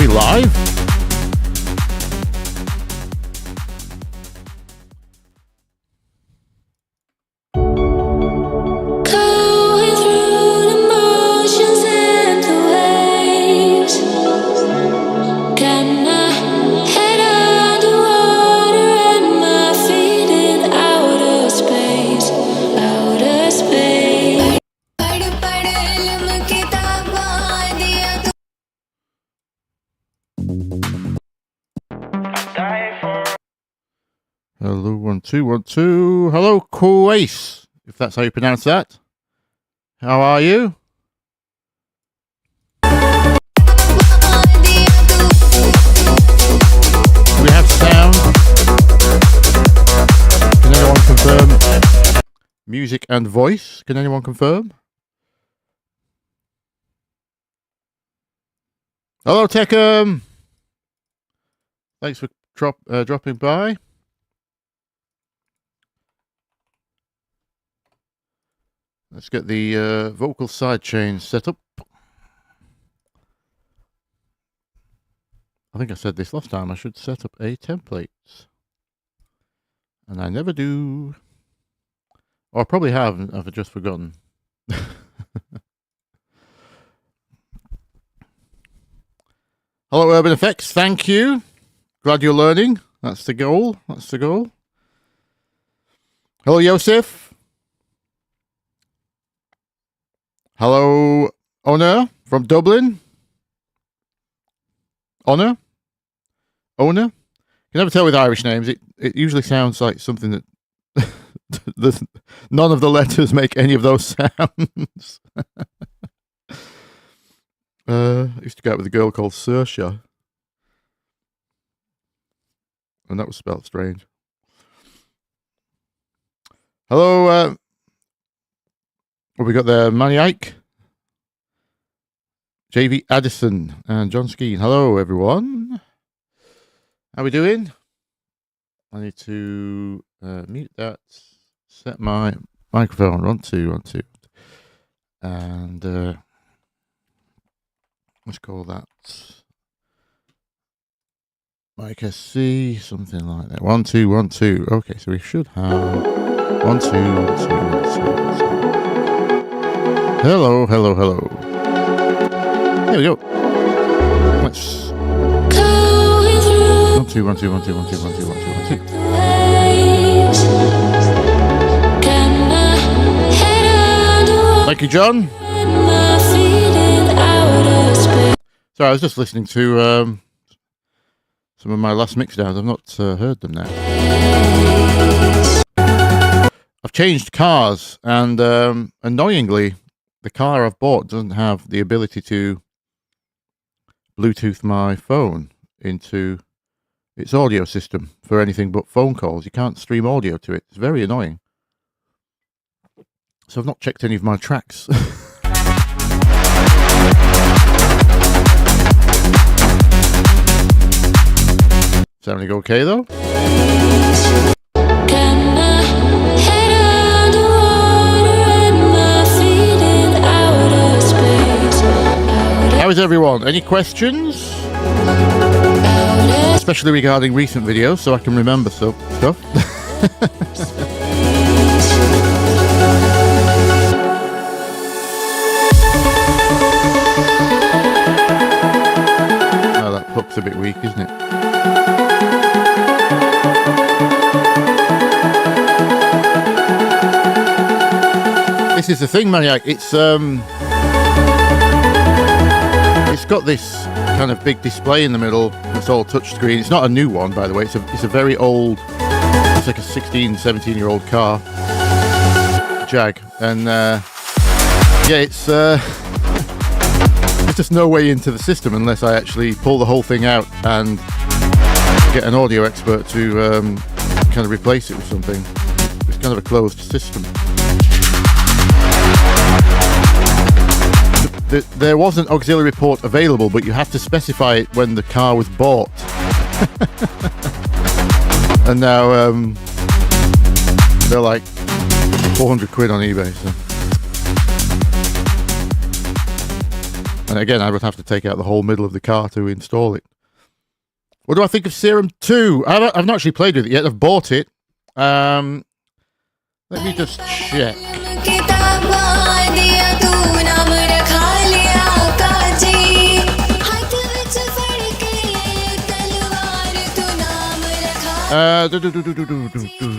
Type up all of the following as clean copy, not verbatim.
we live? Hello, 1 2 1 2. Hello, Quace, if that's how you pronounce that. How are you? Do we have sound? Can anyone confirm? Music and voice. Can anyone confirm? Hello, Techum. Thanks for dropping by. Let's get the vocal sidechain set up. I think I said this last time. I should set up a template. And I never do. Or I probably have. I've just forgotten. Hello, Urban Effects. Thank you. Glad you're learning. That's the goal. That's the goal. Hello, Yosef. Hello, Honor from Dublin. Honor? Owner? You can never tell with Irish names. It usually sounds like something that none of the letters make any of those sounds. I used to go out with a girl called Saoirse. And that was spelled strange. Hello, what we got there? Manny Ike, JV Addison, and John Skeen. Hello, everyone. How we doing? I need to mute that. Set my microphone. 1 2 1 2. And let's call that mic SC, something like that. 1 2 1 2. Okay, so we should have 1 2 1 2 1 2 1 2. Hello, hello, hello. There we go. Let's 1 2 1 2 1 2 1 2 1 2 1 2 1 2. Thank you, John. Sorry, I was just listening to some of my last mixdowns. I've not heard them now. I've changed cars, and annoyingly, the car I've bought doesn't have the ability to Bluetooth my phone into its audio system for anything but phone calls. You can't stream audio to it. It's very annoying. So I've not checked any of my tracks. Sounding okay though? How is everyone? Any questions? Especially regarding recent videos, so I can remember stuff. Oh, that hook's a bit weak, isn't it? This is the thing, Maniac. It's got this kind of big display in the middle. It's all touchscreen. It's not a new one, by the way. It's a very old. It's like a 16, 17-year-old car, Jag, and yeah, it's there's just no way into the system unless I actually pull the whole thing out and get an audio expert to kind of replace it with something. It's kind of a closed system. There was an auxiliary port available, but you have to specify it when the car was bought. And now they're like 400 quid on eBay. So. And again, I would have to take out the whole middle of the car to install it. What do I think of Serum 2? I've not actually played with it yet. I've bought it. Let me just check. Let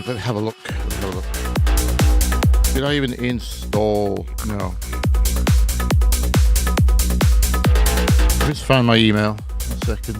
me have a look. Did I even install? No. Let's find my email. A second.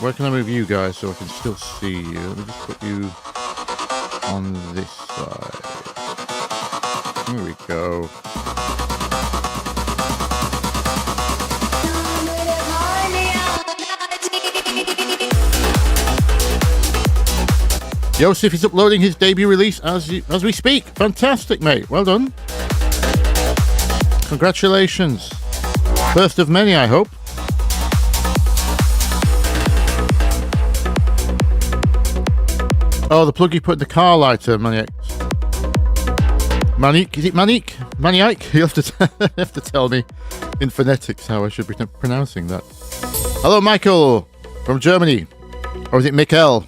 Where can I move you guys so I can still see you? Let me just put you on this side. Here we go. Yosef is uploading his debut release as we speak. Fantastic, mate. Well done. Congratulations. First of many, I hope. Oh, the plug you put in the car lighter, Maniac. Manic? Is it Manic? Maniac? You'll have to tell me in phonetics how I should be pronouncing that. Hello, Michael from Germany. Or is it Mikkel?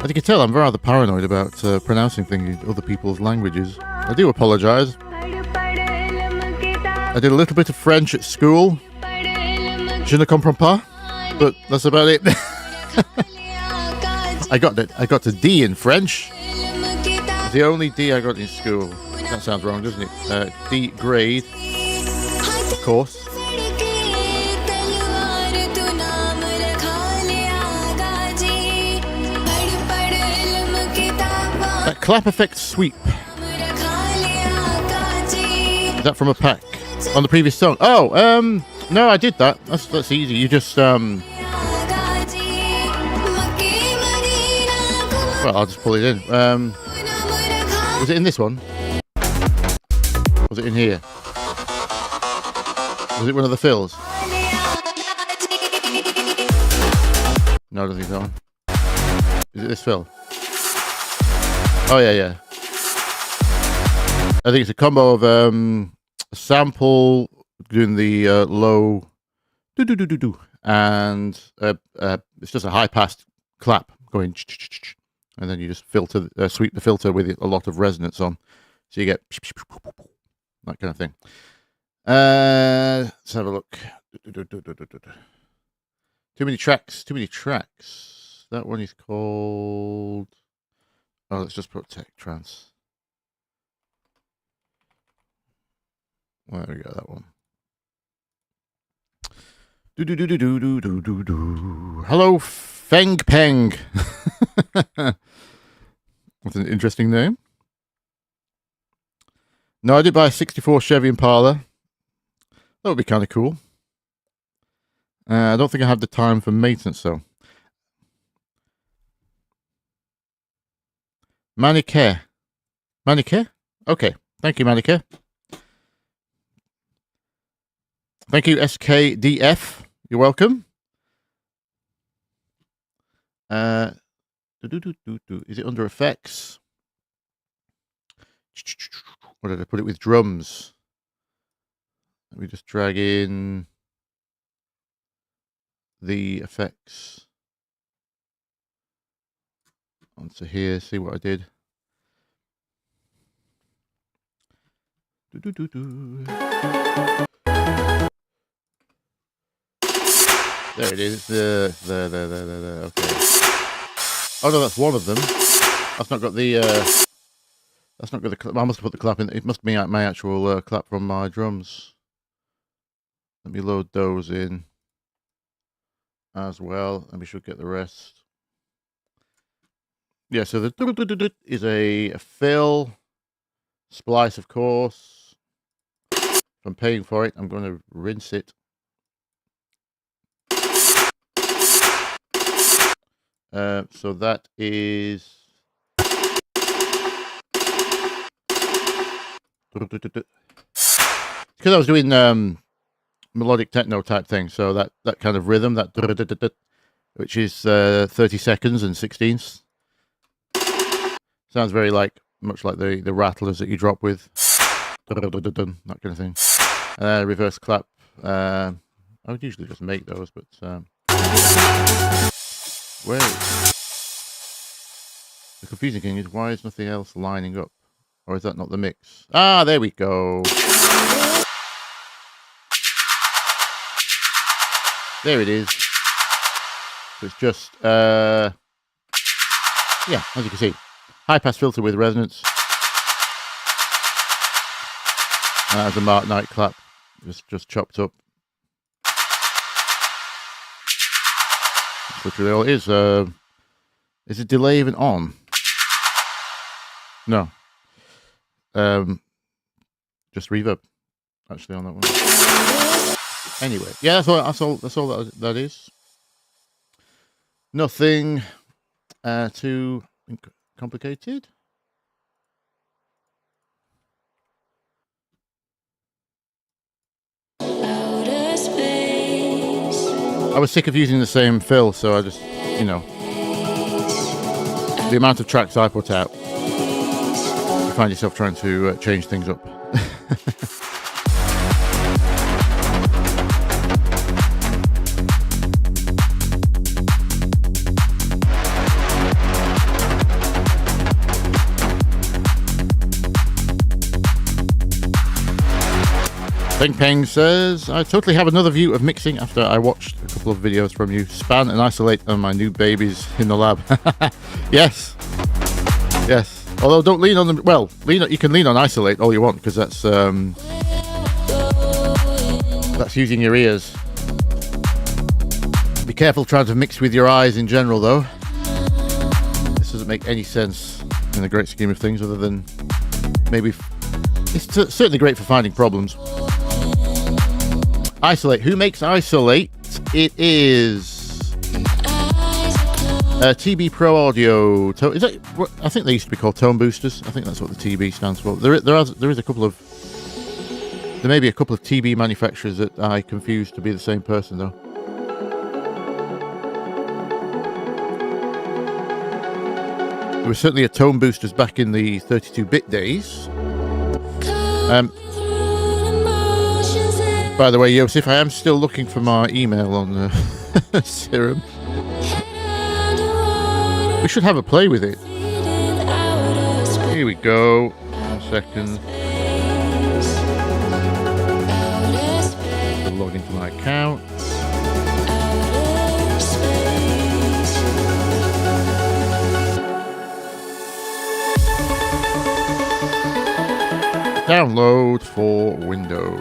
As you can tell, I'm rather paranoid about pronouncing things in other people's languages. I do apologise. I did a little bit of French at school. Je ne comprends pas. But that's about it. I got a D in French. It's the only D I got in school. That sounds wrong, doesn't it? D grade, of course. That clap effect sweep. Is that from a pack on the previous song? Oh, no, I did that. That's easy. You just well, I'll just pull it in. Was it in this one? Was it in here? Was it one of the fills? No, I don't think that one. Is it this fill? Oh, yeah. I think it's a combo of a sample doing the low do and it's just a high pass clap going, and then you just filter sweep the filter with a lot of resonance on, so you get that kind of thing. Let's have a look. Too many tracks. That one is called, oh, let's just put Trance. There we go, that one. Hello, Feng Peng. What's an interesting name? No, I did buy a 64 Chevy Impala. That would be kind of cool. I don't think I have the time for maintenance, though. Manicare. Okay. Thank you, Manicare. Thank you, SKDF. You're welcome. Is it under effects? Or did I put it with drums? Let me just drag in the effects onto here, see what I did. There it is. There. Okay. Oh no, that's one of them. That's not got the. That's not got the. I must have put the clap in. It must be my actual clap from my drums. Let me load those in as well, and we should get the rest. Yeah. So the is a fill, splice, of course, If I'm paying for it, I'm going to rinse it. So that is... Because I was doing melodic techno type thing, so that kind of rhythm, that which is 30 seconds and 16ths. Sounds very much like the rattlers that you drop with. That kind of thing. Reverse clap. I would usually just make those, but wait. The confusing thing is, why is nothing else lining up? Or is that not the mix? Ah, there we go. There it is. So it's just, yeah, as you can see, high pass filter with resonance. And that was a Mark Knight clap, just chopped up. That's literally all it is. Is the delay even on? No. Just reverb, actually, on that one. Anyway, yeah, that's all that is. Nothing too complicated. I was sick of using the same fill, so I just, you know, the amount of tracks I put out, you find yourself trying to change things up. Peng says, I totally have another view of mixing after I watched a couple of videos from you. Span and isolate on my new babies in the lab. Yes. Yes. Although don't lean on them. Well, you can lean on isolate all you want, because that's using your ears. Be careful trying to mix with your eyes in general, though. This doesn't make any sense in the great scheme of things, other than maybe it's certainly great for finding problems. Isolate. Who makes Isolate? It is TB Pro Audio. Is that? I think they used to be called Tone Boosters. I think that's what the TB stands for. There is a couple of. There may be a couple of TB manufacturers that I confuse to be the same person, though. There was certainly a Tone Boosters back in the 32-bit days. By the way, Yosef, I am still looking for my email on Serum. We should have a play with it. Here we go. 1 second. I'll log into my account. Download for Windows.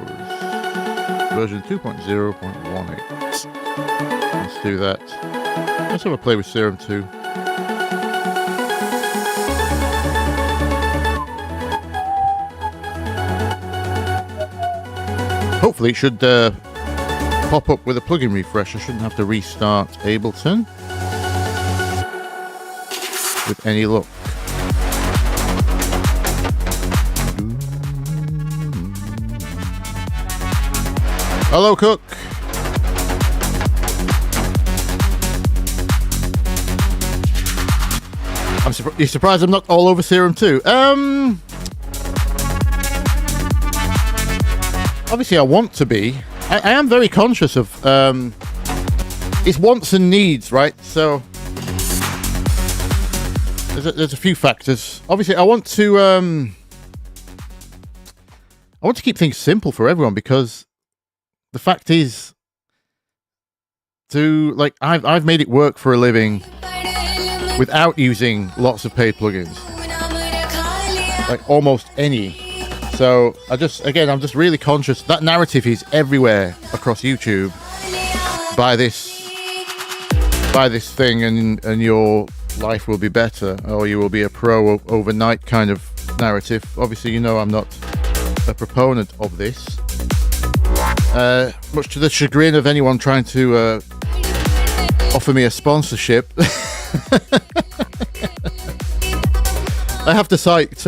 Version 2.0.18. Let's do that. Let's have a play with Serum 2. Hopefully it should pop up with a plugin refresh. I shouldn't have to restart Ableton with any luck. Hello, Cook. You're surprised I'm not all over Serum 2? Obviously, I want to be. I am very conscious of its wants and needs, right? So there's a few factors. Obviously, I want to keep things simple for everyone, because the fact is, I've made it work for a living without using lots of paid plugins, like almost any. So I'm just really conscious that narrative is everywhere across YouTube. Buy this thing and your life will be better, or you will be a pro overnight kind of narrative. Obviously, you know I'm not a proponent of this. much to the chagrin of anyone trying to offer me a sponsorship. I have to cite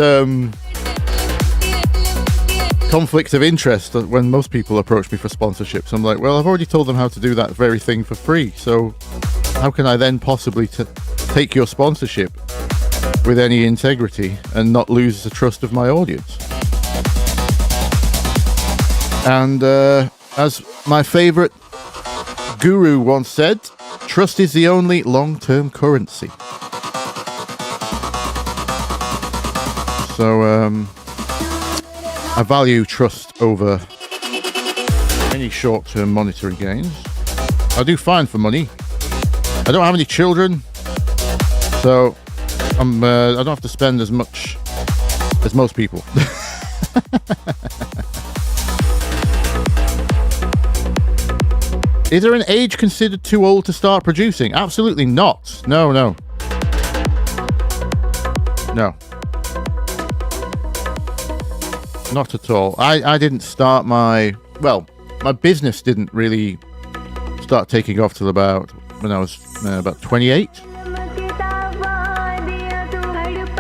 conflict of interest when most people approach me for sponsorships. I'm like, well, I've already told them how to do that very thing for free, so how can I then possibly take your sponsorship with any integrity and not lose the trust of my audience? And as my favorite guru once said, trust is the only long-term currency. So I value trust over any short-term monetary gains. I do fine for money. I don't have any children, so I don't have to spend as much as most people. Is there an age considered too old to start producing? Absolutely not. No. Not at all. I didn't start my business didn't really start taking off till about when I was about 28.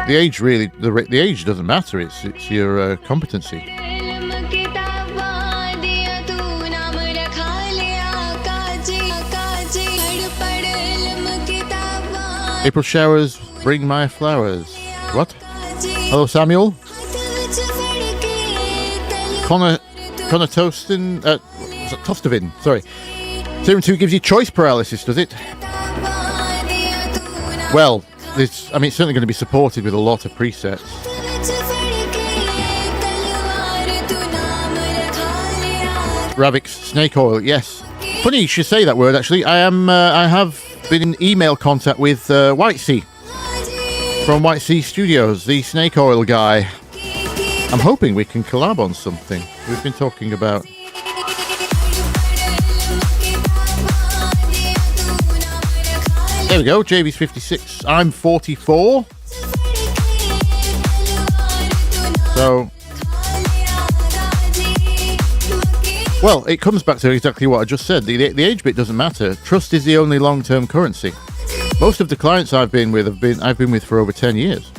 The age really, the age doesn't matter. It's your competency. April showers bring my flowers. What? Hello, Samuel. Connor Tostin, Tostovin, sorry. Serum 2 gives you choice paralysis, does it? Well, it's certainly going to be supported with a lot of presets. Ravik's snake oil, yes. Funny you should say that word, actually. I have been in email contact with White Sea from White Sea Studios, the snake oil guy. I'm hoping we can collab on something. We've been talking about... There we go, JV's 56. I'm 44. So... Well, it comes back to exactly what I just said. The age bit doesn't matter. Trust is the only long-term currency. Most of the clients I've been with I've been with for over 10 years.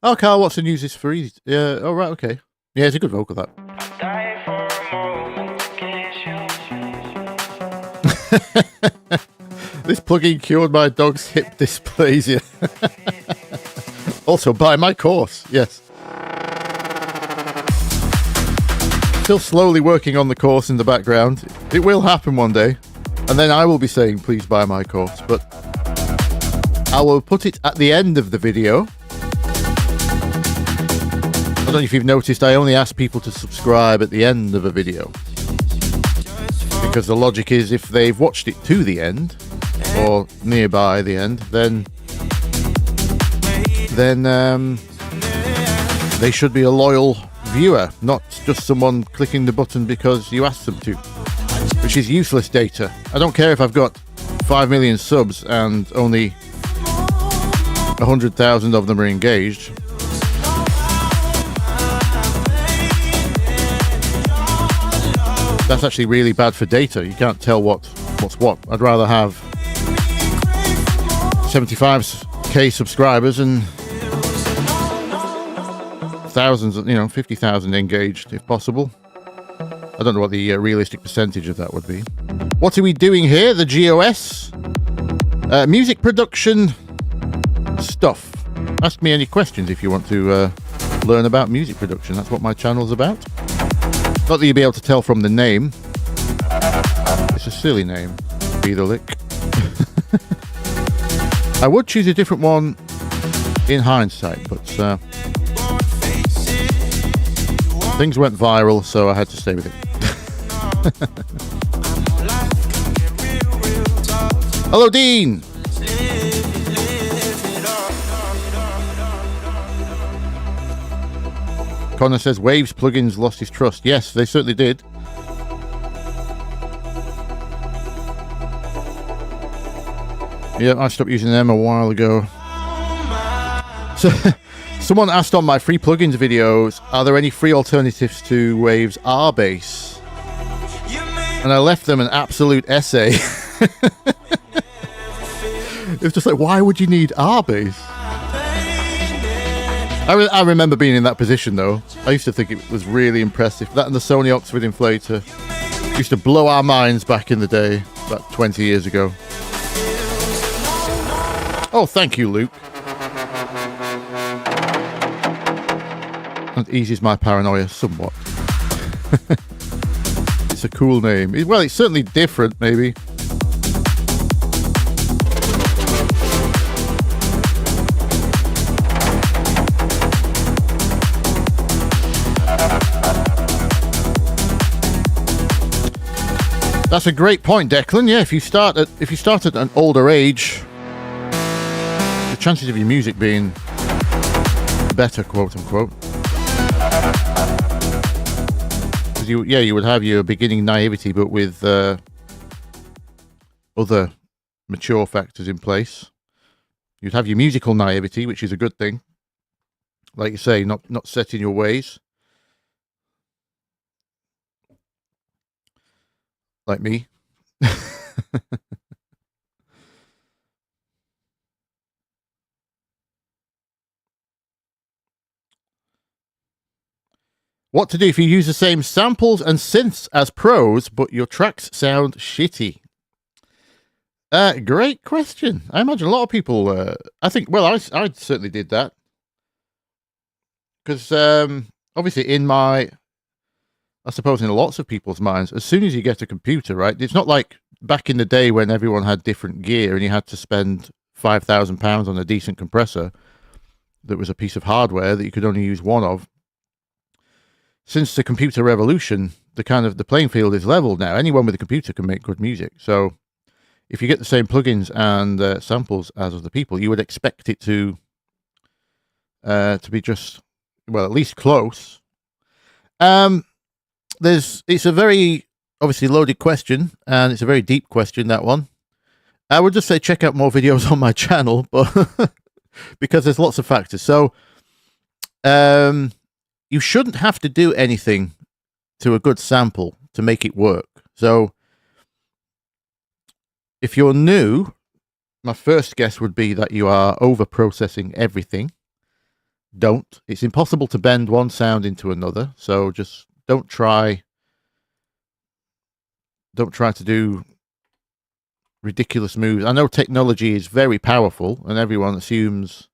Oh, Carl Watson uses for easy. Yeah. Oh, right. Okay. Yeah, it's a good vocal, that. This plugin cured my dog's hip dysplasia. Also, buy my course. Yes. Still slowly working on the course in the background. It will happen one day, and then I will be saying, please buy my course. But I will put it at the end of the video. I don't know if you've noticed, I only ask people to subscribe at the end of a video. Because the logic is, if they've watched it to the end, or nearby the end, then they should be a loyal viewer, not just someone clicking the button because you asked them to, which is useless data. I don't care if I've got 5 million subs and only 100,000 of them are engaged. That's actually really bad for data. You can't tell what's what. I'd rather have 75k subscribers and thousands, 50,000 engaged if possible. I don't know what the realistic percentage of that would be. What are we doing here? The GOS? Music production stuff. Ask me any questions if you want to learn about music production. That's what my channel's about. Not that you'll be able to tell from the name. It's a silly name, Bthelick. I would choose a different one in hindsight, but things went viral, so I had to stay with it. Hello, Dean! Connor says Waves plugins lost his trust. Yes, they certainly did. Yeah, I stopped using them a while ago. So, someone asked on my free plugins videos, are there any free alternatives to Wave's R bass? And I left them an absolute essay. It was just like, why would you need R bass? I remember being in that position though. I used to think it was really impressive. That and the Sony Oxford inflator used to blow our minds back in the day, about 20 years ago. Oh, thank you, Luke. That eases my paranoia somewhat. It's a cool name. Well, it's certainly different, maybe. That's a great point, Declan. Yeah, if you start at an older age, the chances of your music being better, quote unquote, because you would have your beginning naivety, but with other mature factors in place. You'd have your musical naivety, which is a good thing. Like you say, not set in your ways. Like me. What to do if you use the same samples and synths as pros, but your tracks sound shitty? Great question. I imagine a lot of people, I think, well, I certainly did that. Because obviously I suppose in lots of people's minds, as soon as you get a computer, right, it's not like back in the day when everyone had different gear and you had to spend £5,000 on a decent compressor that was a piece of hardware that you could only use one of. Since the computer revolution, the playing field is leveled now. Anyone with a computer can make good music. So if you get the same plugins and samples as other people, you would expect it to be just, well, at least close. It's a very obviously loaded question, and it's a very deep question, that one. I would just say check out more videos on my channel, but because there's lots of factors. So you shouldn't have to do anything to a good sample to make it work. So if you're new, my first guess would be that you are over-processing everything. Don't. It's impossible to bend one sound into another, so just don't try to do ridiculous moves. I know technology is very powerful, and everyone assumes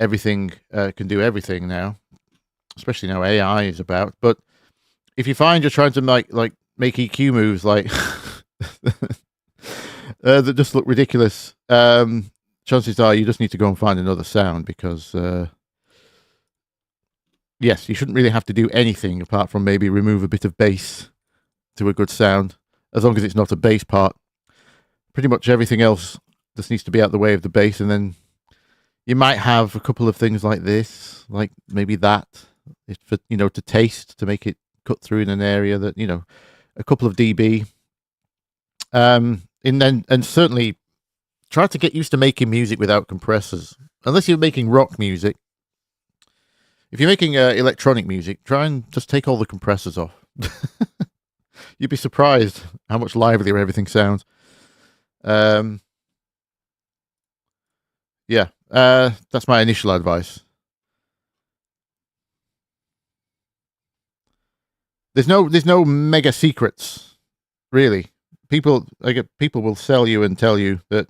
everything can do everything now, especially now AI is about. But if you find you're trying to make EQ moves like that just look ridiculous, chances are you just need to go and find another sound, because yes, you shouldn't really have to do anything apart from maybe remove a bit of bass to a good sound, as long as it's not a bass part. Pretty much everything else just needs to be out the way of the bass, and then you might have a couple of things like this, like maybe that, for, to taste, to make it cut through in an area that, a couple of dB. And certainly try to get used to making music without compressors, unless you're making rock music. If you're making electronic music, try and just take all the compressors off. You'd be surprised how much livelier everything sounds. Yeah, that's my initial advice. There's no mega secrets, really. People will sell you and tell you that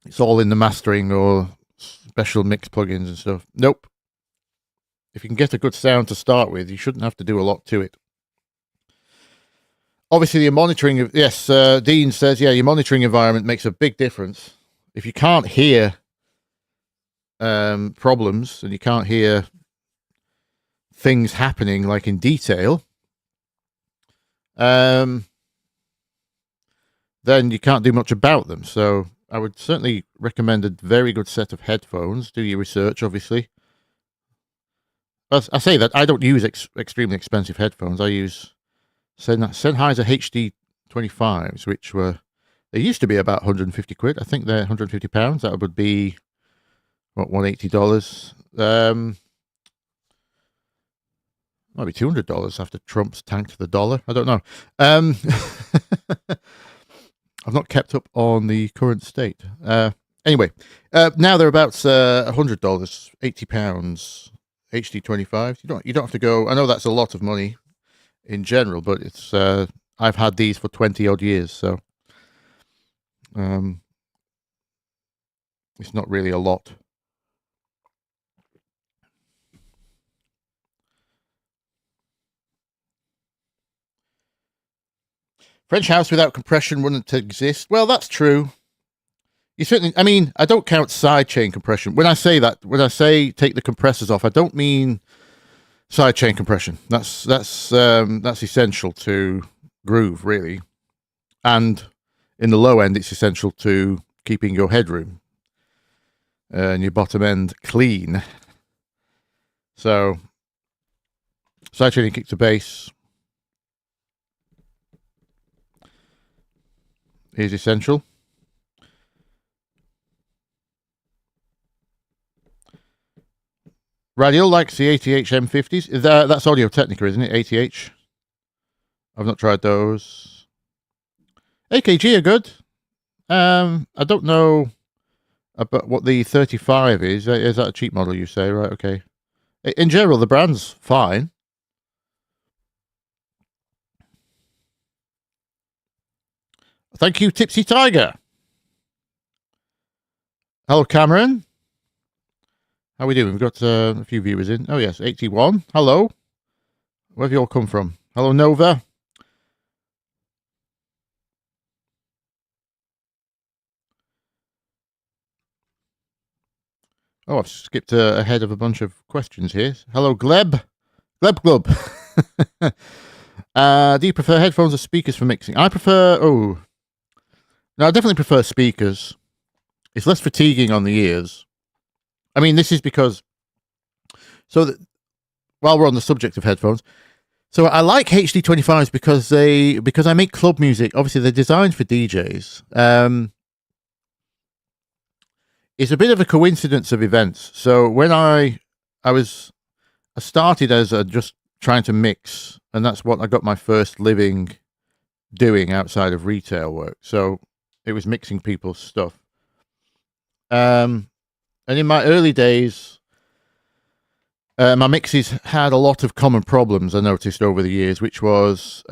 it's all in the mastering or special mix plugins and stuff. Nope. If you can get a good sound to start with, you shouldn't have to do a lot to it. Obviously, your monitoring of, yes, Dean says, yeah, your monitoring environment makes a big difference. If you can't hear problems and you can't hear things happening like in detail, then you can't do much about them. So I would certainly recommend a very good set of headphones. Do your research, obviously. As I say that, I don't use extremely expensive headphones. I use Sennheiser HD25s, which were They used to be about 150 quid. I think they're 150 pounds. That would be, what, $180? Might be $200 after Trump's tanked the dollar. I don't know. I've not kept up on the current state. Anyway, now they're about $100, £80, HD25. You don't have to go. I know that's a lot of money in general, but it's I've had these for 20 odd years, so it's not really a lot. French house without compression wouldn't exist. Well, that's true. You certainly, I mean, I don't count sidechain compression. When I say that, when I say take the compressors off, I don't mean sidechain compression. That's essential to groove, really. And in the low end, it's essential to keeping your headroom and your bottom end clean. So sidechaining kick to bass is essential. Radial likes the ATH M50s. That's Audio Technica, isn't it? ATH. I've not tried those. AKG are good. I don't know about what the 35 is. Is that a cheap model, you say? Right, okay. In general, the brand's fine. Thank you, Tipsy Tiger. Hello, Cameron. How are we doing? We've got a few viewers in. Oh, yes, 81. Hello. Where have you all come from? Hello, Nova. Oh, I've skipped ahead of a bunch of questions here. Hello, Gleb. Gleb. Do you prefer headphones or speakers for mixing? I prefer... Oh. No, I definitely prefer speakers. It's less fatiguing on the ears. I mean, this is because... while we're on the subject of headphones... So I like HD25s because I make club music. Obviously, they're designed for DJs. It's a bit of a coincidence of events. So when I started as just trying to mix, and that's what I got my first living doing outside of retail work. So it was mixing people's stuff. And in my early days, my mixes had a lot of common problems I noticed over the years, which was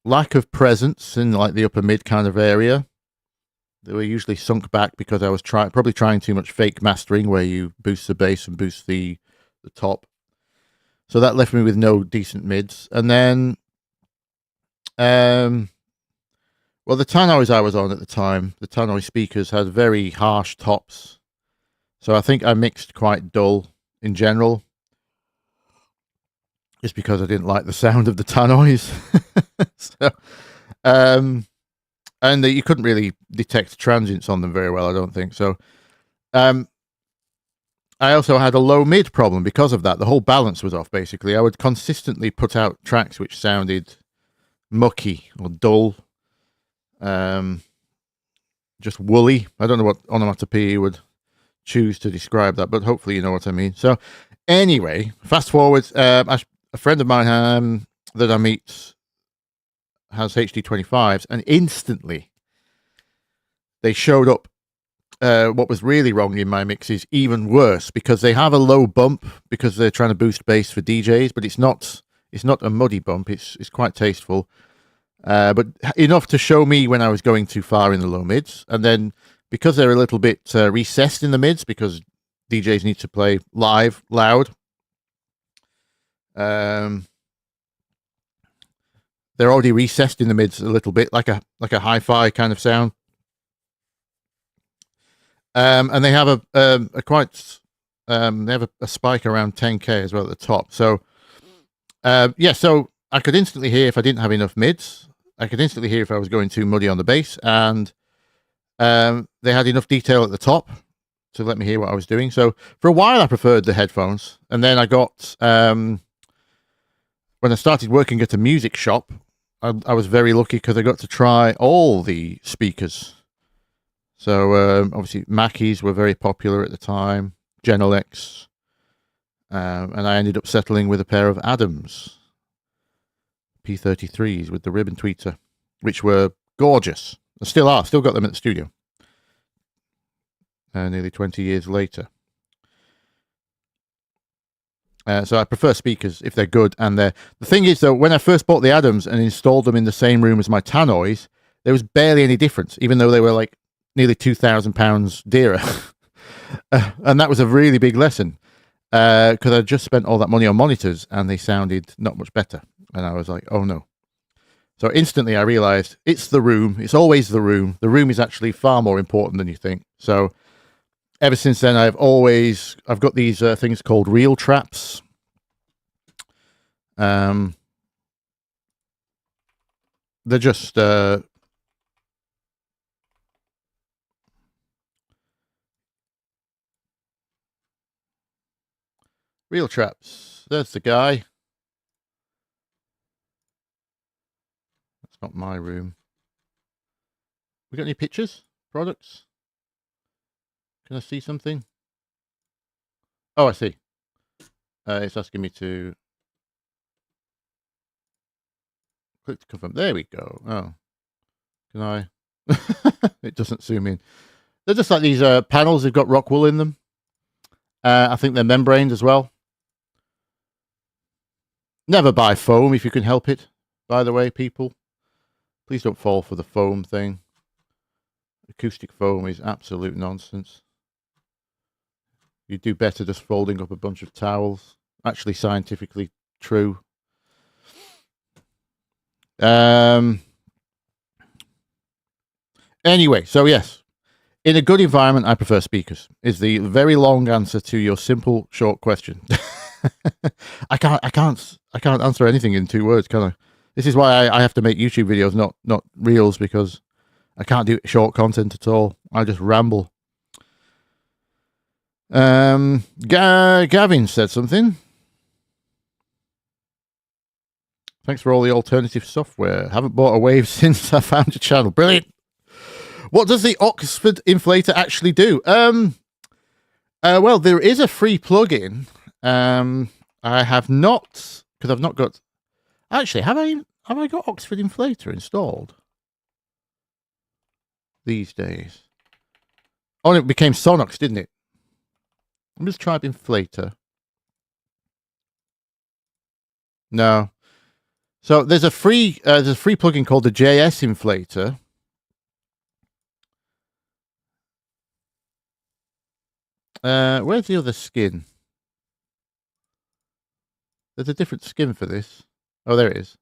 lack of presence in like the upper mid kind of area. They were usually sunk back because I was probably trying too much fake mastering where you boost the bass and boost the top. So that left me with no decent mids. And then, well, the tannoys I was on at the time, the tannoy speakers had very harsh tops. So I think I mixed quite dull in general, just because I didn't like the sound of the tannoys. So, and you couldn't really detect transients on them very well, I don't think. So I also had a low mid problem because of that. The whole balance was off, basically. I would consistently put out tracks which sounded mucky or dull, just woolly. I don't know what onomatopoeia you would choose to describe that, but hopefully you know what I mean. So anyway, fast forward, a friend of mine that I meet has HD25s, and instantly they showed up what was really wrong in my mixes, even worse, because they have a low bump because they're trying to boost bass for DJs, but it's not a muddy bump. It's quite tasteful, but enough to show me when I was going too far in the low mids. And then because they're a little bit recessed in the mids, because DJs need to play live loud, they're already recessed in the mids a little bit, like a hi-fi kind of sound. And they have they have a spike around 10k as well at the top. So yeah, so I could instantly hear if I didn't have enough mids. I could instantly hear if I was going too muddy on the bass, and they had enough detail at the top to let me hear what I was doing. So for a while I preferred the headphones, and then I got when I started working at a music shop, I was very lucky because I got to try all the speakers. So obviously Mackies were very popular at the time, Genelecs, and I ended up settling with a pair of Adams P33s with the ribbon tweeter, which were gorgeous. They still are, still got them at the studio. Nearly 20 years later. So I prefer speakers if they're good. And the thing is, though, when I first bought the Adams and installed them in the same room as my tannoys, there was barely any difference, even though they were like nearly £2,000 dearer. And that was a really big lesson because I just spent all that money on monitors and they sounded not much better. And I was like, oh no. So instantly I realized it's the room. It's always the room. The room is actually far more important than you think. So ever since then, I've got these things called reel traps. They're just reel traps. There's the guy. That's not my room. We got any pictures? Products? Can I see something? Oh, I see. It's asking me to click to confirm. There we go. Oh, can I? It doesn't zoom in. They're just like these panels. They've got rock wool in them. I think they're membraned as well. Never buy foam if you can help it. By the way, people, please don't fall for the foam thing. Acoustic foam is absolute nonsense. You do better just folding up a bunch of towels. Actually, scientifically true. Anyway, so yes, in a good environment, I prefer speakers. Is the very long answer to your simple, short question. I can't answer anything in 2 words, can I? This is why I have to make YouTube videos, not reels, because I can't do short content at all. I just ramble. Gavin said something. Thanks for all the alternative software. Haven't bought a Wave since I found your channel. Brilliant. What does the Oxford inflator actually do? Well, there is a free plugin. I have not, because I've not got. Actually, have I got Oxford inflator installed these days? Oh, it became Sonox, didn't it? Let me just try inflator. No. So there's a free plugin called the JS inflator. Where's the other skin? There's a different skin for this. Oh, there it is.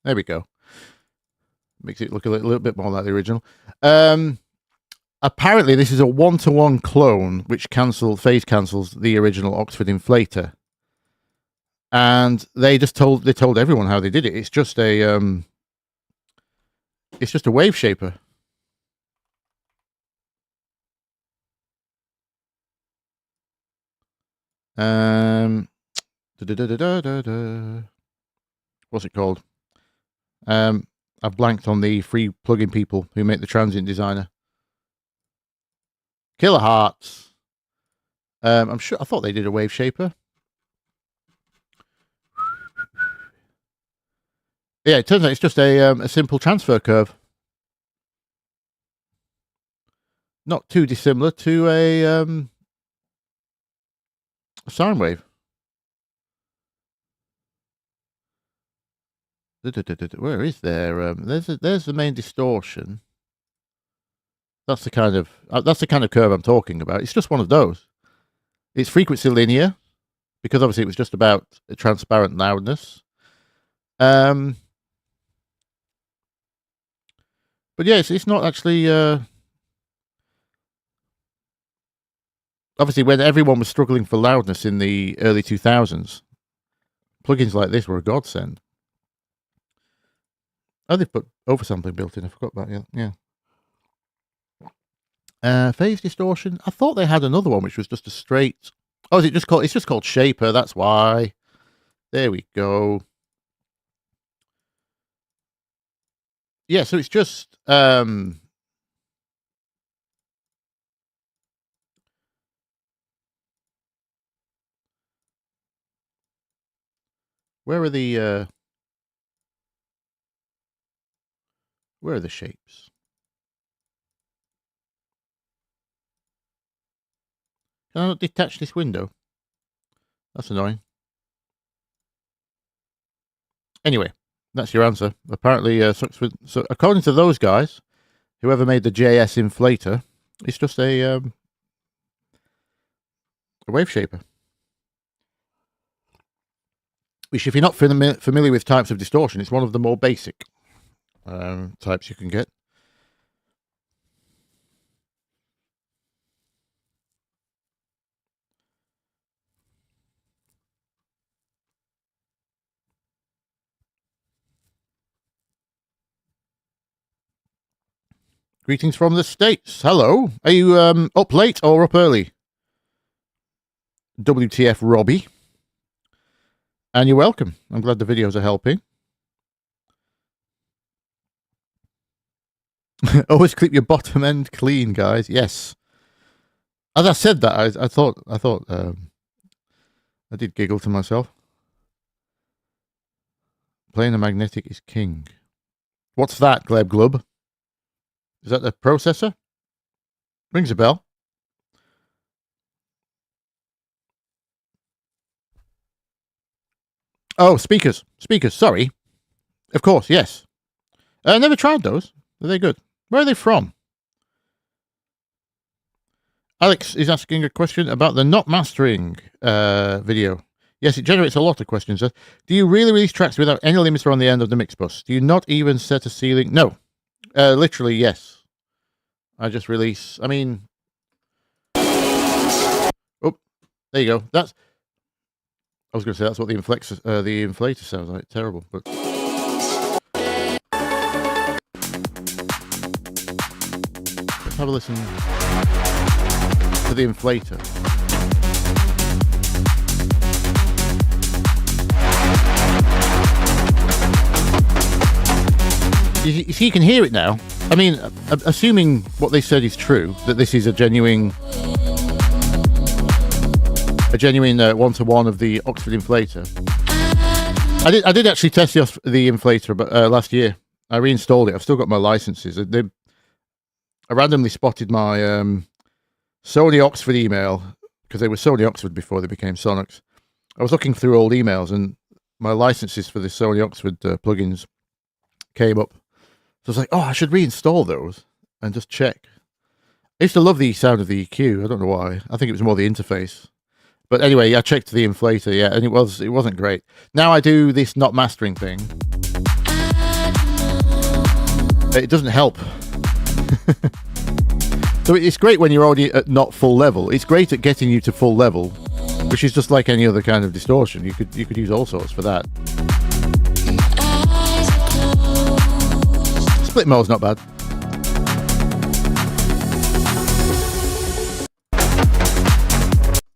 There we go. Makes it look a little bit more like the original. Apparently, this is a one-to-one clone which phase cancels the original Oxford inflator. And they told everyone how they did it. It's just a wave shaper. What's it called? I've blanked on the free plugin people who make the Transient Designer. Kilohertz. I'm sure. I thought they did a wave shaper. Yeah, it turns out it's just a simple transfer curve. Not too dissimilar to a sine wave. Where is there? There's the main distortion. That's the kind of curve I'm talking about. It's just one of those. It's frequency linear because obviously it was just about a transparent loudness. But yeah, it's not actually. Obviously, when everyone was struggling for loudness in the early 2000s, plugins like this were a godsend. Oh, they've put oversampling built in. I forgot about that. Yeah. Phase distortion. I thought they had another one which was just a straight. Oh, is it just called? It's just called Shaper. That's why. There we go. yeah, so it's just where are the shapes? Can I not detach this window? That's annoying. Anyway, that's your answer. Apparently, so according to those guys, whoever made the JS inflator, it's just a wave shaper. Which, if you're not familiar with types of distortion, it's one of the more basic types you can get. Greetings from the States. Hello. Are you up late or up early? WTF Robbie. And you're welcome. I'm glad the videos are helping. Always keep your bottom end clean, guys. Yes. As I said that, I thought I did giggle to myself. Playing a magnetic is king. What's that, Gleb Glub? Is that the processor? Rings a bell. Oh, speakers. Speakers, sorry. Of course, yes. I never tried those. Are they good? Where are they from? Alex is asking a question about the not mastering video. Yes, it generates a lot of questions. Do you really release tracks without any limiter on the end of the mix bus? Do you not even set a ceiling? No. Literally, yes. I just release. I mean... Oh, there you go. I was going to say that's what the inflator sounds like. Terrible, but... Let's have a listen to the inflator. You see, you can hear it now. I mean, assuming what they said is true, that this is a genuine one-to-one of the Oxford inflator. I did actually test the inflator last year. I reinstalled it. I've still got my licenses. I randomly spotted my Sony Oxford email, because they were Sony Oxford before they became Sonox. I was looking through old emails, and my licenses for the Sony Oxford plugins came up. So I was like, oh, I should reinstall those and just check. I used to love the sound of the EQ. I don't know why. I think it was more the interface. But anyway, I checked the inflator, yeah, and it wasn't great. Now I do this not mastering thing. It doesn't help. So it's great when you're already at not full level. It's great at getting you to full level, which is just like any other kind of distortion. You could use all sorts for that. Split mode's not bad.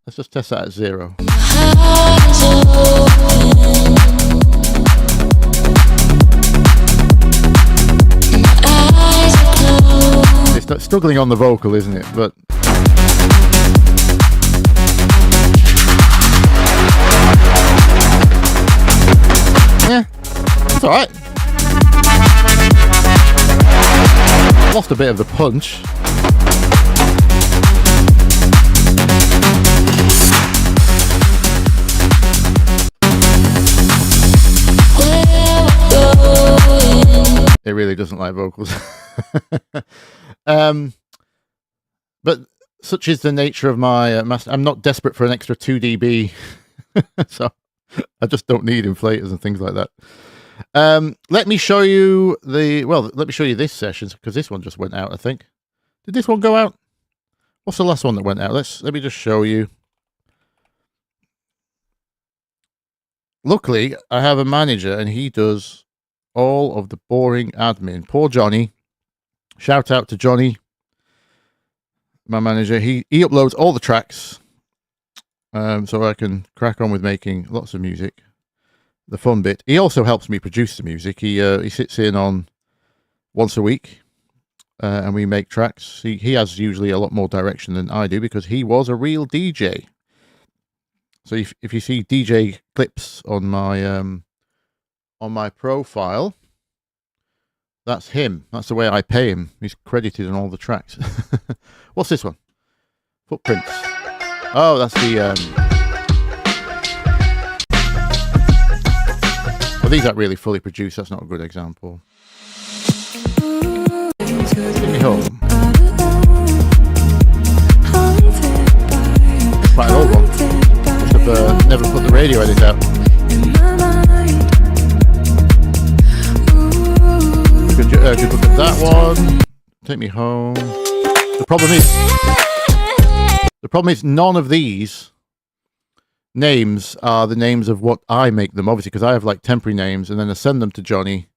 Let's just test that at 0. It's struggling on the vocal, isn't it? But yeah, it's all right. Lost a bit of the punch. It really doesn't like vocals. But such is the nature of my master. I'm not desperate for an extra 2 dB, so I just don't need inflators and things like that. Let me show you this session, because this one just went out, I think. Did this one go out? What's the last one that went out? Let me just show you. Luckily, I have a manager, and he does all of the boring admin. Poor Johnny. Shout out to Johnny, my manager. He uploads all the tracks, so I can crack on with making lots of music. The fun bit. He also helps me produce the music. He sits in on once a week, and we make tracks. He has usually a lot more direction than I do because he was a real DJ. So if you see DJ clips on my profile, that's him. That's the way I pay him. He's credited on all the tracks. What's this one? Footprints. Oh, that's the... Well, these aren't really fully produced. That's not a good example. Take me home. Quite an old one. Must have never put the radio edit out. Good look at that one. Take me home. The problem is none of these names are the names of what I make them, obviously, because I have like temporary names, and then I send them to Johnny,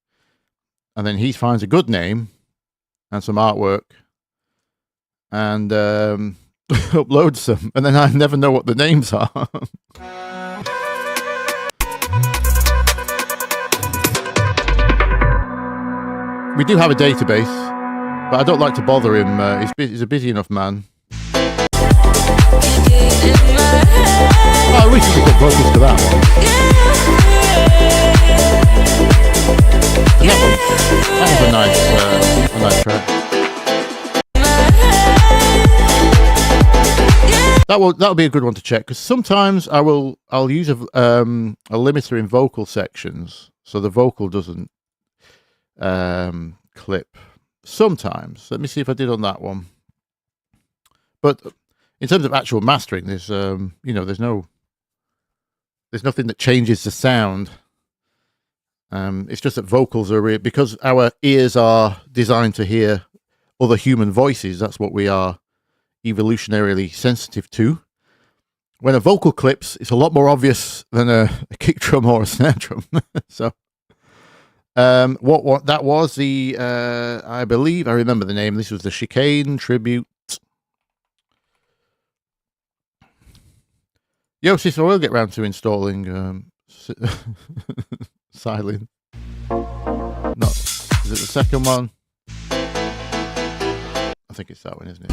and then he finds a good name and some artwork and uploads them, and then I never know what the names are. We do have a database, but I don't like to bother him. He's a busy enough man. I recently put vocals to that one. And that was a nice track. That'll be a good one to check, because sometimes I'll use a limiter in vocal sections, so the vocal doesn't clip. Sometimes. Let me see if I did on that one. But in terms of actual mastering, there's there's nothing that changes the sound. It's just that vocals are because our ears are designed to hear other human voices. That's what we are evolutionarily sensitive to. When a vocal clips, it's a lot more obvious than a kick drum or a snare drum. So, what that was the I believe I remember the name. This was the Chicane Tribute. Yo, sister, we'll get round to installing Silent. No, is it the second one? I think it's that one, isn't it?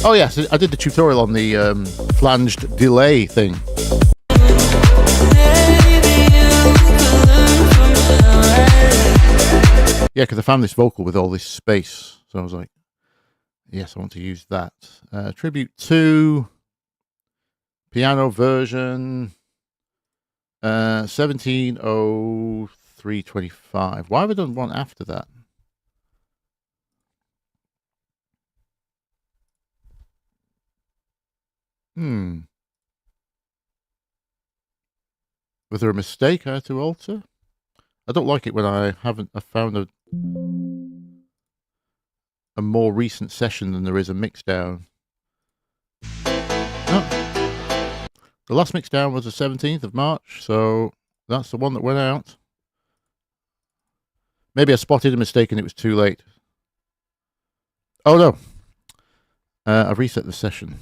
Oh yes, I did the tutorial on the flanged delay thing. Yeah, because I found this vocal with all this space, so I was like, yes, I want to use that. Tribute 2. Piano version 170325. Why have I done one after that? Was there a mistake I had to alter? I don't like it when I found a more recent session than there is a mixdown. Oh. The last mixdown was the 17th of March, so that's the one that went out. Maybe I spotted a mistake and it was too late. Oh no. I've reset the session.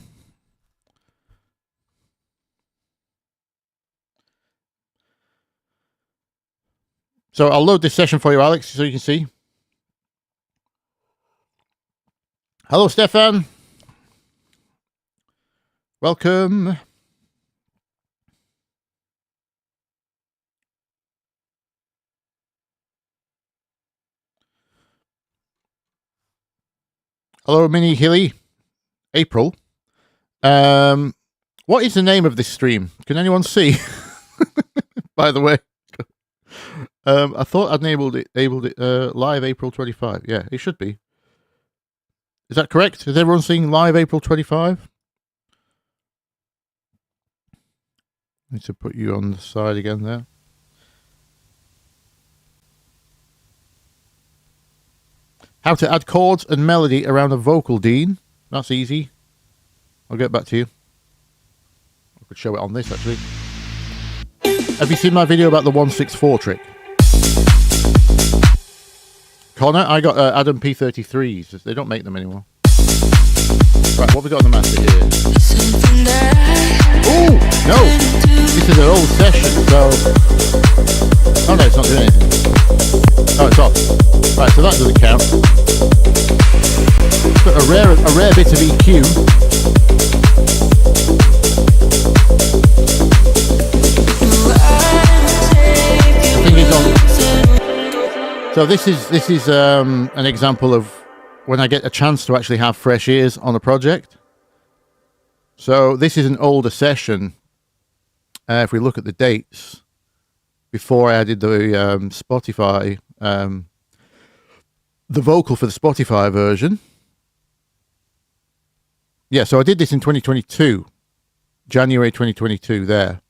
So I'll load this session for you, Alex, so you can see. Hello, Stefan. Welcome. Hello, Minnie Hilly. April. What is the name of this stream? Can anyone see? By the way. I thought I'd enabled it live April 25. Yeah, it should be. Is that correct? Is everyone seeing live April 25? Need to put you on the side again there. How to add chords and melody around a vocal, Dean. That's easy. I'll get back to you. I could show it on this, actually. Have you seen my video about the 164 trick? Connor, I got Adam P33s. They don't make them anymore. Right, what have we got on the master here? Oh, no. This is an old session, so... Oh, no, it's not doing anything. Oh, it's off. Right, so that doesn't count. But a rare bit of EQ. The thing is on. So this is an example of when I get a chance to actually have fresh ears on a project. So this is an older session. If we look at the dates, before I added the Spotify, the vocal for the Spotify version. Yeah, so I did this in 2022, January 2022 there.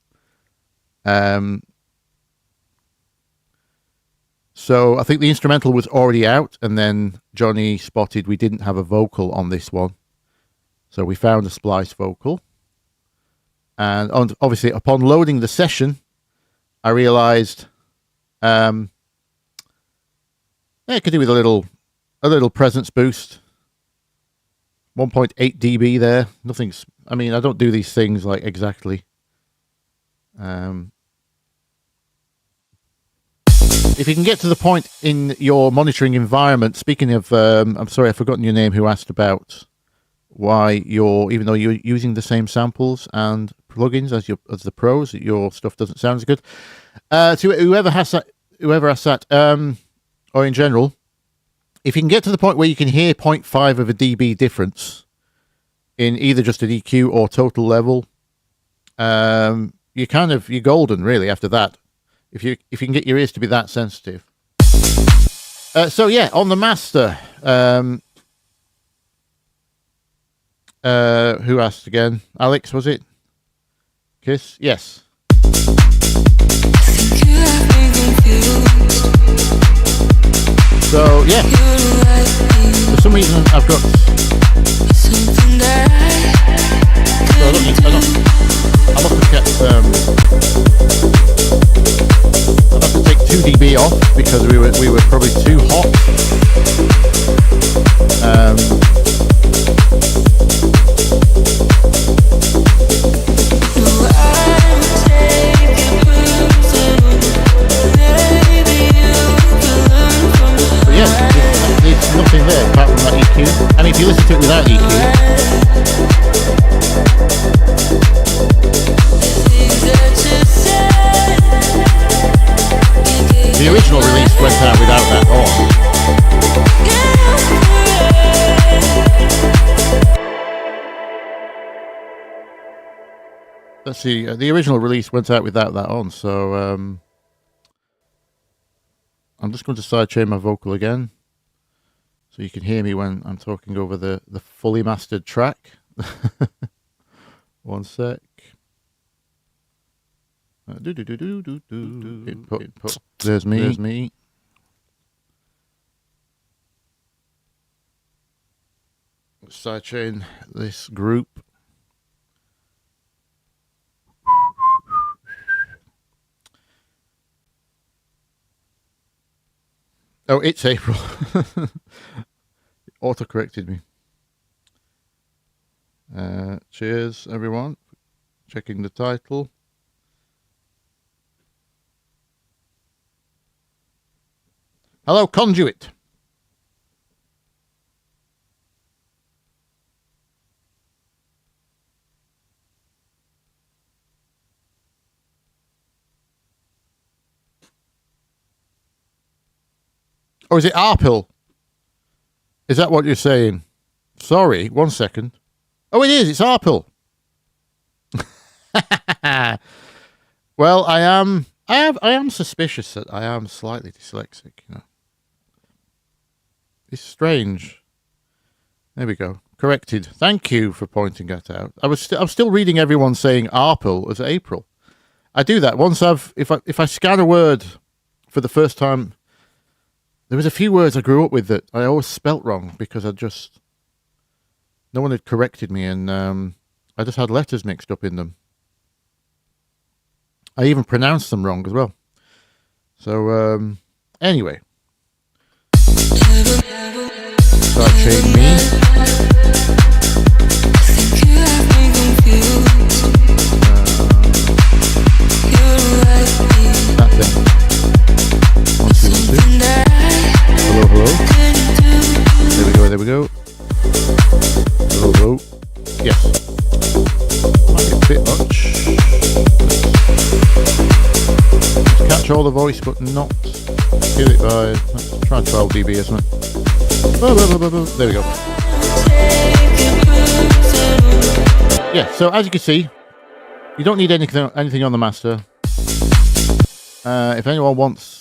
So I think the instrumental was already out, and then Johnny spotted we didn't have a vocal on this one. So we found a splice vocal. And obviously upon loading the session, I realized it could do with a little presence boost. 1.8 dB there. Nothing's, I mean, I don't do these things like exactly. If you can get to the point in your monitoring environment, speaking of, I'm sorry, I've forgotten your name, who asked about why even though you're using the same samples and plugins as the pros, your stuff doesn't sound as good. To whoever asked that, or in general, if you can get to the point where you can hear 0.5 of a dB difference in either just an EQ or total level, you're golden really after that. If you can get your ears to be that sensitive. So yeah, on the master, who asked again? Alex, was it? Kiss? Yes. So yeah, for some reason I've got. So I must have kept. I'll have to take 2 dB off because we were probably too hot. So yeah, there's nothing there apart from that EQ. And if you listen to it without EQ. The original release went out without that on. Let's see, the original release went out without that on, so I'm just going to sidechain my vocal again so you can hear me when I'm talking over the fully mastered track. One sec. Input. There's me. Sidechain this group. Oh, it's April. Auto-corrected me. Cheers, everyone. Checking the title. Hello, Conduit. Or is it Arpil? Is that what you're saying? Sorry, 1 second. Oh, it is. It's Arpil. Well, I am suspicious that I am slightly dyslexic. You know, it's strange. There we go. Corrected. Thank you for pointing that out. I'm still reading everyone saying Arpil as April. I do that once if I scan a word for the first time. There was a few words I grew up with that I always spelt wrong because no one had corrected me, and I just had letters mixed up in them. I even pronounced them wrong as well. So anyway, sidechain me. That thing. 1, 2, 1, 2. There we go. Oh, yes. Might be a bit much. Let's catch all the voice, but not kill it by. Let's try 12 dB or something. There we go. Yeah. So as you can see, you don't need anything on the master. If anyone wants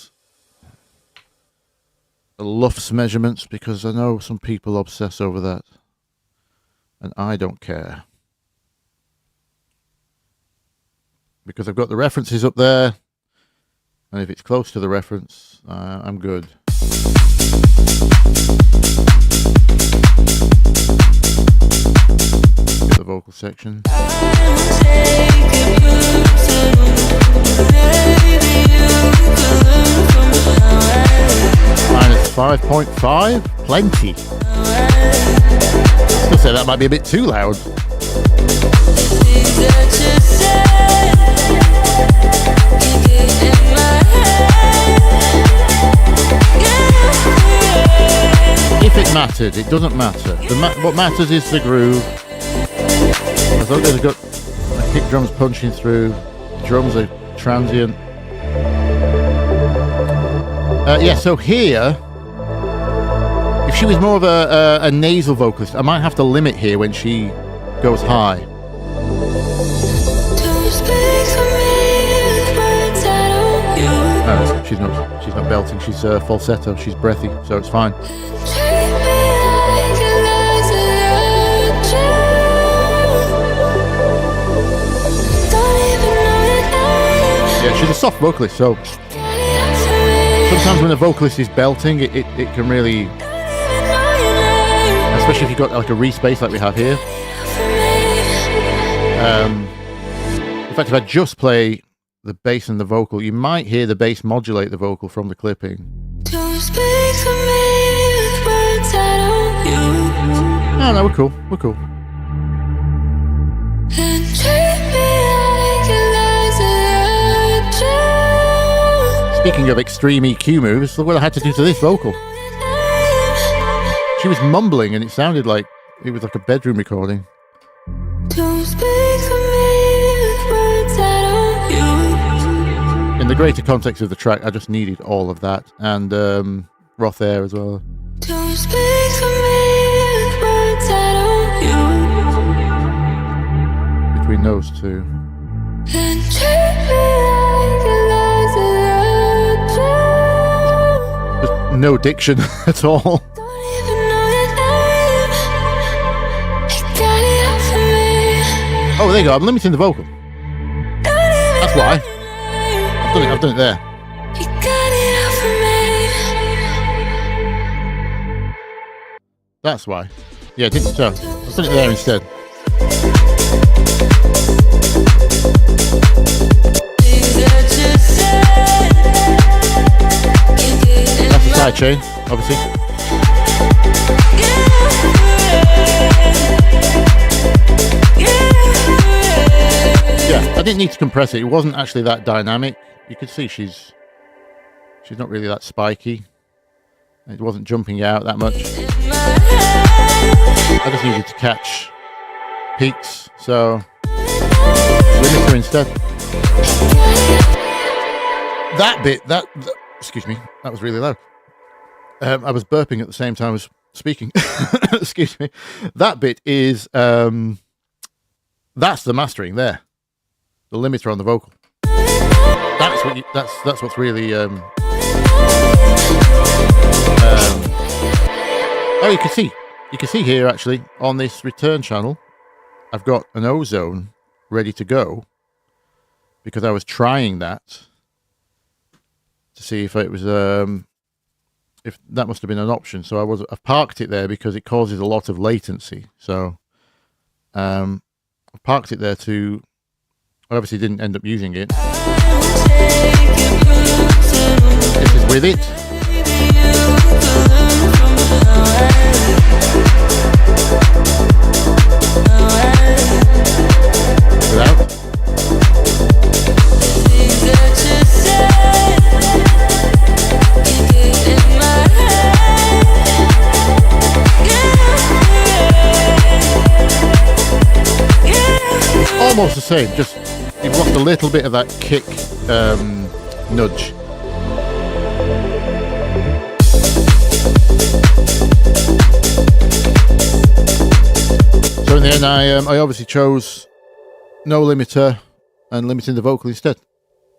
the LUFS measurements, because I know some people obsess over that, and I don't care, because I've got the references up there, and if it's close to the reference, I'm good. Get the vocal section. Minus 5.5, plenty. I'll say that might be a bit too loud. If it mattered, it doesn't matter. What matters is the groove. As long as I've got my kick drums punching through, drums are transient. Yeah, so here, if she was more of a nasal vocalist, I might have to limit here when she goes high. No, she's not belting, she's falsetto, she's breathy, so it's fine. Yeah, she's a soft vocalist, so sometimes when a vocalist is belting, it can really, especially if you've got like a respace like we have here. In fact, if I just play the bass and the vocal, you might hear the bass modulate the vocal from the clipping. Oh no, we're cool. We're cool. Speaking of extreme EQ moves, look what I had to do to this vocal. She was mumbling and it sounded like it was like a bedroom recording. In the greater context of the track, I just needed all of that, and Roth Air as well. Between those two. Just no diction at all. Oh, there you go. I'm limiting the vocal. That's why. I've done it there. That's why. Yeah, I didn't. So I've done it there instead. That's the side chain, obviously. Yeah, I didn't need to compress it. It wasn't actually that dynamic. You could see she's not really that spiky. It wasn't jumping out that much. I just needed to catch peaks, so limiter instead. That bit, excuse me, that was really loud. I was burping at the same time as speaking. Excuse me. That bit is that's the mastering there. The limiter on the vocal. That's what's really oh, you can see here actually on this return channel I've got an ozone ready to go because I was trying that to see if it was if that must have been an option. So I've parked it there because it causes a lot of latency. So I parked it there to, I obviously didn't end up using it. This is with it. Without. almost the same, just you've lost a little bit of that kick nudge. So in the end, I obviously chose no limiter and limiting the vocal instead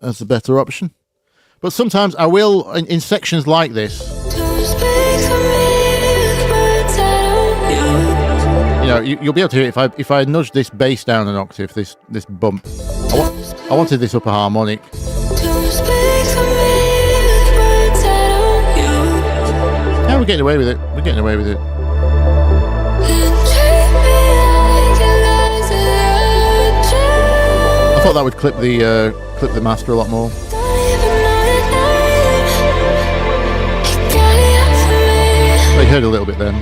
as the better option. But sometimes I will, in sections like this, you know, you'll be able to hear it if I nudge this bass down an octave, this bump. I wanted this upper harmonic. Yeah, we're getting away with it. We're getting away with it. I thought that would clip the master a lot more. But you heard a little bit then.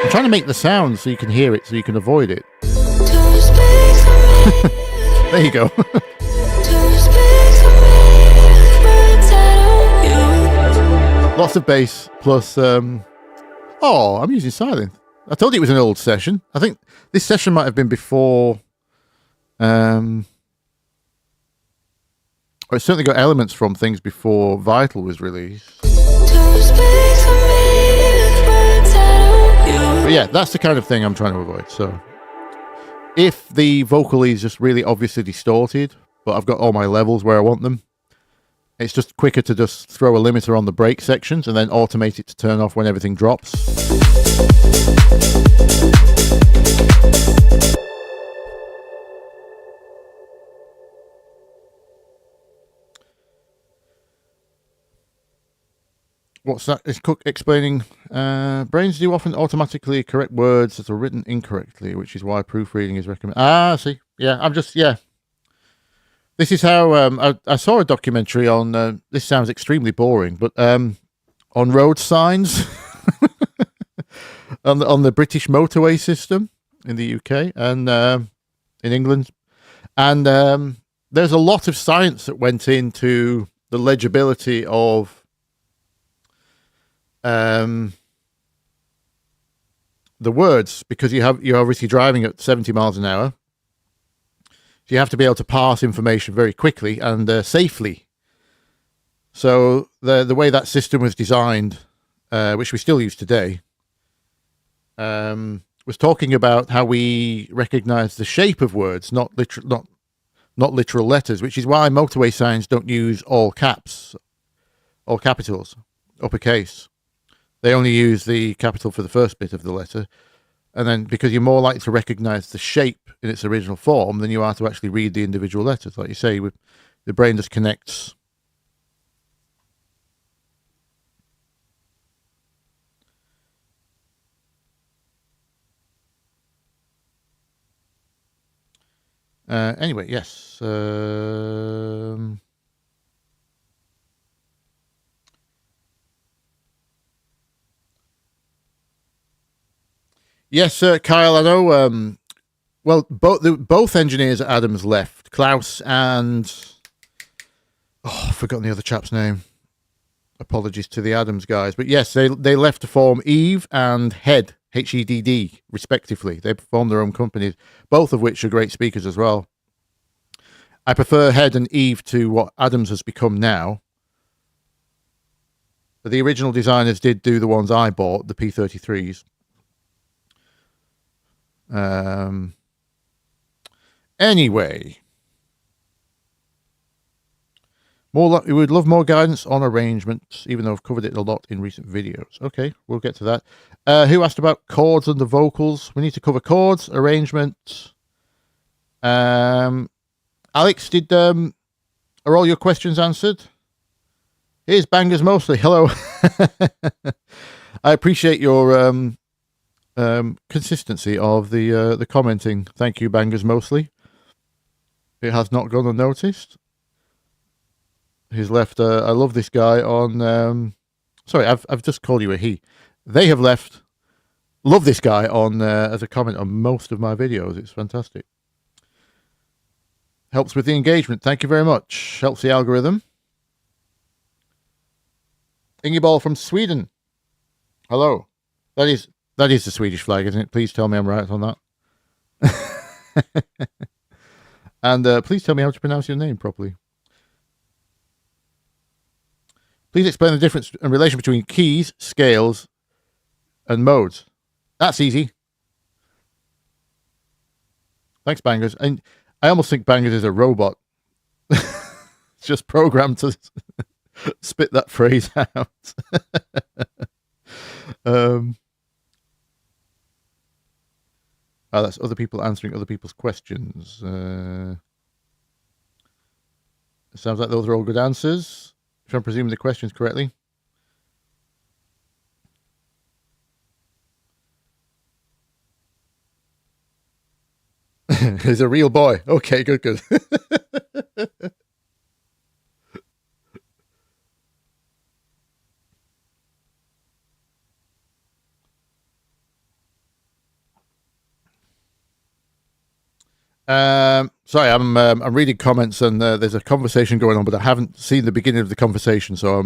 I'm trying to make the sound so you can hear it, so you can avoid it. There you go. Lots of bass plus. Oh, I'm using silent. I told you it was an old session. I think this session might have been before. Or it's certainly got elements from things before Vital was released. But yeah, that's the kind of thing I'm trying to avoid. So if the vocal is just really obviously distorted, but I've got all my levels where I want them, it's just quicker to just throw a limiter on the break sections and then automate it to turn off when everything drops. What's that? Is Cook explaining? Brains do often automatically correct words that are written incorrectly, which is why proofreading is recommended. Ah, see. Yeah, yeah. This is how I saw a documentary on. This sounds extremely boring, but on road signs on the British motorway system in the UK and in England, and there's a lot of science that went into the legibility of the words, because you're obviously driving at 70 miles an hour. So you have to be able to pass information very quickly and safely. So the way that system was designed, which we still use today, was talking about how we recognize the shape of words, not literal letters, which is why motorway signs don't use all caps, all capitals, uppercase. They only use the capital for the first bit of the letter. And then because you're more likely to recognize the shape in its original form than you are to actually read the individual letters. Like you say, the brain just connects. Anyway, yes. Yes, Kyle, I know. Well, both engineers at Adams left. Klaus and... Oh, I've forgotten the other chap's name. Apologies to the Adams guys. But yes, they left to form Eve and Head, H-E-D-D, respectively. They formed their own companies, both of which are great speakers as well. I prefer Head and Eve to what Adams has become now. But the original designers did do the ones I bought, the P33s. Anyway, we would love more guidance on arrangements, even though I've covered it a lot in recent videos. Okay, we'll get to that. Who asked about chords and the vocals? We need to cover chords, arrangement. Alex, are all your questions answered? Here's Bangers Mostly. Hello. I appreciate your consistency of the commenting. Thank you, Bangers Mostly. It has not gone unnoticed. He's left. I love this guy on. Sorry, I've just called you a he. They have left. Love this guy on as a comment on most of my videos. It's fantastic. Helps with the engagement. Thank you very much. Helps the algorithm. Ingeborg from Sweden. Hello. That is the Swedish flag, isn't it? Please tell me I'm right on that. And please tell me how to pronounce your name properly. Please explain the difference and relation between keys, scales, and modes. That's easy. Thanks, Bangers. And I almost think Bangers is a robot. It's just programmed to spit that phrase out. Oh, that's other people answering other people's questions. It sounds like those are all good answers, if I'm presuming the questions correctly. He's a real boy. Okay, good. Sorry, I'm reading comments, and there's a conversation going on, but I haven't seen the beginning of the conversation, so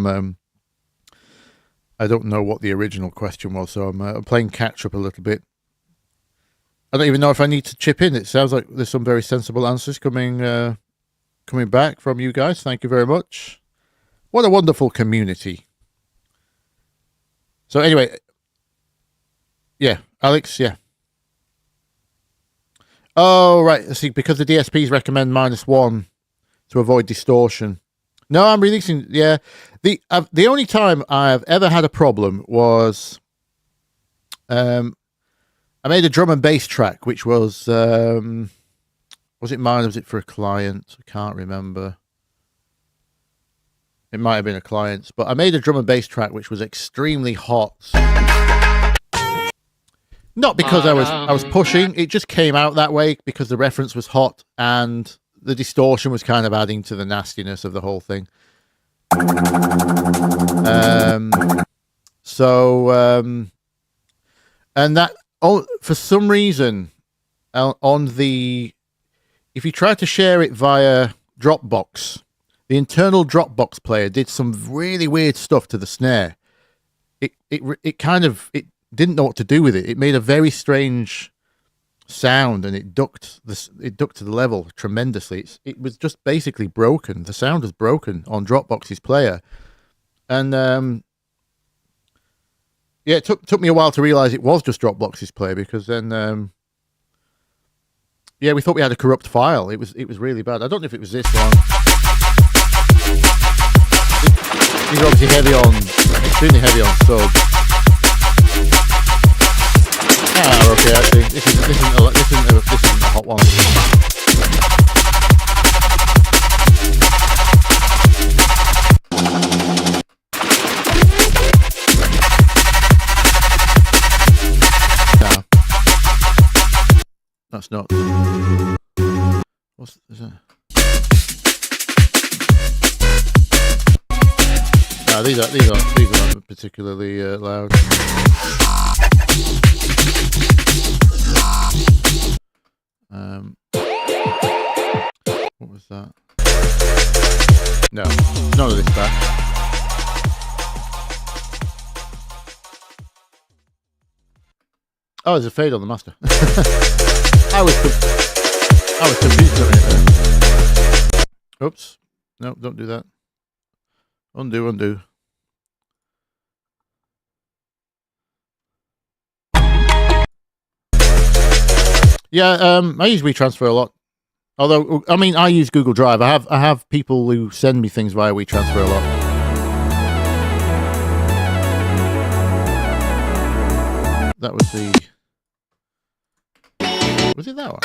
I don't know what the original question was, so I'm playing catch up a little bit. I don't even know if I need to chip in. It sounds like there's some very sensible answers coming back from you guys. Thank you very much. What a wonderful community. So anyway, yeah, Alex, yeah. Oh, right. See, because the DSPs recommend -1 to avoid distortion. No, I'm releasing. Yeah, the only time I've ever had a problem was, I made a drum and bass track, which was it mine or was it for a client? I can't remember. It might have been a client's, but I made a drum and bass track which was extremely hot. Not because I was pushing, it just came out that way because the reference was hot and the distortion was kind of adding to the nastiness of the whole thing. And that, for some reason, if you try to share it via Dropbox, the internal Dropbox player did some really weird stuff to the snare. It didn't know what to do with it. It made a very strange sound, and it ducked to the level tremendously. It was just basically broken. The sound was broken on Dropbox's player, and yeah, it took me a while to realize it was just Dropbox's player, because then yeah, we thought we had a corrupt file. It was really bad. I don't know if it was this one. These are obviously extremely heavy on sub. Ah, okay, actually, this isn't a hot one. No. That's not. What's that? No, these aren't particularly loud. What was that? No, none of this back. Oh, there's a fade on the master. I was confused on it. Oops. No, don't do that. Undo. Yeah, I use WeTransfer a lot. Although, I mean, I use Google Drive. I have people who send me things via WeTransfer a lot. That was was it that one?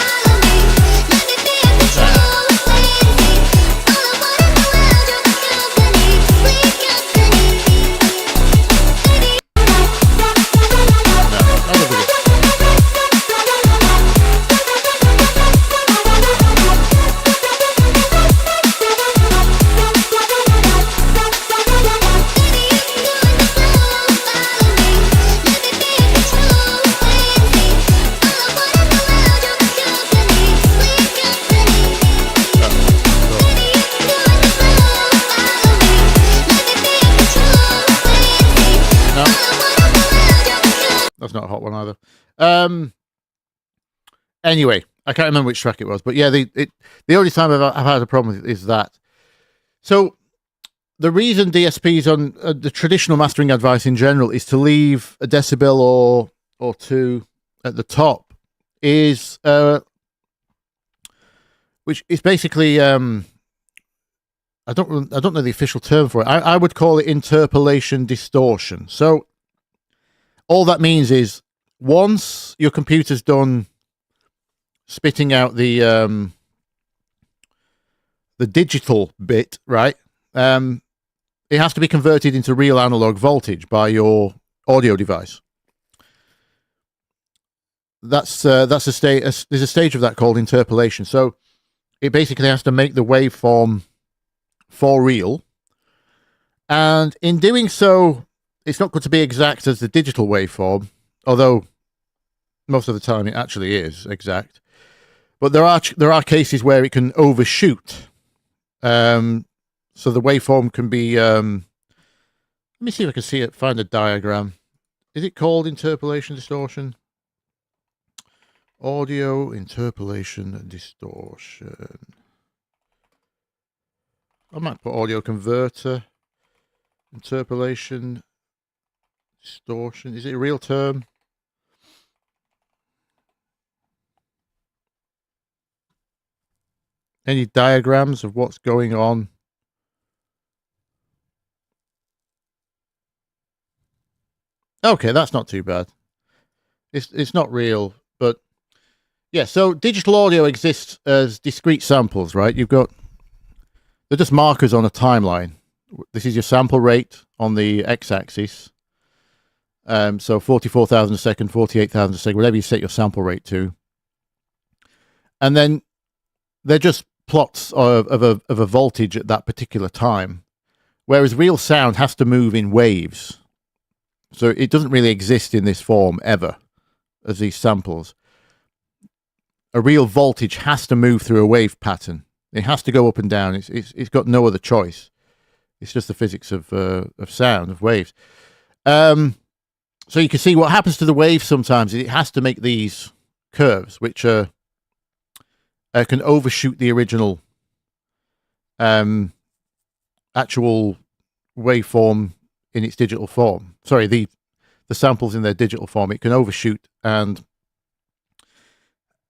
Anyway, I can't remember which track it was, but yeah, the only time I've had a problem is that. So the reason DSPs on the traditional mastering advice in general is to leave a decibel or two at the top is which is basically I don't know the official term for it. I would call it interpolation distortion. So all that means is once your computer's done spitting out the digital bit, right? It has to be converted into real analog voltage by your audio device. There's a stage of that called interpolation. So it basically has to make the waveform for real, and in doing so, it's not going to be exact as the digital waveform, although most of the time it actually is exact. But there are cases where it can overshoot. So the waveform can be. Let me see if I can find a diagram. Is it called interpolation distortion? Audio interpolation distortion. I might put audio converter. Interpolation distortion. Is it a real term? Any diagrams of what's going on? Okay, that's not too bad. It's not real, but yeah. So digital audio exists as discrete samples, right? They're just markers on a timeline. This is your sample rate on the x-axis. So 44,000 a second, 48,000 a second, whatever you set your sample rate to, and then they're just plots of a voltage at that particular time, whereas real sound has to move in waves. So it doesn't really exist in this form ever as these samples. A real voltage has to move through a wave pattern. It has to go up and down. It's got no other choice. It's just the physics of sound, of waves. So you can see what happens to the wave sometimes. It has to make these curves, which can overshoot the original actual waveform in its digital form. Sorry, the samples in their digital form. It can overshoot, and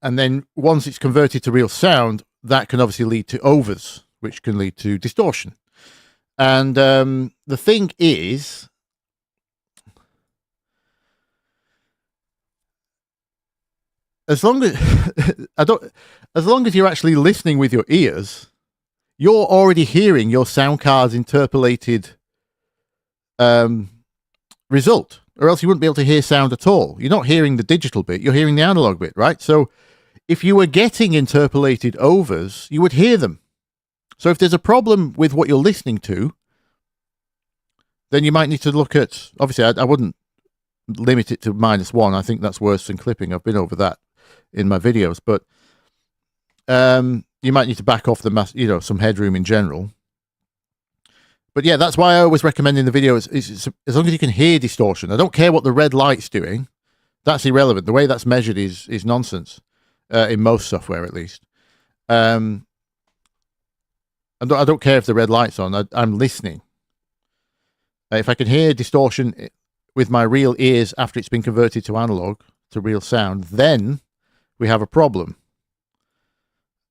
then once it's converted to real sound, that can obviously lead to overs, which can lead to distortion. And the thing is, as long as you're actually listening with your ears, you're already hearing your sound card's interpolated result, or else you wouldn't be able to hear sound at all. You're not hearing the digital bit, you're hearing the analog bit, right? So if you were getting interpolated overs, you would hear them. So if there's a problem with what you're listening to, then you might need to look at, obviously I wouldn't limit it to -1. I think that's worse than clipping. I've been over that in my videos, but you might need to back off some headroom in general. But yeah, that's why I always recommend in the video is as long as you can hear distortion. I don't care what the red light's doing. That's irrelevant. The way that's measured is nonsense, in most software at least. I don't care if the red light's on. I'm listening. If I can hear distortion with my real ears after it's been converted to analog, to real sound, then we have a problem.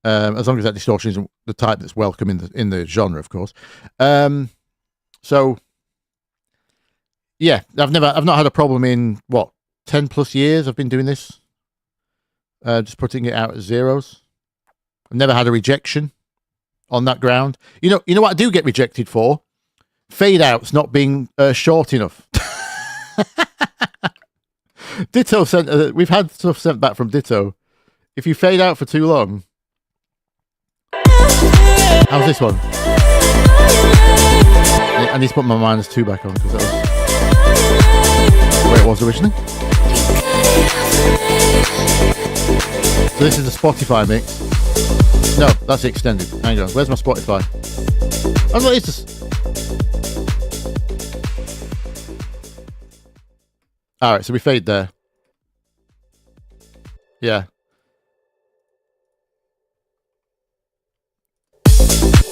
As long as that distortion isn't the type that's welcome in the genre, of course. So yeah, I've not had a problem in 10 plus years. I've been doing this, just putting it out at zeros. I've never had a rejection on that ground. You know what I do get rejected for? Fade outs not being short enough. Ditto sent. We've had stuff sent back from Ditto. If you fade out for too long. How's this one? I need to put my -2 back on because that was the way it was originally. So this is a Spotify mix. No, that's the extended. Hang on, where's my Spotify? Oh no, it's just. All right, so we fade there. Yeah.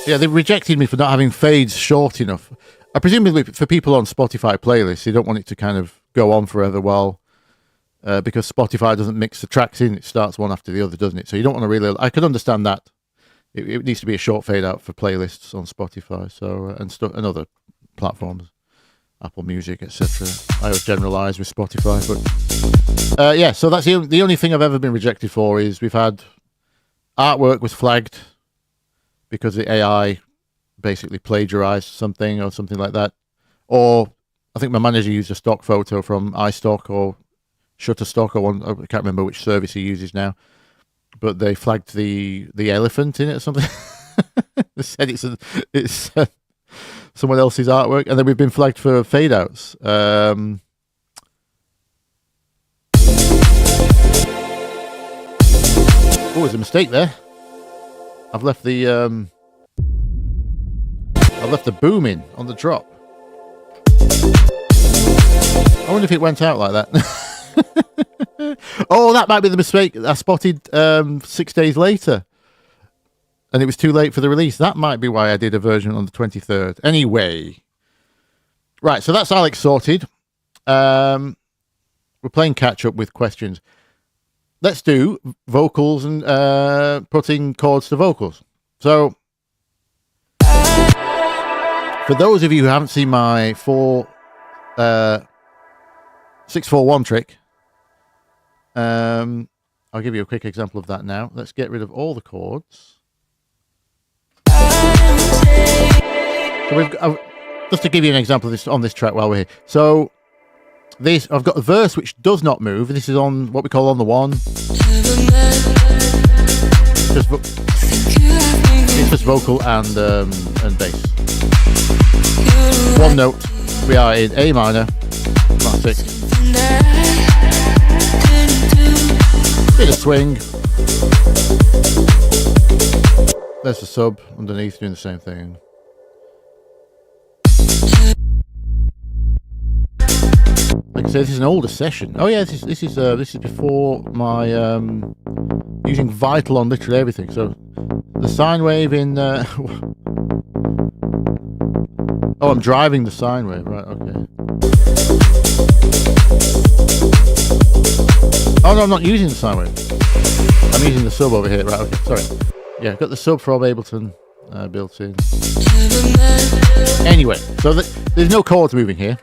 Yeah, they rejected me for not having fades short enough. Presumably for people on Spotify playlists, they don't want it to kind of go on forever while... because Spotify doesn't mix the tracks in. It starts one after the other, doesn't it? So you don't want to really... I can understand that. It needs to be a short fade out for playlists on Spotify, so and other platforms, Apple Music, etc. I always generalise with Spotify, but yeah. So that's the only thing I've ever been rejected for is we've had artwork was flagged because the AI basically plagiarized something or something like that, or I think my manager used a stock photo from iStock or Shutterstock or one. I can't remember which service he uses now. But they flagged the elephant in it or something. They said it's someone else's artwork, and then we've been flagged for fade outs. Oh, there's a mistake there. I've left the boom in on the drop. I wonder if it went out like that. Oh, that might be the mistake I spotted 6 days later. And it was too late for the release. That might be why I did a version on the 23rd. Anyway. Right, so that's Alex sorted. We're playing catch-up with questions. Let's do vocals and putting chords to vocals. So, for those of you who haven't seen my 641 trick, I'll give you a quick example of that now. Let's get rid of all the chords. So just to give you an example of this on this track while we're here. So I've got a verse which does not move. This is on what we call on the one. It's just vocal and bass. One note. We are in A minor, classic. Bit of swing. There's the sub underneath doing the same thing. Like I said, this is an older session. Oh yeah, this is before my using Vital on literally everything. So the sine wave in. Oh, I'm driving the sine wave. Right. Okay. Oh no, I'm not using the sine wave. I'm using the sub over here. Right. Okay. Sorry. Yeah, got the sub from Ableton built in. Anyway, so there's no chords moving here.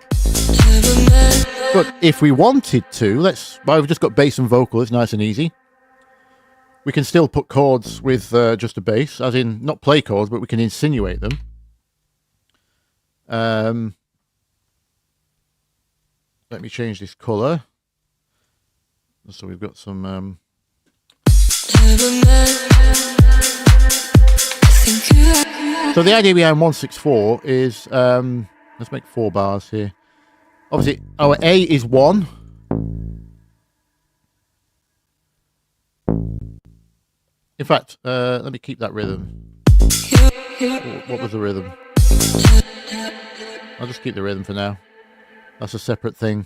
But if we wanted to, we've just got bass and vocal, it's nice and easy. We can still put chords with just a bass, as in, not play chords, but we can insinuate them. Let me change this colour. So we've got some... So the idea behind 164 is, let's make 4 bars here. Obviously, our A is 1. In fact, let me keep that rhythm. What was the rhythm? I'll just keep the rhythm for now. That's a separate thing.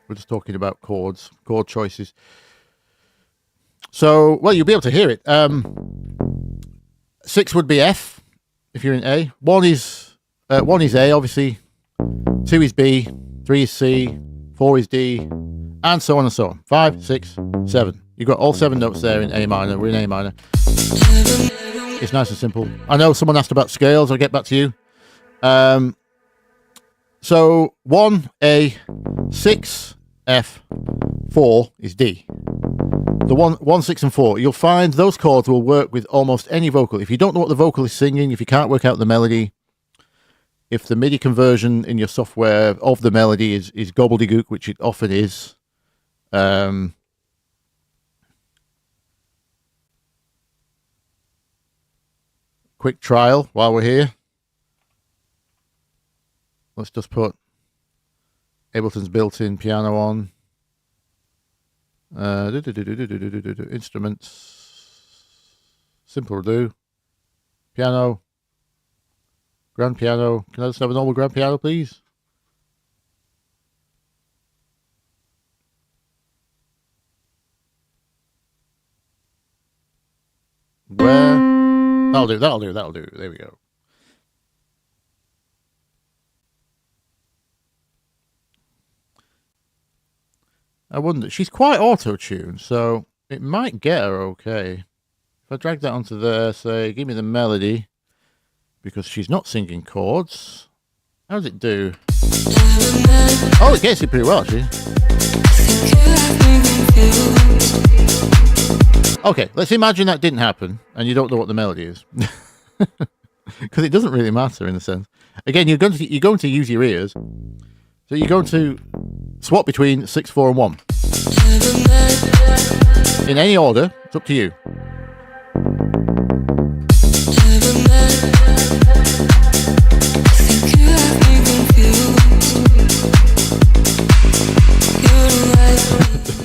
We're just talking about chords, chord choices. So, well, you'll be able to hear it. 6 would be F if you're in A. 1 is A, obviously. 2 is B, 3 is C, 4 is D, and so on and so on. 5, 6, 7. You've got all 7 notes there in A minor. We're in A minor. It's nice and simple. I know someone asked about scales. I'll get back to you. So 1, A, 6, F, 4 is D. The 1, 6, and 4. You'll find those chords will work with almost any vocal. If you don't know what the vocal is singing, if you can't work out the melody, if the MIDI conversion in your software of the melody is gobbledygook, which it often is, quick trial while we're here. Let's just put Ableton's built-in piano on. Instruments. Simple do. Piano. Grand piano. Can I just have a normal grand piano, please? Where? That'll do, that'll do, that'll do. There we go. I wonder, she's quite auto-tuned, so it might get her okay. If I drag that onto there, say, give me the melody, because she's not singing chords. How does it do? Oh, it gets it pretty well, actually. Okay, let's imagine that didn't happen, and you don't know what the melody is. Because it doesn't really matter, in a sense. Again, you're going to use your ears. So you're going to swap between 6, 4, and 1. In any order, it's up to you.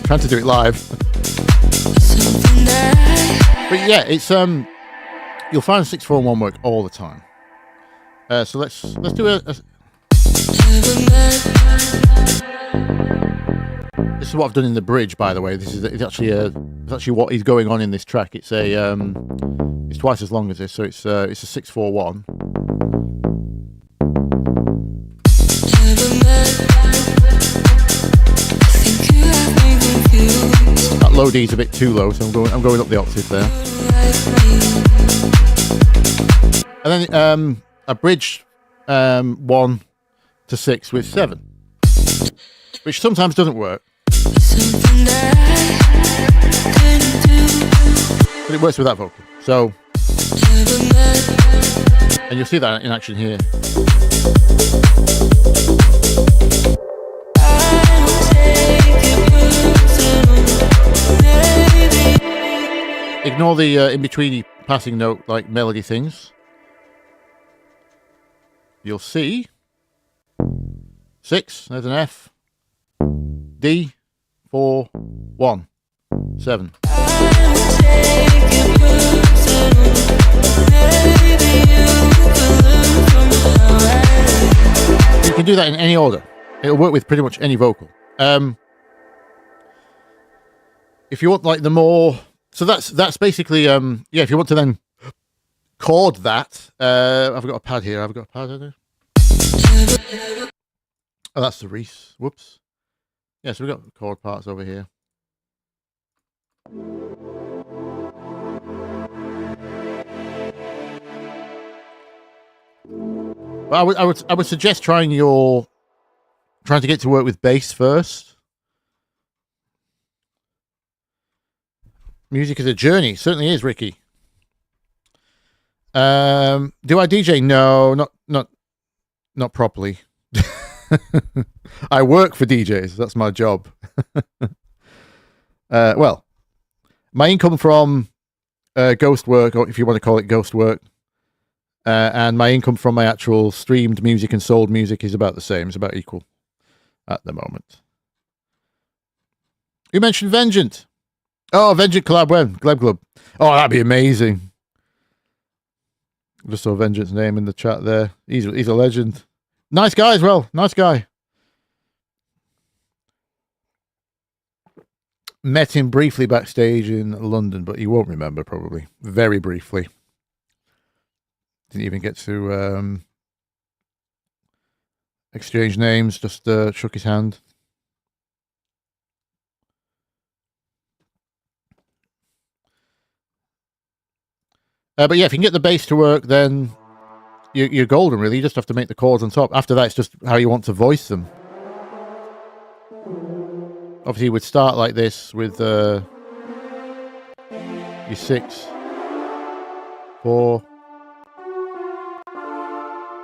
Trying to do it live. But yeah, it's you'll find 6, 4, and 1 work all the time. So let's do a this is what I've done in the bridge, by the way. This is it's actually what is going on in this track. It's a it's twice as long as this, so it's a 6, 4, 1. That low D is a bit too low, so I'm going up the octave there. And then a bridge 1 to 6 with 7, which sometimes doesn't work, but it works with that vocal. So, and you'll see that in action here. Ignore the in-betweeny passing note like melody things. You'll see 6, there's an F, D, 4, 1, 7. You can do that in any order. It'll work with pretty much any vocal. If you want like the more, so that's basically yeah. If you want to then chord that, I've got a pad here. I've got a pad. I do. Oh, that's the Reese. Whoops. Yeah, so we've got the chord parts over here. Well, I would suggest trying to get to work with bass first. Music is a journey. It certainly is, Ricky. Do I DJ? No, not properly. I work for DJs. That's my job. Well, my income from ghost work, or if you want to call it ghost work, and my income from my actual streamed music and sold music is about the same. It's about equal at the moment. You mentioned Vengeant. Oh, Vengeant collab when? Gleb Glub. Oh, that'd be amazing. Just saw Vengeant's name in the chat there. He's a legend. Nice guy as well. Nice guy. Met him briefly backstage in London, but he won't remember probably. Very briefly. Didn't even get to exchange names. Just shook his hand. But yeah, if you can get the bass to work, then you're golden, really. You just have to make the chords on top. After that, it's just how you want to voice them. Obviously, you would start like this with your 6, 4,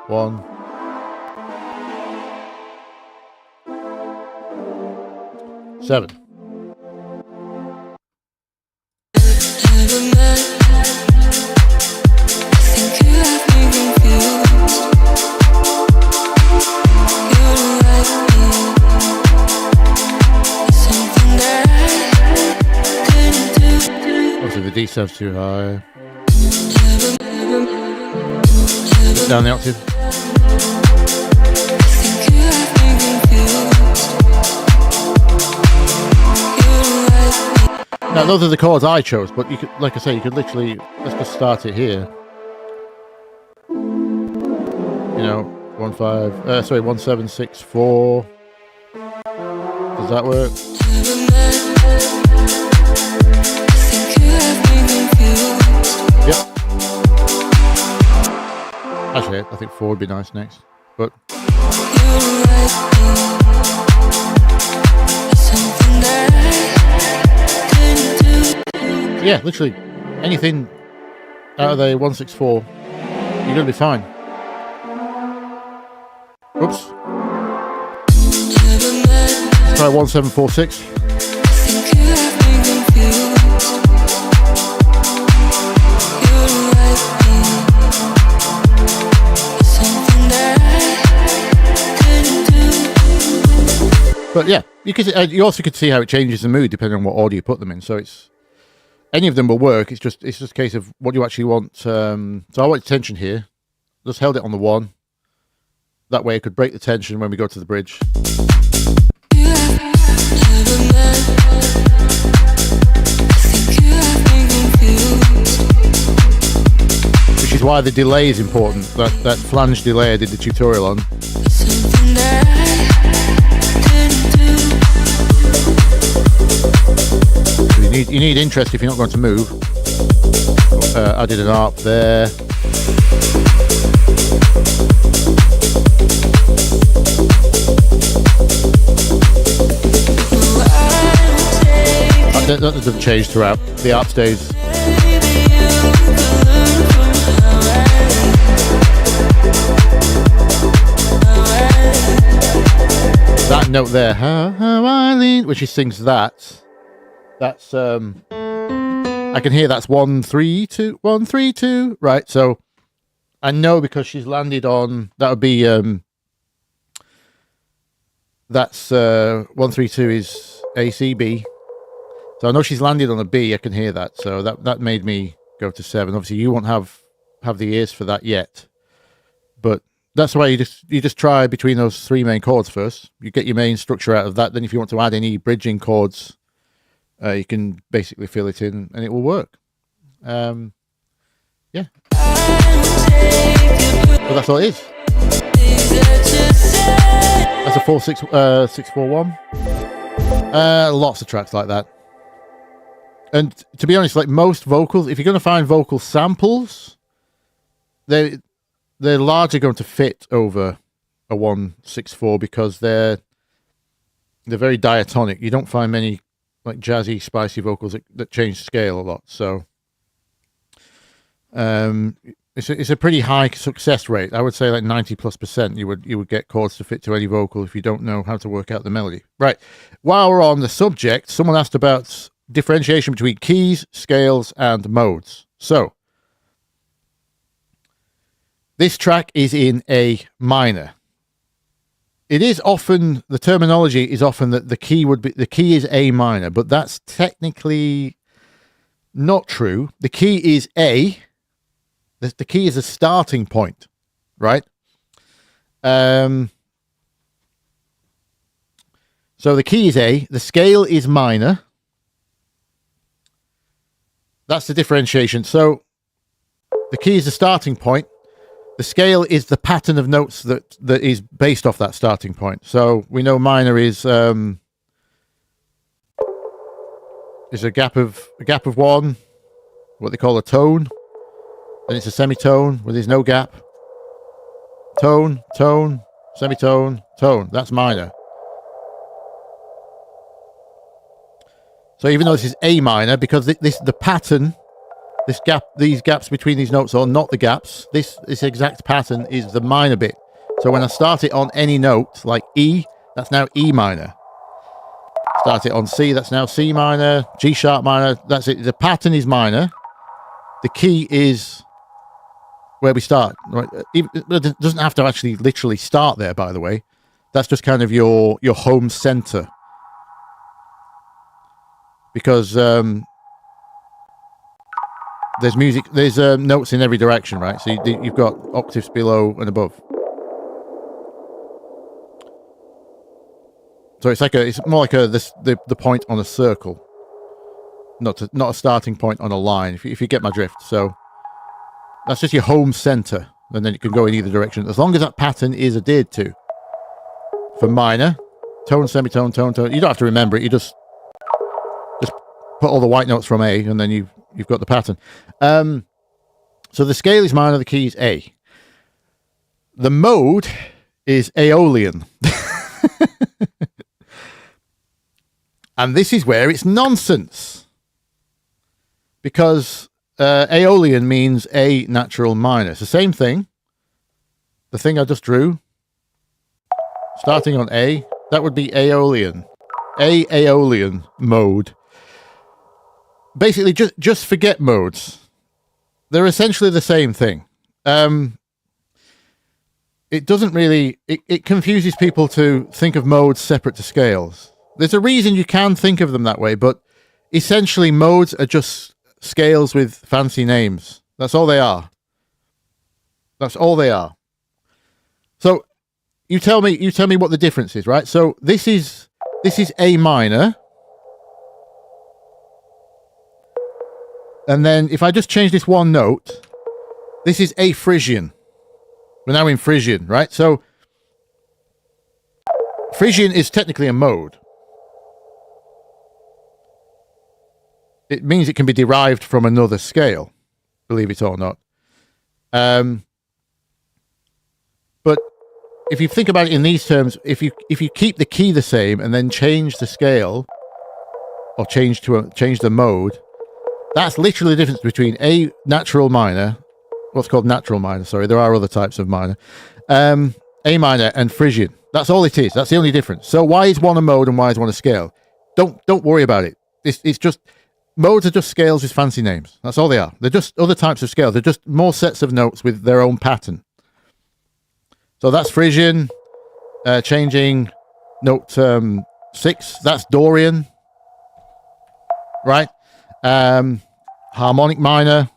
1. Seven. The D sounds too high. Down the octave. Now, those are the chords I chose, but you could, like I say, you could literally, let's just start it here. You know, 1764. Does that work? Yep. Actually, I think 4 would be nice next, but. Yeah, literally anything out of the 164, you're gonna be fine. Oops. Let's try 1746. But yeah, you also could see how it changes the mood depending on what order you put them in. So it's any of them will work. It's just a case of what you actually want. So I want tension here. Just held it on the 1. That way it could break the tension when we go to the bridge. Which is why the delay is important. That flange delay I did the tutorial on. You need interest if you're not going to move. I did an arp there. That doesn't change throughout. The arp stays. That note there, how I lean, which he sings that. That's I can hear that's 1 3 2 1 3 2, right? So I know because she's landed on that would be that's 1 3 2 is A C B. So I know she's landed on a B. I can hear that. So that made me go to 7. Obviously, you won't have the ears for that yet, but that's why you just try between those 3 main chords first. You get your main structure out of that. Then, if you want to add any bridging chords, you can basically fill it in, and it will work. Yeah. But that's all it is. That's a 641. Lots of tracks like that. And to be honest, like most vocals, if you're going to find vocal samples, they're largely going to fit over a 164 because they're very diatonic. You don't find many like jazzy, spicy vocals that change scale a lot. So it's a pretty high success rate. I would say like 90+%. You would get chords to fit to any vocal if you don't know how to work out the melody. Right. While we're on the subject, someone asked about differentiation between keys, scales, and modes. So this track is in A minor. It is often, the terminology is often that the key is A minor, but that's technically not true. The key is A. The key is a starting point, right? So the key is A. The scale is minor. That's the differentiation. So the key is the starting point. The scale is the pattern of notes that is based off that starting point. So we know minor is a gap of 1, what they call a tone. Then it's a semitone where there's no gap. Tone, tone, semitone, tone. That's minor. So even though this is A minor, because the pattern, these gaps between these notes are not the gaps. This exact pattern is the minor bit. So when I start it on any note, like E, that's now E minor. Start it on C, that's now C minor. G sharp minor, that's it. The pattern is minor. The key is where we start. Right? It doesn't have to actually literally start there, by the way. That's just kind of your home center. Because there's notes in every direction, right? So you've got octaves below and above. So it's more like the point on a circle. not a starting point on a line, if you get my drift. So that's just your home center, and then it can go in either direction, as long as that pattern is adhered to. For minor, tone, semitone, tone, tone, you don't have to remember it, you just put all the white notes from A, and then you've got the pattern. So the scale is minor, the key is A. The mode is Aeolian. And this is where it's nonsense. Because Aeolian means A natural minor. It's the same thing. The thing I just drew, starting on A, that would be Aeolian. Aeolian mode. Basically, just forget modes. They're essentially the same thing. It doesn't really... It confuses people to think of modes separate to scales. There's a reason you can think of them that way, but essentially modes are just scales with fancy names. That's all they are. That's all they are. So you tell me what the difference is, right? So this is A minor. And then if I just change this one note, this is A Frisian. We're now in Frisian, right? So Frisian is technically a mode. It means it can be derived from another scale, believe it or not. But if you think about it in these terms, if you keep the key the same and then change the scale or change the mode, that's literally the difference between A natural minor, what's called natural minor, sorry, there are other types of minor, A minor and Frisian. That's all it is. That's the only difference. So why is one a mode and why is one a scale? Don't worry about it. It's just... Modes are just scales with fancy names. That's all they are. They're just other types of scales. They're just more sets of notes with their own pattern. So that's Frisian. Changing note 6. That's Dorian. Right? Harmonic minor.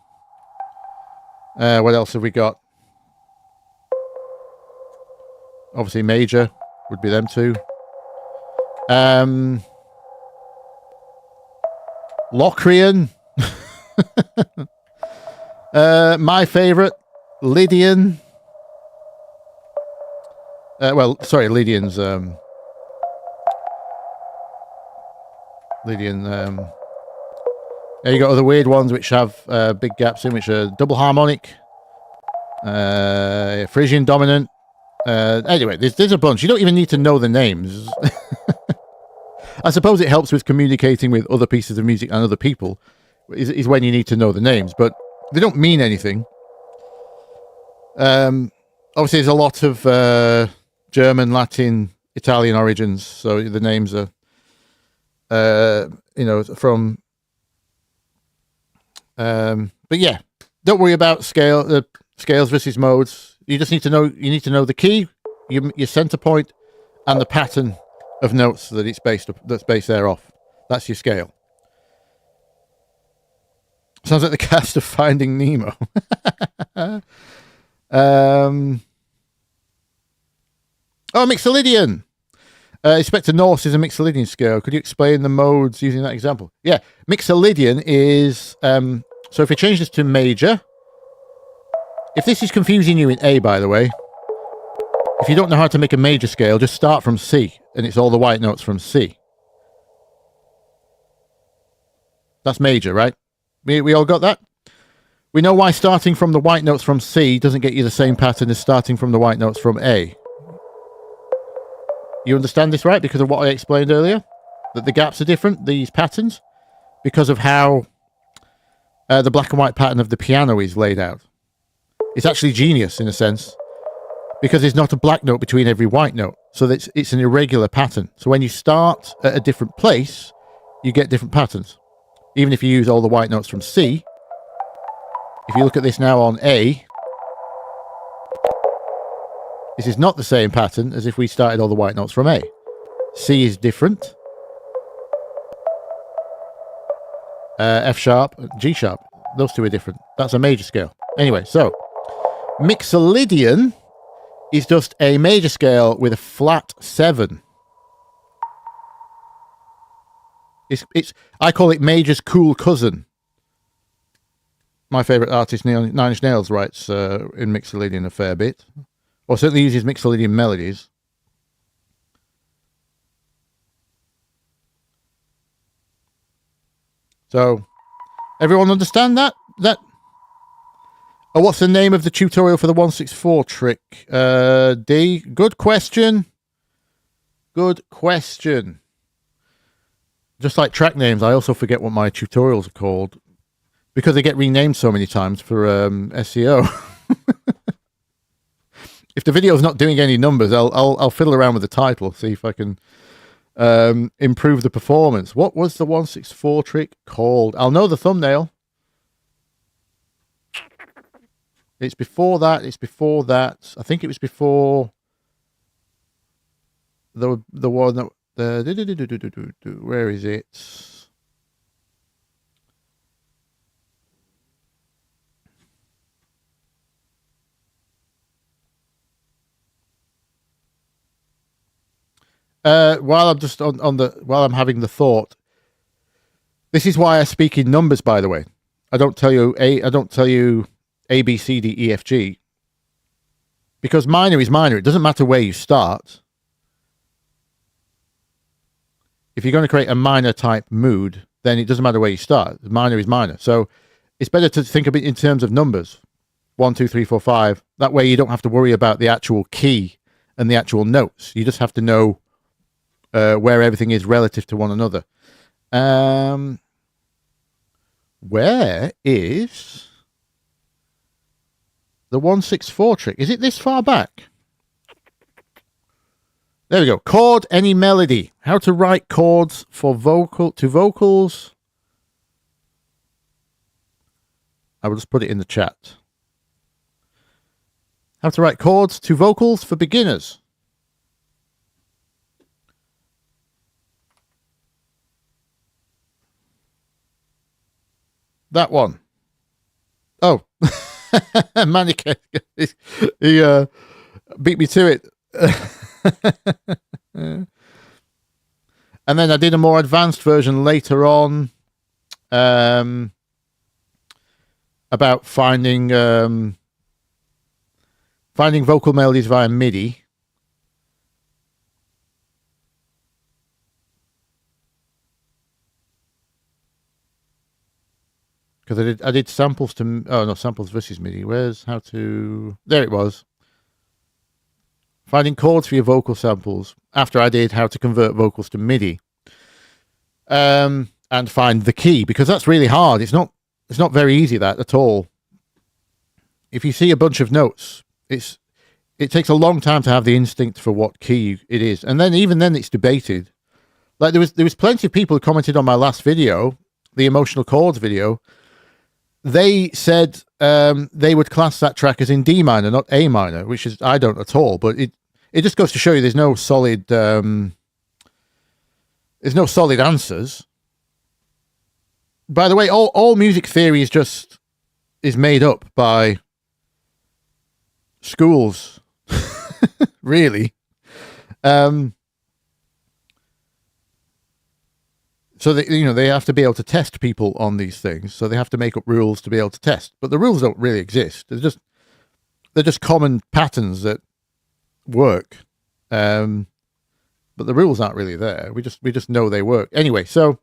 What else have we got? Obviously major would be them two. Locrian. My favorite, Lydian. Lydian's Lydian. You got other weird ones which have big gaps in, which are double harmonic, Frisian dominant. Anyway, there's a bunch. You don't even need to know the names. I suppose it helps with communicating with other pieces of music and other people, is when you need to know the names, but they don't mean anything. Obviously, there's a lot of German, Latin, Italian origins, so the names are, from... but yeah, don't worry about scales versus modes. You just need to know. You need to know the key, your center point, and the pattern of notes that it's based there off. That's your scale. Sounds like the cast of Finding Nemo. Mixolydian. Inspector Norse is a Mixolydian scale. Could you explain the modes using that example? Yeah, Mixolydian is... so if we change this to major... If this is confusing you in A, by the way, if you don't know how to make a major scale, just start from C, and it's all the white notes from C. That's major, right? We all got that? We know why starting from the white notes from C doesn't get you the same pattern as starting from the white notes from A. You understand this, right? Because of what I explained earlier? That the gaps are different, these patterns, because of how the black and white pattern of the piano is laid out. It's actually genius, in a sense, because there's not a black note between every white note. So it's an irregular pattern. So when you start at a different place, you get different patterns. Even if you use all the white notes from C, if you look at this now on A, this is not the same pattern as if we started all the white notes from A. C is different. F sharp, G sharp, those two are different. That's a major scale. Anyway, so Mixolydian is just a major scale with a flat 7. It's I call it Major's cool cousin. My favourite artist, Nine Inch Nails, writes in Mixolydian a fair bit, or certainly uses Mixolydian melodies. So, everyone understand that? Oh, what's the name of the tutorial for the 164 trick? D. Good question. Good question. Just like track names, I also forget what my tutorials are called because they get renamed so many times for SEO. If the video's not doing any numbers, I'll fiddle around with the title, see if I can improve the performance. What was the 164 trick called? I'll know the thumbnail. It's before that. It's before that. I think it was before the one that where is it? While I'm just while I'm having the thought, this is why I speak in numbers. By the way, I don't tell you A, B, C, D, E, F, G, because minor is minor. It doesn't matter where you start. If you're going to create a minor type mood, then it doesn't matter where you start. Minor is minor. So it's better to think of it in terms of numbers. 1, 2, 3, 4, 5. That way you don't have to worry about the actual key and the actual notes. You just have to know where everything is relative to one another. Where is the 164 trick? Is it this far back? There we go. Chord any melody. How to write chords for vocals. I will just put it in the chat. How to write chords to vocals for beginners. That one. Oh. Manica. He beat me to it. And then I did a more advanced version later on about finding vocal melodies via MIDI. Because I did samples to, oh no, samples versus MIDI. Where's how to, there it was. Finding chords for your vocal samples after I did how to convert vocals to MIDI. And find the key, because that's really hard. It's not very easy, that at all. If you see a bunch of notes, it takes a long time to have the instinct for what key it is. And then even then it's debated. Like there was plenty of people who commented on my last video, the emotional chords video. They said they would class that track as in D minor, not A minor, which is I don't at all. But it just goes to show you there's no solid answers. By the way, all music theory is made up by schools, really. So they have to be able to test people on these things. So they have to make up rules to be able to test. But the rules don't really exist. They're just common patterns that work. But the rules aren't really there. We just know they work. Anyway, so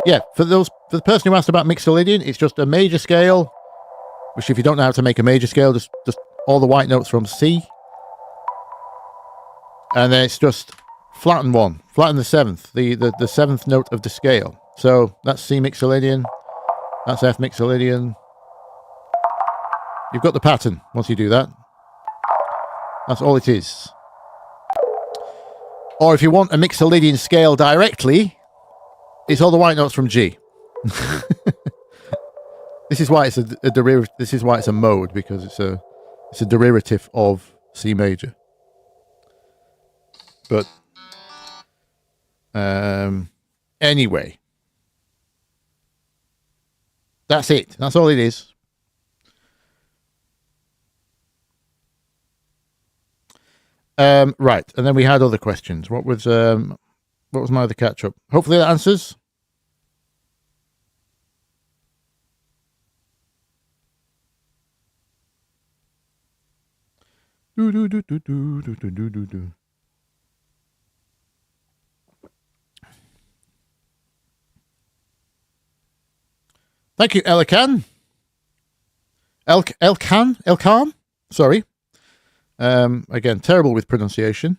yeah, for the person who asked about Mixolydian, it's just a major scale. Which if you don't know how to make a major scale, just all the white notes from C. And then it's just flatten one, flatten the seventh, the seventh note of the scale. So that's C Mixolydian, that's F Mixolydian. You've got the pattern once you do that. That's all it is. Or if you want a Mixolydian scale directly, it's all the white notes from G. This is why it's a derivative. This is why it's a mode, because it's a derivative of C major. But anyway, that's it. That's all it is. Right, and then we had other questions. What was my other catch up? Hopefully that answers. Do, do, do, do, do, do, do, do, do, do. Thank you, Elkan. Elkan? Sorry. Again, terrible with pronunciation.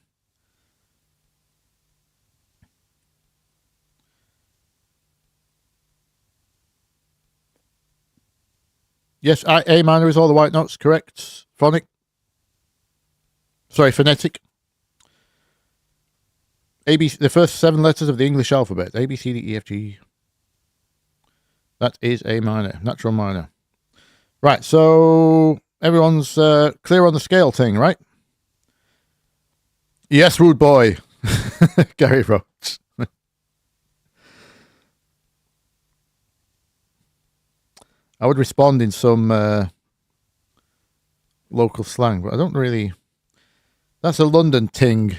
Yes, A minor is all the white notes, correct. Phonetic. The first 7 letters of the English alphabet. A, B, C, D, E, F, G. That is A minor, natural minor. Right, so everyone's clear on the scale thing, right? Yes, rude boy. Gary Rhodes. I would respond in some local slang, but I don't really... That's a London ting,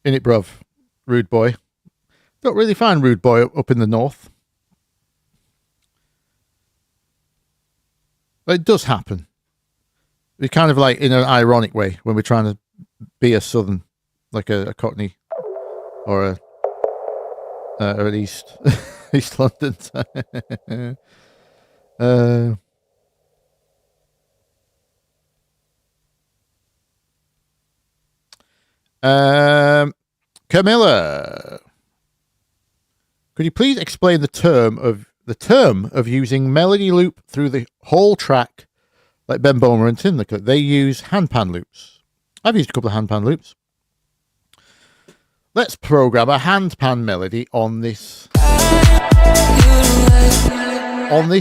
innit, bruv? Rude boy. Don't really find rude boy up in the north. But it does happen. It's kind of like in an ironic way when we're trying to be a southern, like a Cockney or an East East London. Camilla, could you please explain the term of using melody loop through the whole track, like Ben Bowman and Tim? They use HandPan loops. I've used a couple of HandPan loops. Let's program a HandPan melody on this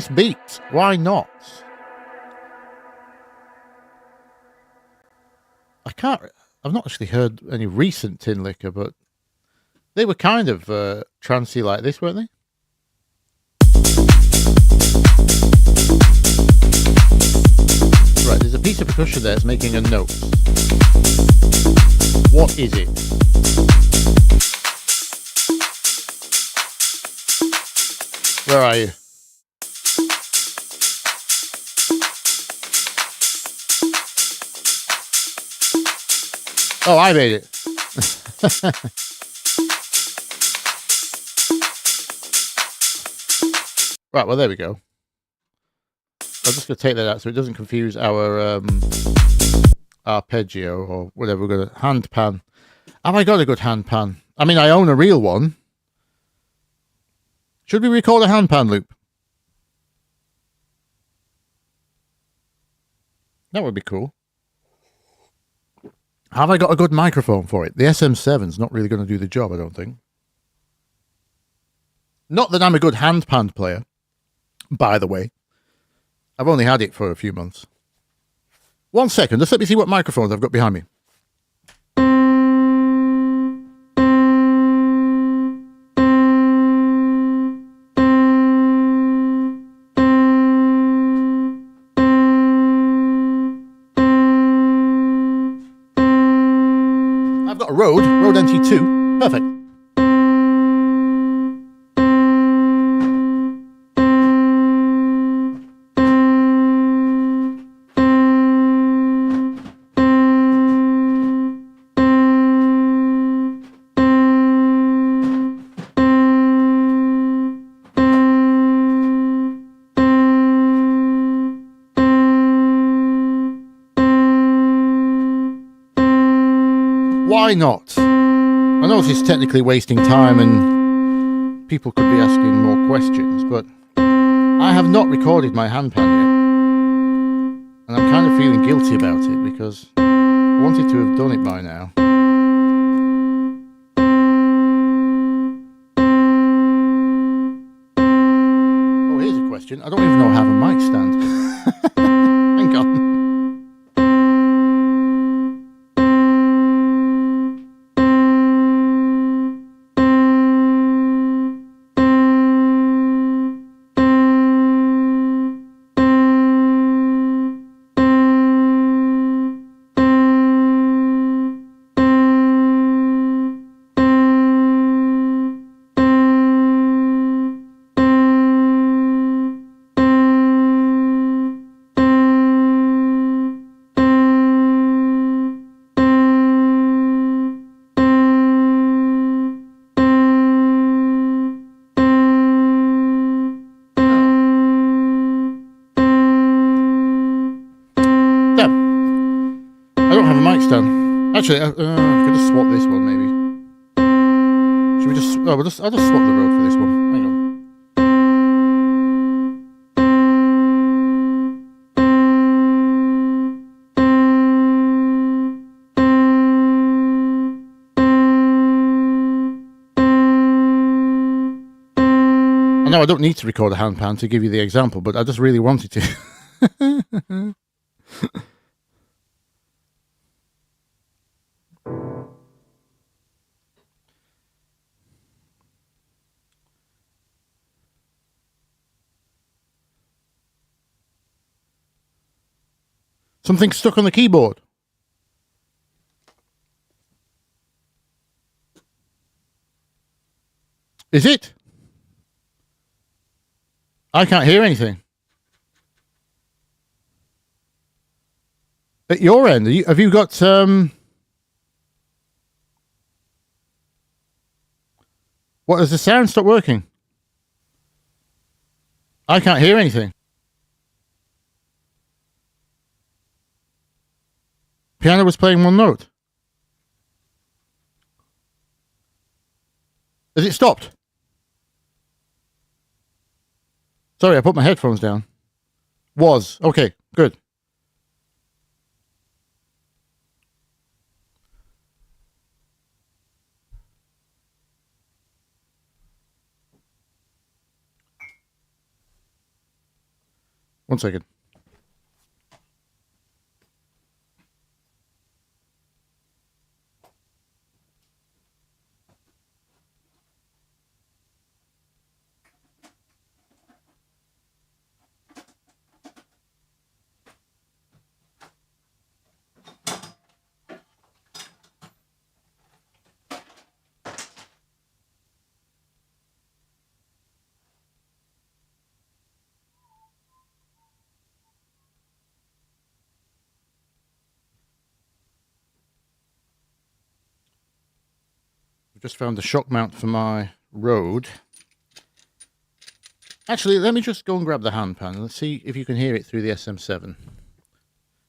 beat. Why not? I've not actually heard any recent Tin Liquor, but they were kind of trancey like this, weren't they? Right, there's a piece of percussion there that's making a note. What is it? Where are you? Oh, I made it. Right, well, there we go. I'm just going to take that out so it doesn't confuse our arpeggio or whatever. We're going to HandPan. Have I got a good HandPan? I mean, I own a real one. Should we record a HandPan loop? That would be cool. Have I got a good microphone for it? The SM7's not really going to do the job, I don't think. Not that I'm a good HandPan player, by the way. I've only had it for a few months. 1 second, just let me see what microphones I've got behind me. I've got a Rode NT2. Perfect. Why not? I know this is technically wasting time and people could be asking more questions, but I have not recorded my HandPan yet. And I'm kind of feeling guilty about it because I wanted to have done it by now. Oh, here's a question. I don't even know how I have a mic stand. Hang on. Damn. I don't have a mic stand. Actually, I could just swap this one, maybe. Should we just... Oh, I'll just swap the Rode for this one. Hang on. No, I don't need to record a HandPan to give you the example, but I just really wanted to. Something stuck on the keyboard. Is it? I can't hear anything. At your end, have you got what, has the sound stopped working? I can't hear anything. Piano was playing one note. Has it stopped? Sorry, I put my headphones down. Was. Okay, good. One second. Just found the shock mount for my Rode. Actually, let me just go and grab the HandPan and let's see if you can hear it through the SM7.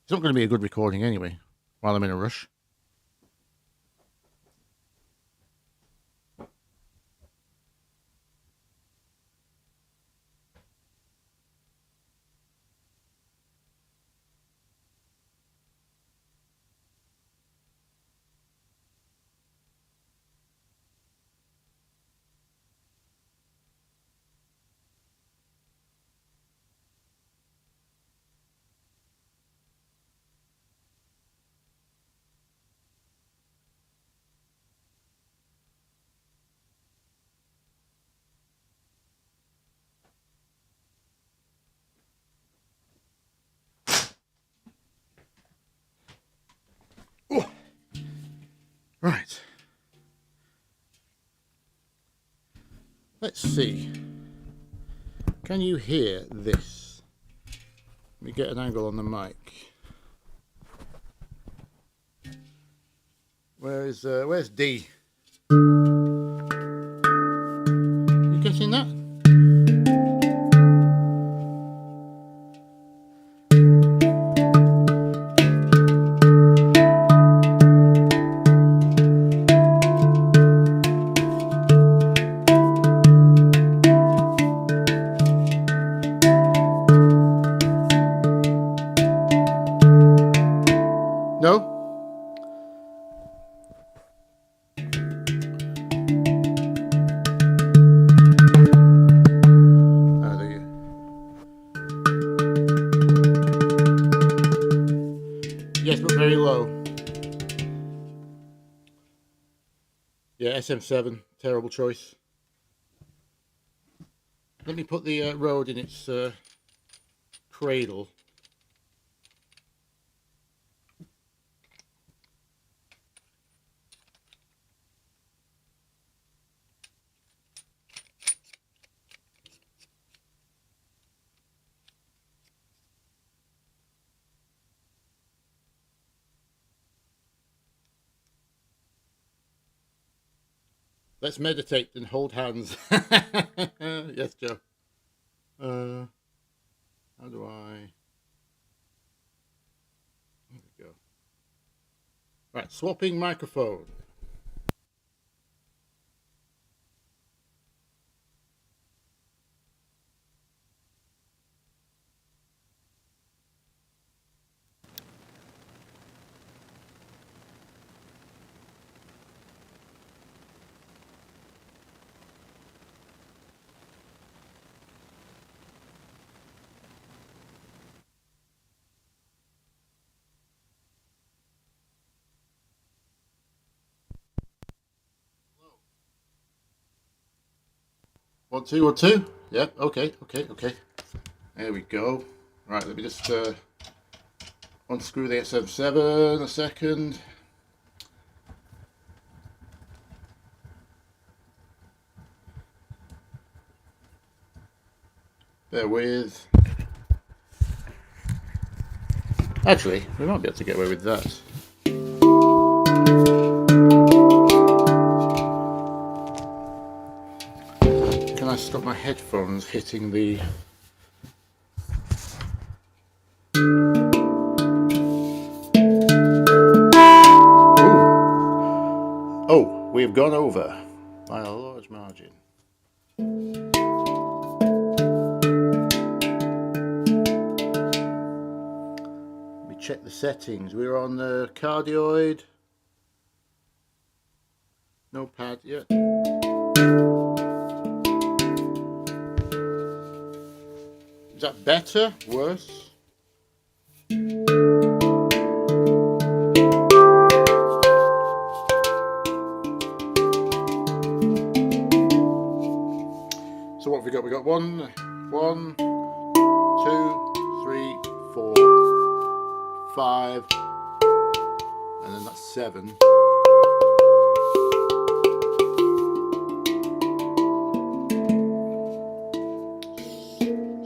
It's not going to be a good recording anyway, while I'm in a rush. Right. Let's see. Can you hear this? Let me get an angle on the mic. Where's D? You getting that? No? Yes, but very low. Yeah, SM7, terrible choice. Let me put the Rode in its cradle. Let's meditate and hold hands. Yes, Joe. How do I... we go. Right, swapping microphone. One, two, 1, 2. Yep, okay. There we go. Right, let me just unscrew the SM7 a second. Bear with. Actually, we might be able to get away with that. Can I stop my headphones hitting the... Ooh. Oh, we've gone over by a large margin. Let me check the settings. We're on the cardioid. No pad yet. Is that better? Worse? So what have we got? We got 1, 2, 3, 4, 5, and then that's 7.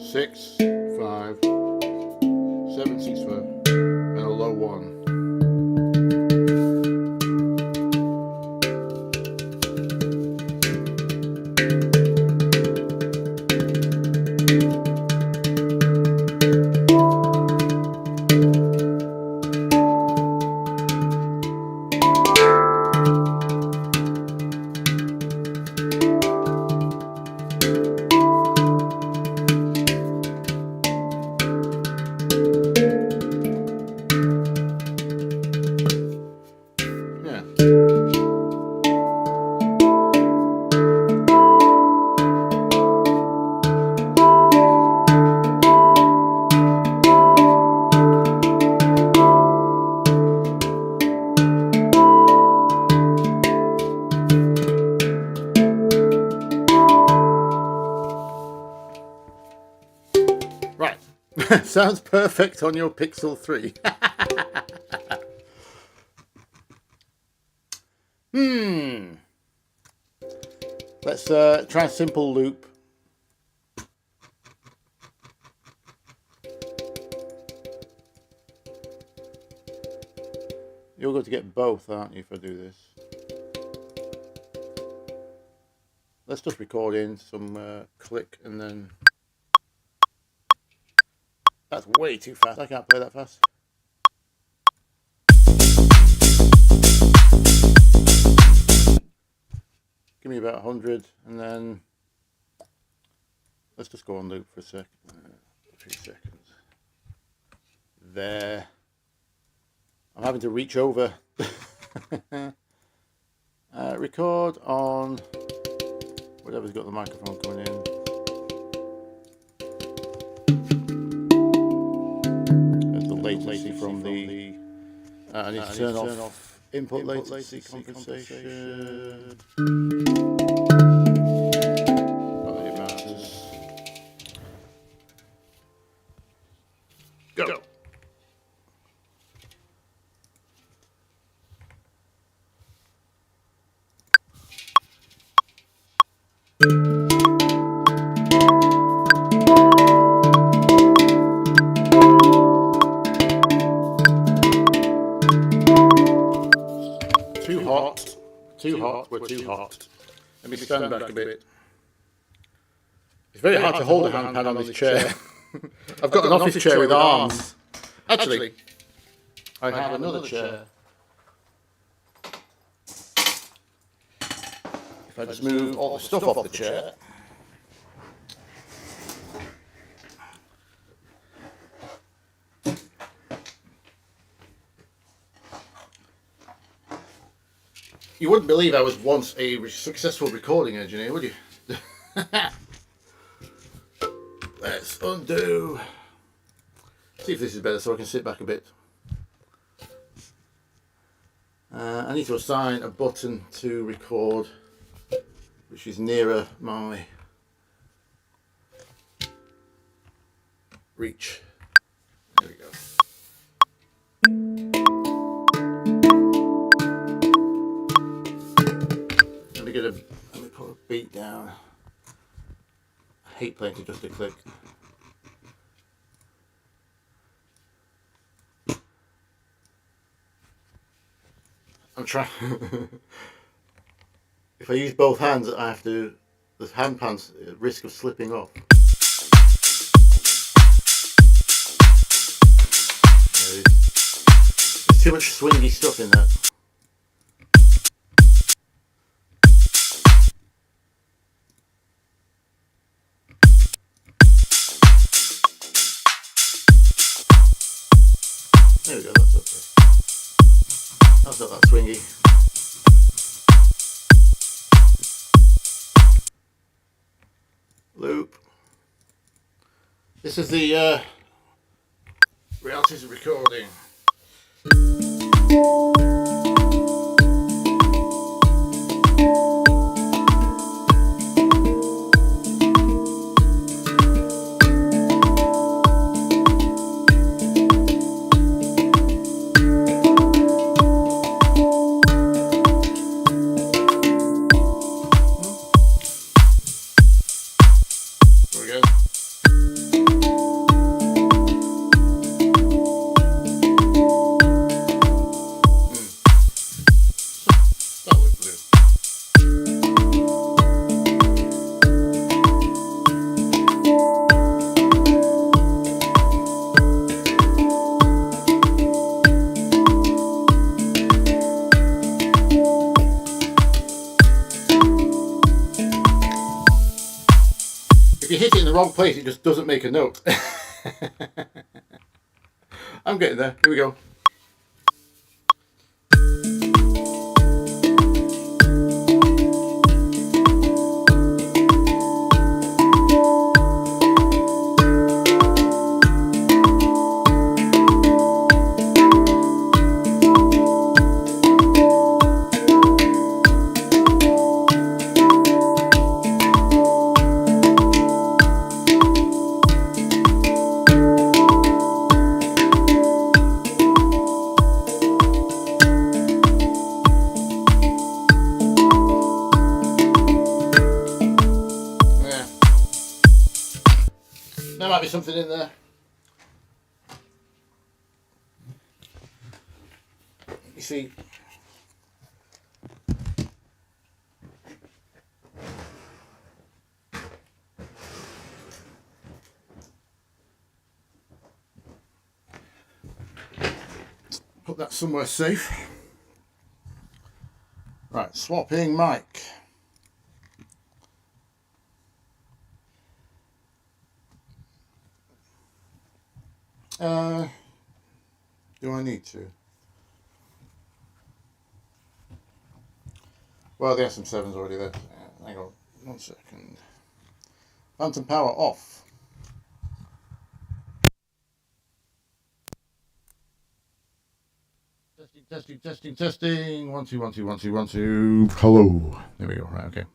6, 5, 7, 6, 5, and a low 1. Sounds perfect on your Pixel 3. Let's try a simple loop. You're going to get both, aren't you, if I do this? Let's just record in some click and then... That's way too fast. I can't play that fast. Give me about 100 and then let's just go on loop for a sec. 3 seconds. There. I'm having to reach over. Record on whatever's got the microphone coming in. Latency from the I need to turn off input latency compensation. Not that it matters. Go. Too hot, we're too hot. Let me stand back a bit. It's very hard to hold a handpan on this chair. I've got an office chair with arms. Actually, I have another chair. If I just move all the stuff off the chair. You wouldn't believe I was once a successful recording engineer, would you? Let's undo. See if this is better so I can sit back a bit. I need to assign a button to record, which is nearer my reach. There we go. Let me put a beat down. I hate playing to just a click. I'm trying. If I use both hands, I have to. The HandPan's at risk of slipping off. There's too much swingy stuff in that. There we go, that's okay. That's not that swingy. Loop. This is the royalties of recording. If you hit it in the wrong place, it just doesn't make a note. I'm getting there. Here we go. There might be something in there. You see, put that somewhere safe. Right, swapping mic. Do I need to? Well, the SM7's already there. Hang on 1 second. Phantom power off. Testing. 1 2 1 2 1 2 1 2. Hello. There we go. Right. Okay.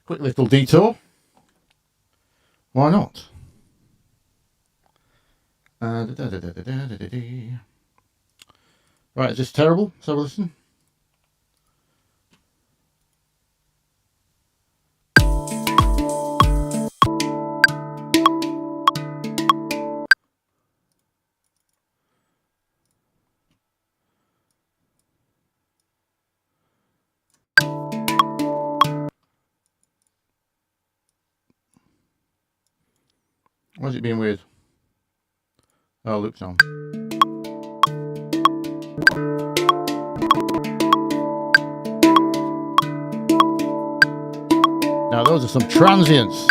Quick little detour. Why not? Right, is this terrible? Let's have a listen. Why is it being weird? Oh, Luke's on. Now those are some transients.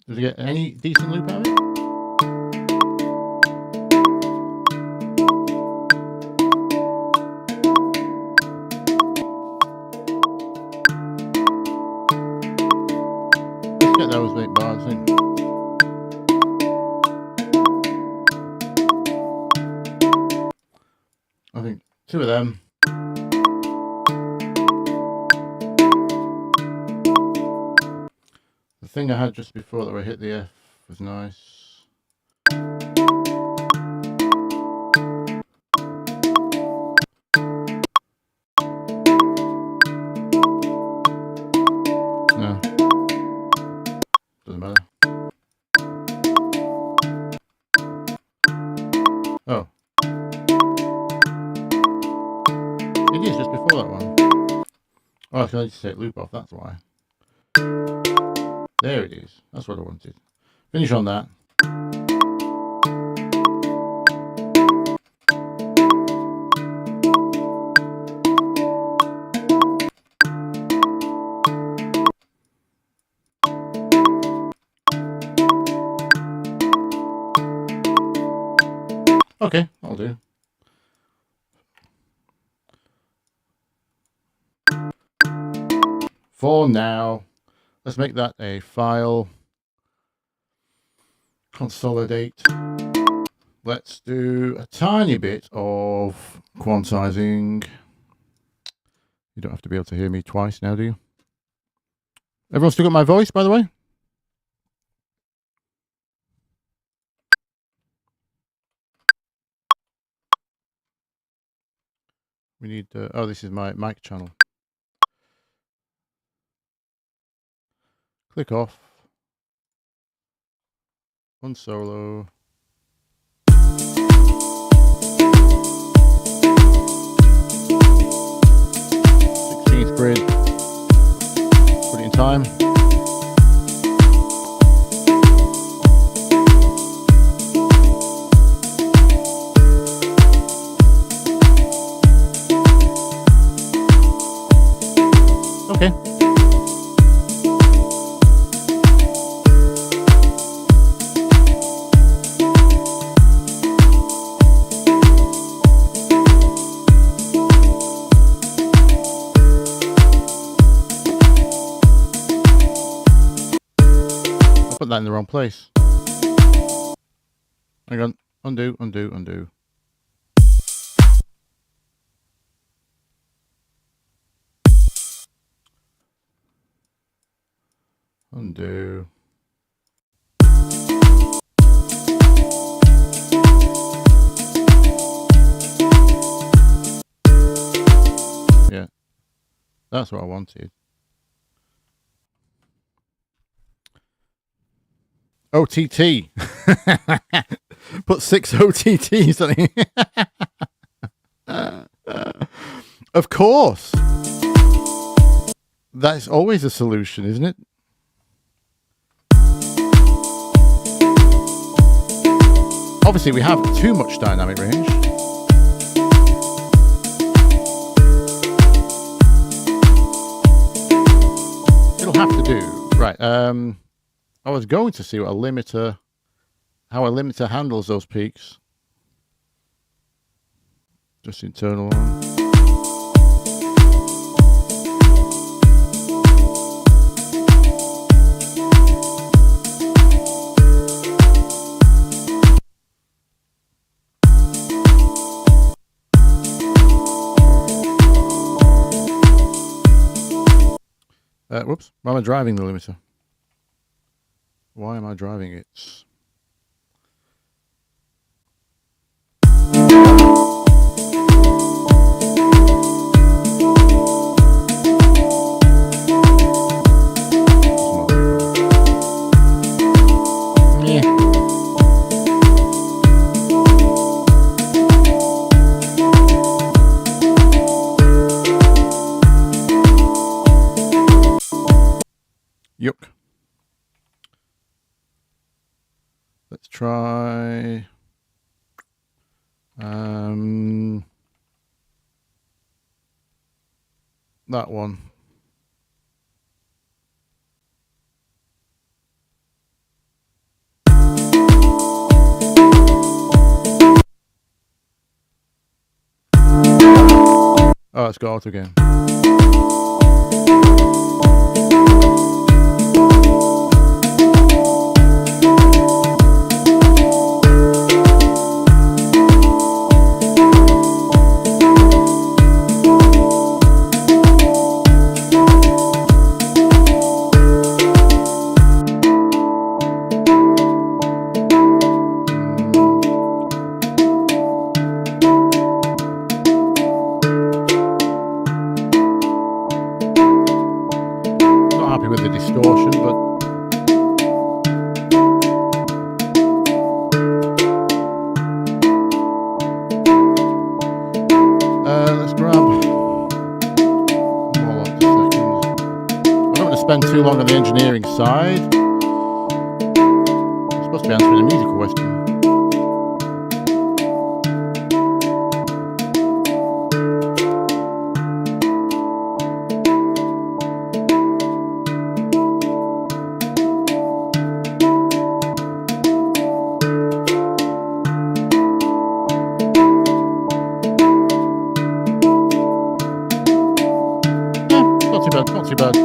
Did you get any decent loop out of it? Let's get those 8 bars in. I think 2 of them. The thing I had just before that I hit the F was nice. No, doesn't matter. Oh, it is just before that one. Oh, I need to take loop off, that's why. There it is. That's what I wanted. Finish on that. Okay, I'll do. For now, let's make that a file. Consolidate. Let's do a tiny bit of quantizing. You don't have to be able to hear me twice now, do you? Everyone still got my voice, by the way? We need, oh, this is my mic channel. Click off. Unsolo. 16th grid. Put it in time. Okay. Put that in the wrong place. Hang on. Undo, undo, undo. Undo. Yeah. That's what I wanted. OTT. Put 6 OTTs on it. Of course. That's always a solution, isn't it? Obviously, we have too much dynamic range. It'll have to do. Right. I was going to see what how a limiter handles those peaks. Just internal one. Whoops, why am I driving the limiter? Why am I driving it? Yeah. try that one. Oh, it's got auto again. Too long on the engineering side. I'm supposed to be answering a musical question. Yeah, not too bad, not too bad.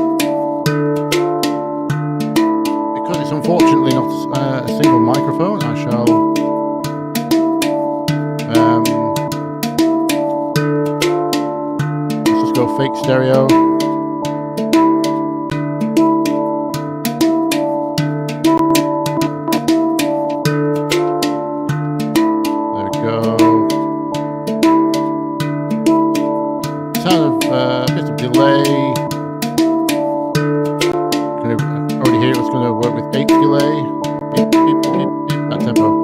Unfortunately not a single microphone. I shall let's just go fake stereo. There we go. Sound of a bit of delay. Already hear it's going to work with 8 delay. Beep, beep, beep, beep, that tempo.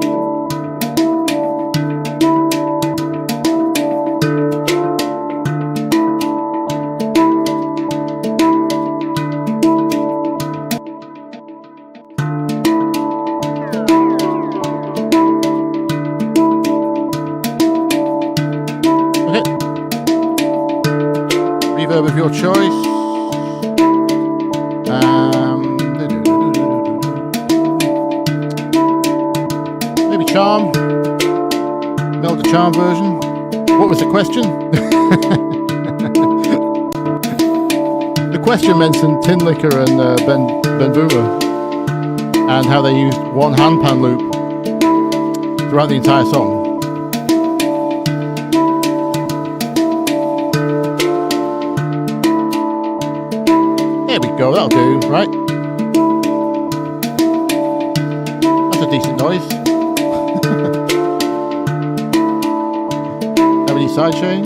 Okay. Reverb of your choice. Charm, Melodic Charm version. What was the question? The question mentioned Tin Licker and Ben Boomer and how they used one HandPan loop throughout the entire song. There we go, that'll do, right? That's a decent noise. Sidechain,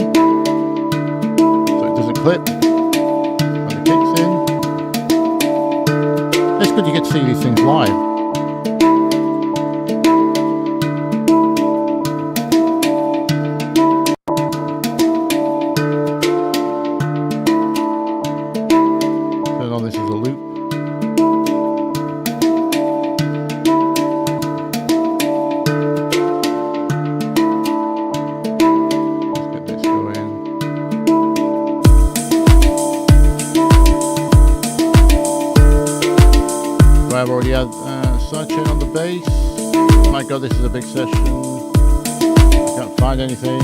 so it doesn't clip when it kicks in. It's good you get to see these things live. Turn on this as a loop. I've already had sidechain on the bass. My god, this is a big session. I can't find anything.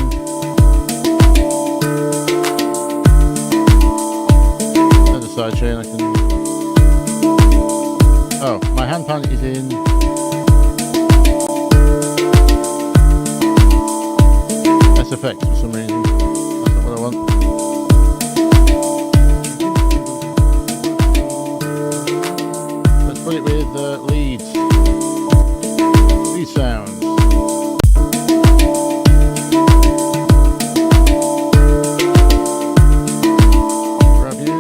Another sidechain I can... Oh, my HandPan is in... SFX for some reason. That's not what I want. Put it with leads. Lead sounds. Grab you.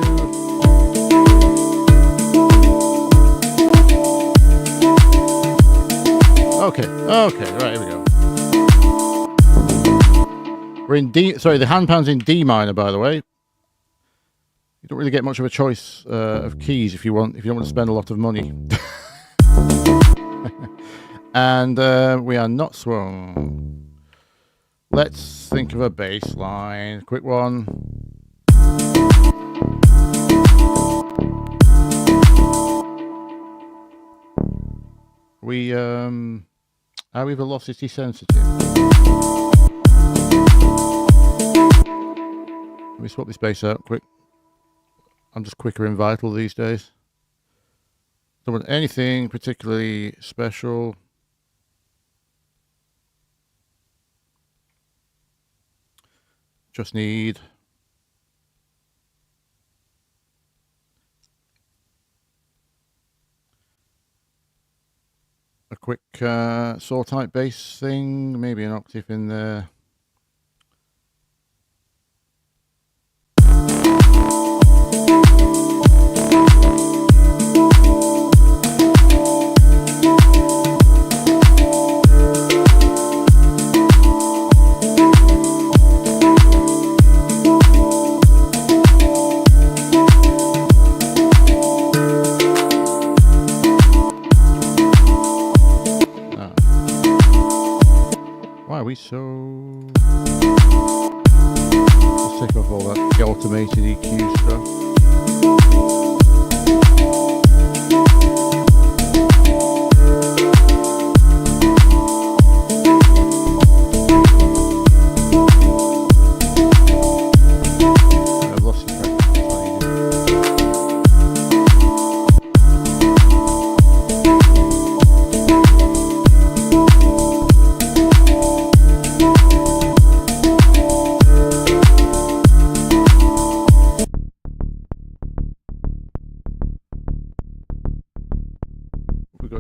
Okay, right, here we go. We're in D, sorry, the HandPan's in D minor, by the way. You don't really get much of a choice of keys if you don't want to spend a lot of money. And we are not swung. Let's think of a bass line. Quick one. Are we velocity sensitive? Let me swap this bass out quick. I'm just quicker in Vital these days. Don't want anything particularly special. Just need a quick saw type bass thing, maybe an octave in there. So let's take off all that automated EQ stuff. I've lost the track.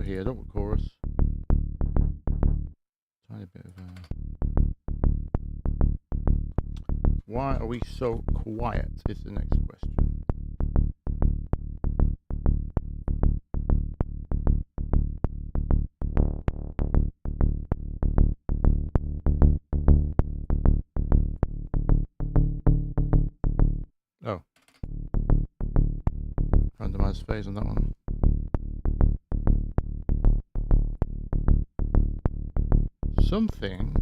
Here, don't we, chorus? Tiny bit of why are we so quiet is the next question. Oh, randomized phase on that one. Something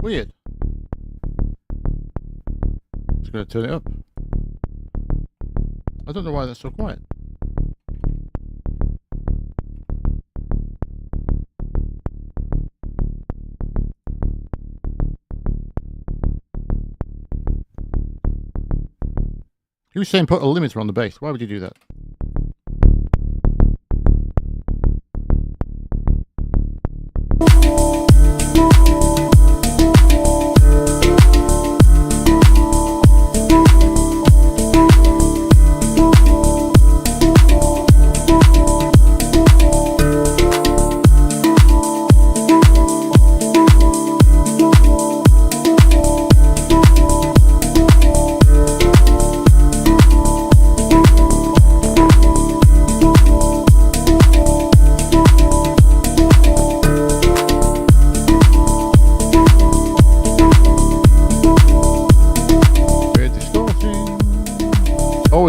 weird. Just going to turn it up. I don't know why that's so quiet. He was saying put a limiter on the bass. Why would you do that?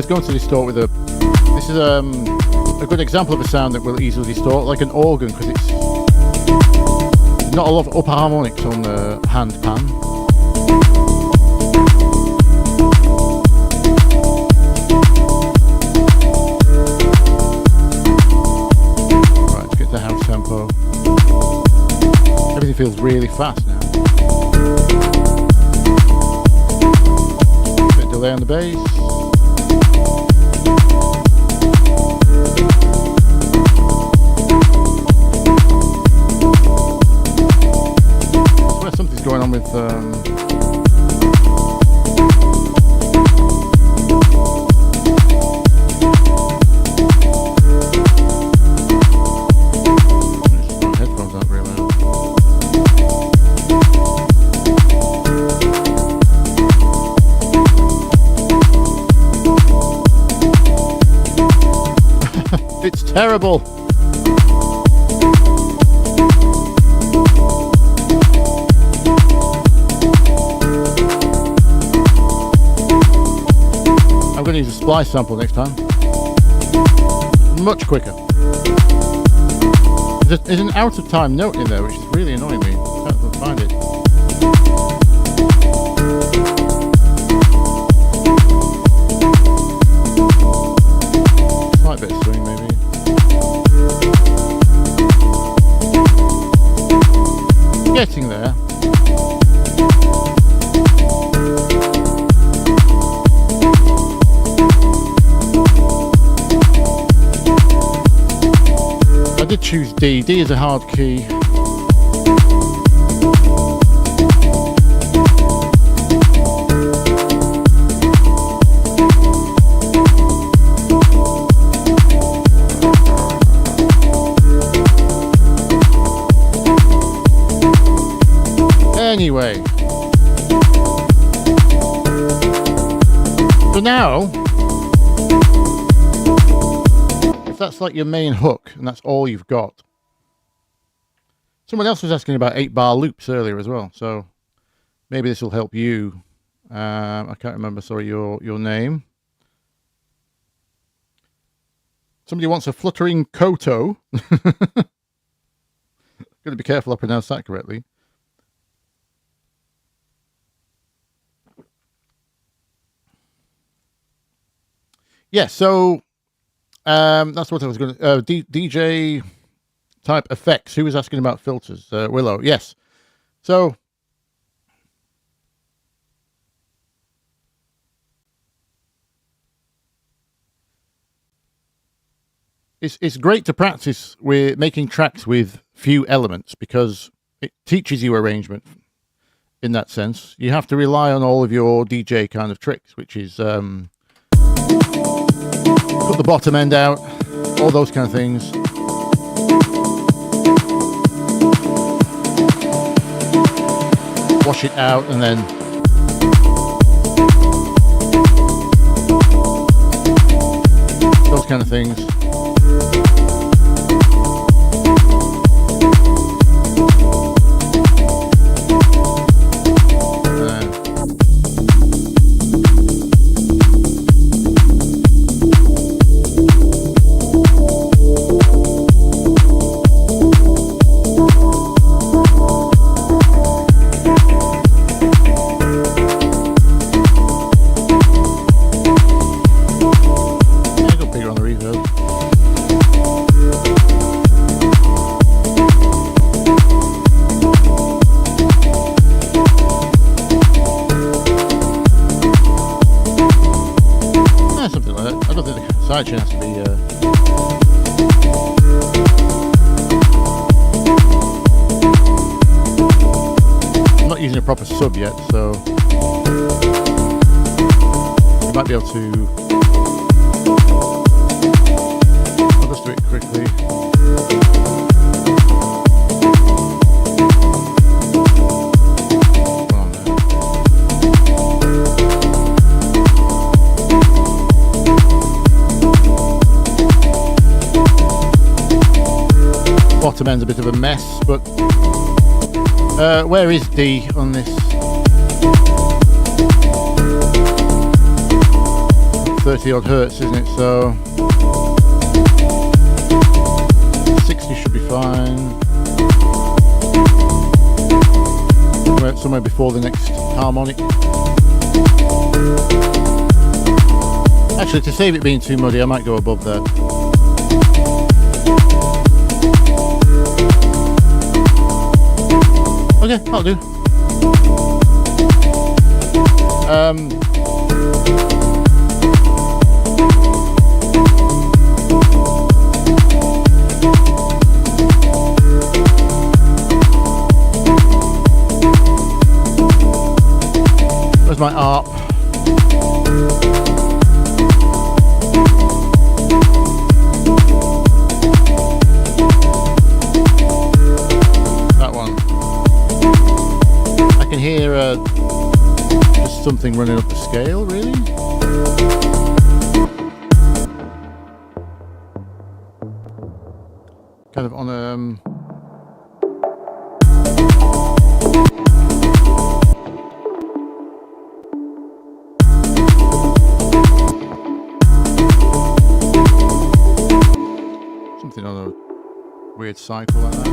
Going to distort with a. This is a good example of a sound that will easily distort, like an organ, because it's not a lot of upper harmonics on the HandPan. Right, let's get the house tempo. Everything feels really fast now. Bit of delay on the bass. Something's going on with headphones aren't very loud. It's terrible. going to use a splice sample next time. Much quicker. There's an out of time note in there, which is really annoying me. I can't find it. Slight bit of swing, maybe. Getting there. I did choose D. D is a hard key. Anyway, so now, if that's like your main hook and that's all you've got, someone else was asking about 8-bar loops earlier as well, so maybe this will help you. I can't remember, sorry, your name. Somebody wants a fluttering koto. Got to be careful I pronounce that correctly. Yeah, so that's what I was going to... DJ type effects. Who was asking about filters? Willow, yes. So... It's great to practice with making tracks with few elements because it teaches you arrangement in that sense. You have to rely on all of your DJ kind of tricks, which is... put the bottom end out, all those kind of things. Wash it out and then those kind of things. Sidechain has to be I'm not using a proper sub yet, so I might be able to... I'll just do it quickly. Bottom end's a bit of a mess, but where is D on this? 30 odd hertz, isn't it? So 60 should be fine. Somewhere before the next harmonic. Actually, to save it being too muddy, I might go above that. Okay, that'll do. Where's my ARP? I can hear just something running up the scale, really. Kind of on a... something on a weird cycle like that.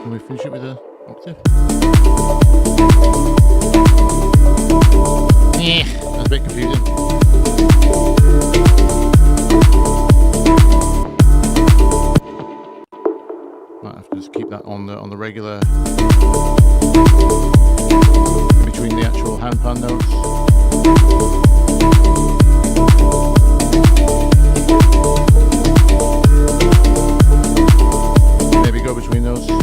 Can we finish it with an octave? Yeah, that's a bit confusing. Might have to just keep that on the regular, between the actual HandPan notes. Maybe go between those two.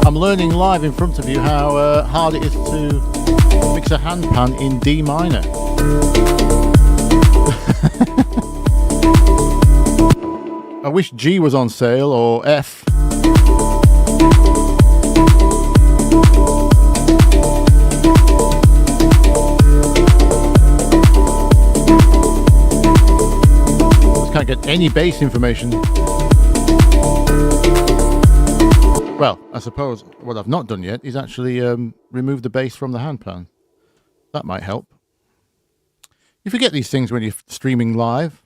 I'm learning live in front of you how hard it is to mix a HandPan in D minor. I wish G was on sale, or F. Just can't get any bass information. Well, I suppose what I've not done yet is actually remove the bass from the HandPan. That might help. You forget these things when you're streaming live.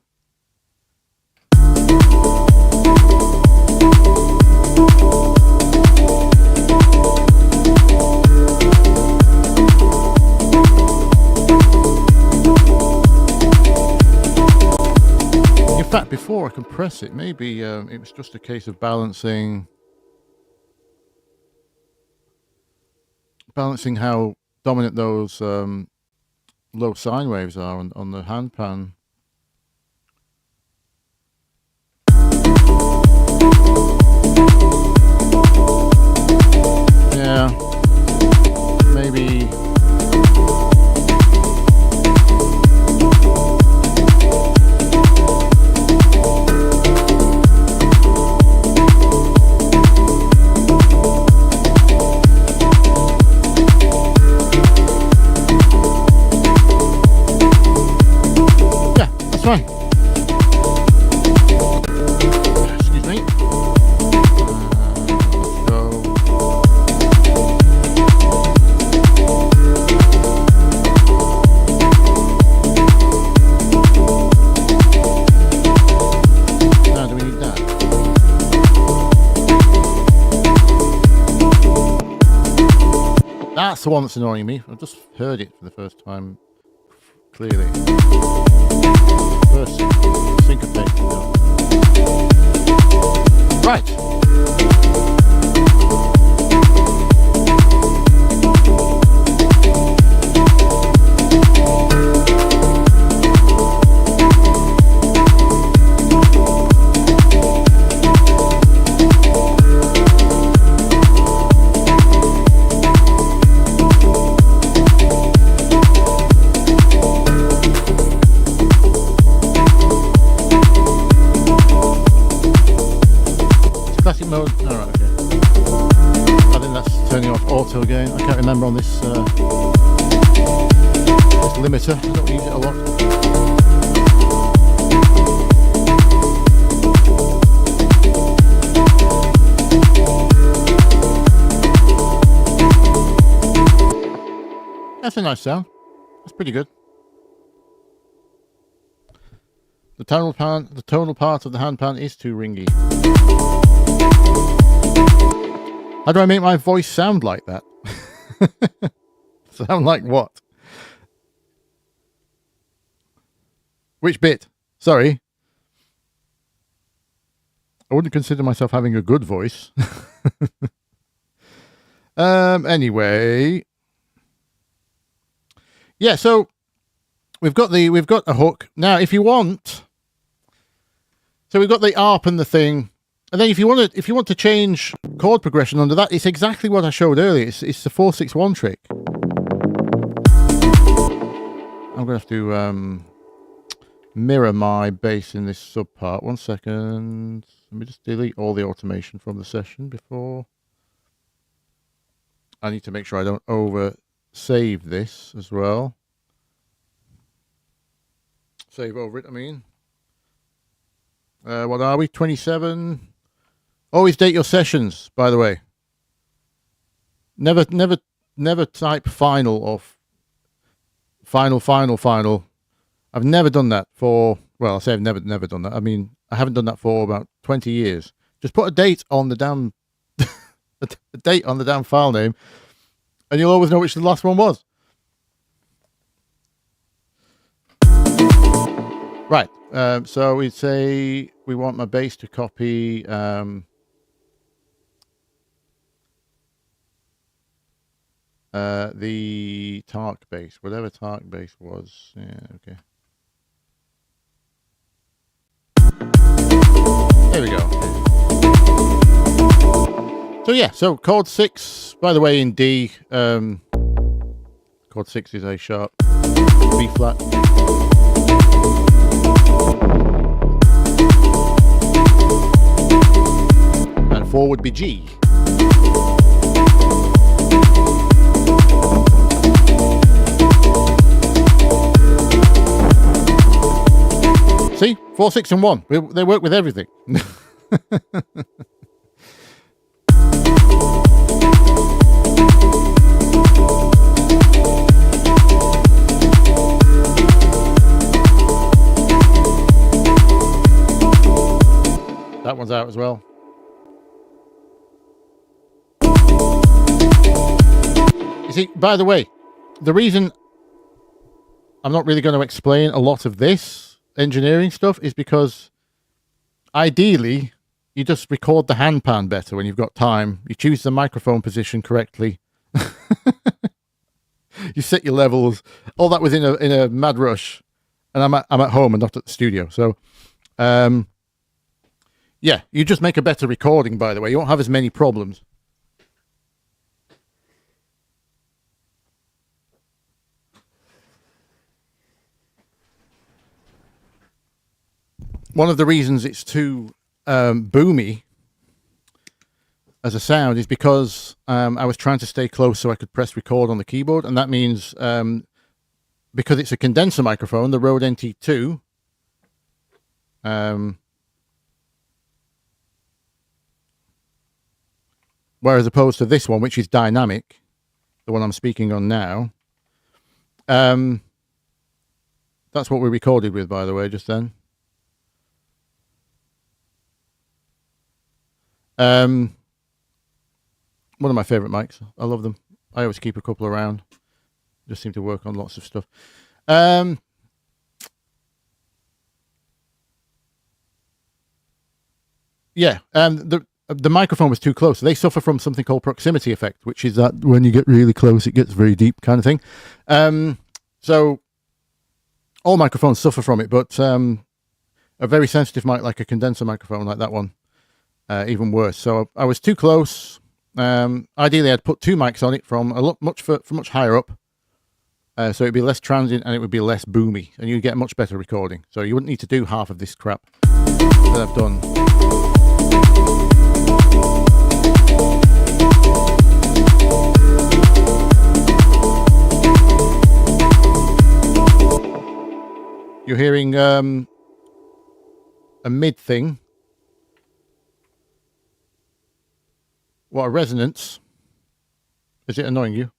In fact, before I compress it, maybe it was just a case of balancing how dominant those low sine waves are on the HandPan. Yeah, maybe. Fine. Excuse me. Let's go. Now, do we need that? That's the one that's annoying me. I've just heard it for the first time clearly. First syncopate. No. Right. Classic mode. Alright, okay. I think that's turning off auto again. I can't remember on this limiter. I don't use it a lot. That's a nice sound. That's pretty good. The tonal part of the HandPan is too ringy. How do I make my voice sound like that? Sound like what? Which bit? Sorry. I wouldn't consider myself having a good voice. Anyway. Yeah, so we've got a hook. Now if you want, so we've got the ARP and the thing. And then if you want to change chord progression under that, it's exactly what I showed earlier. It's the 4-6-1 trick. I'm going to have to mirror my bass in this sub part. 1 second. Let me just delete all the automation from the session before. I need to make sure I don't over save this as well. Save over it, I mean. What are we? 27. Always date your sessions, by the way. Never type final or final. I've never done that for, well, I say I've never done that. I mean, I haven't done that for about 20 years. Just put a date on the damn, a date on the damn file name, and you'll always know which the last one was. Right. So we'd say we want my bass to copy the Tark bass, whatever Tark bass was. Yeah, okay. There we go. So yeah, so chord 6, by the way, in D. Chord 6 is A sharp, B flat. And 4 would be G. See? 4, 6, and 1. They work with everything. That one's out as well. You see, by the way, the reason I'm not really going to explain a lot of this engineering stuff is because ideally you just record the HandPan better when you've got time. You choose the microphone position correctly. You set your levels, all that was in a mad rush, and I'm at home and not at the studio. So yeah, you just make a better recording, by the way. You won't have as many problems. One of the reasons it's too boomy as a sound is because I was trying to stay close so I could press record on the keyboard, and that means because it's a condenser microphone, the Rode NT2, whereas opposed to this one, which is dynamic, the one I'm speaking on now, that's what we recorded with, by the way, just then. One of my favorite mics. I love them. I always keep a couple around. Just seem to work on lots of stuff. Yeah, the microphone was too close. They suffer from something called proximity effect, which is that when you get really close, it gets very deep kind of thing. So all microphones suffer from it, but a very sensitive mic like a condenser microphone like that one, even worse. So I was too close. Ideally, I'd put 2 mics on it from much higher up, so it'd be less transient and it would be less boomy, and you'd get a much better recording. So you wouldn't need to do half of this crap that I've done. You're hearing a mid thing. What, a resonance? Is it annoying you?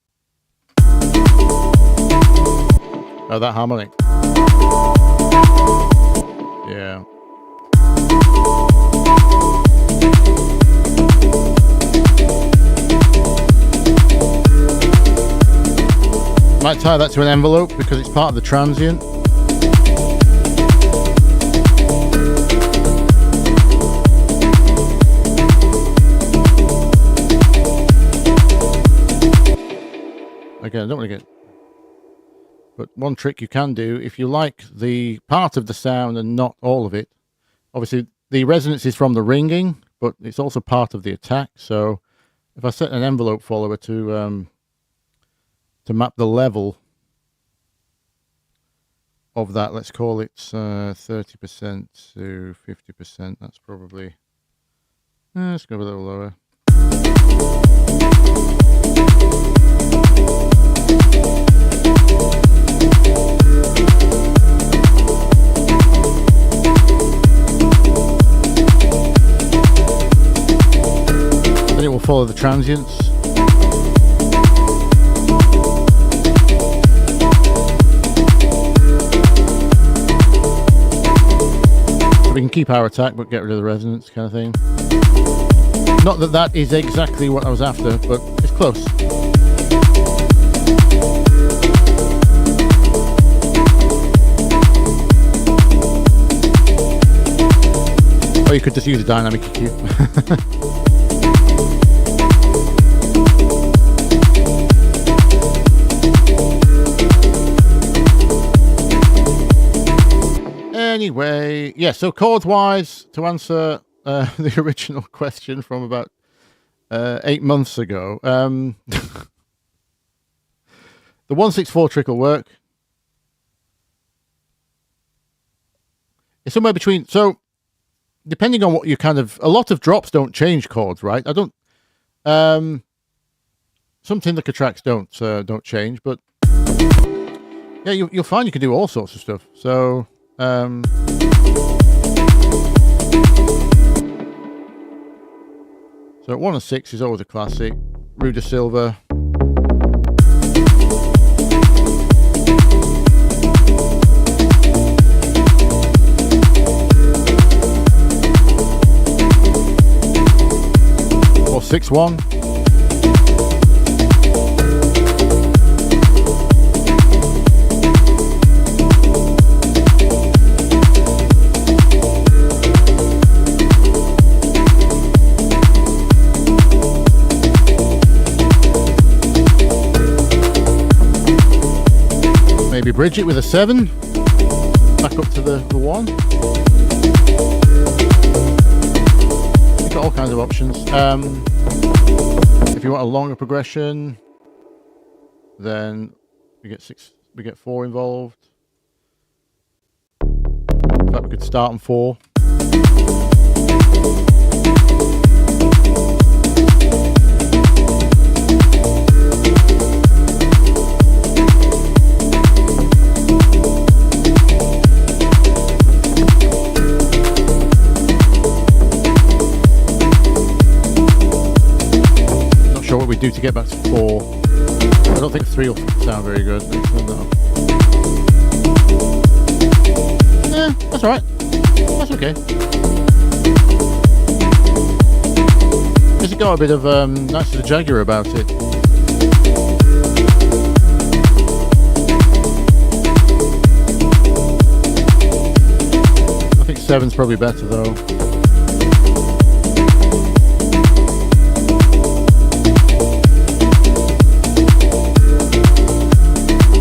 Oh, that harmonic. Yeah. Might tie that to an envelope because it's part of the transient. Again, I don't want to get... But one trick you can do, if you like the part of the sound and not all of it, obviously the resonance is from the ringing, but it's also part of the attack. So if I set an envelope follower to map the level of that, let's call it 30% to 50%. That's probably... let's go a little lower. follow the transients. We can keep our attack but get rid of the resonance kind of thing. Not that that is exactly what I was after, but it's close. Or you could just use a dynamic EQ. Anyway, yeah, so chords wise, to answer the original question from about 8 months ago, the 164 trick will work. It's somewhere between, so depending on what you kind of, a lot of drops don't change chords, right? I don't, some Tinlicker tracks don't change, but yeah, you'll find you can do all sorts of stuff. So, so 1 and 6 is always a classic. Ruda Silver. Or 6-1. Maybe bridge it with a 7, back up to the 1. You've got all kinds of options. If you want a longer progression, then we get 4 involved. In fact, we could start on 4. What we do to get back to 4. I don't think 3 will sound very good. Yeah, that's alright. That's okay. It's got a bit of nice to the Jaguar about it. I think 7's probably better though.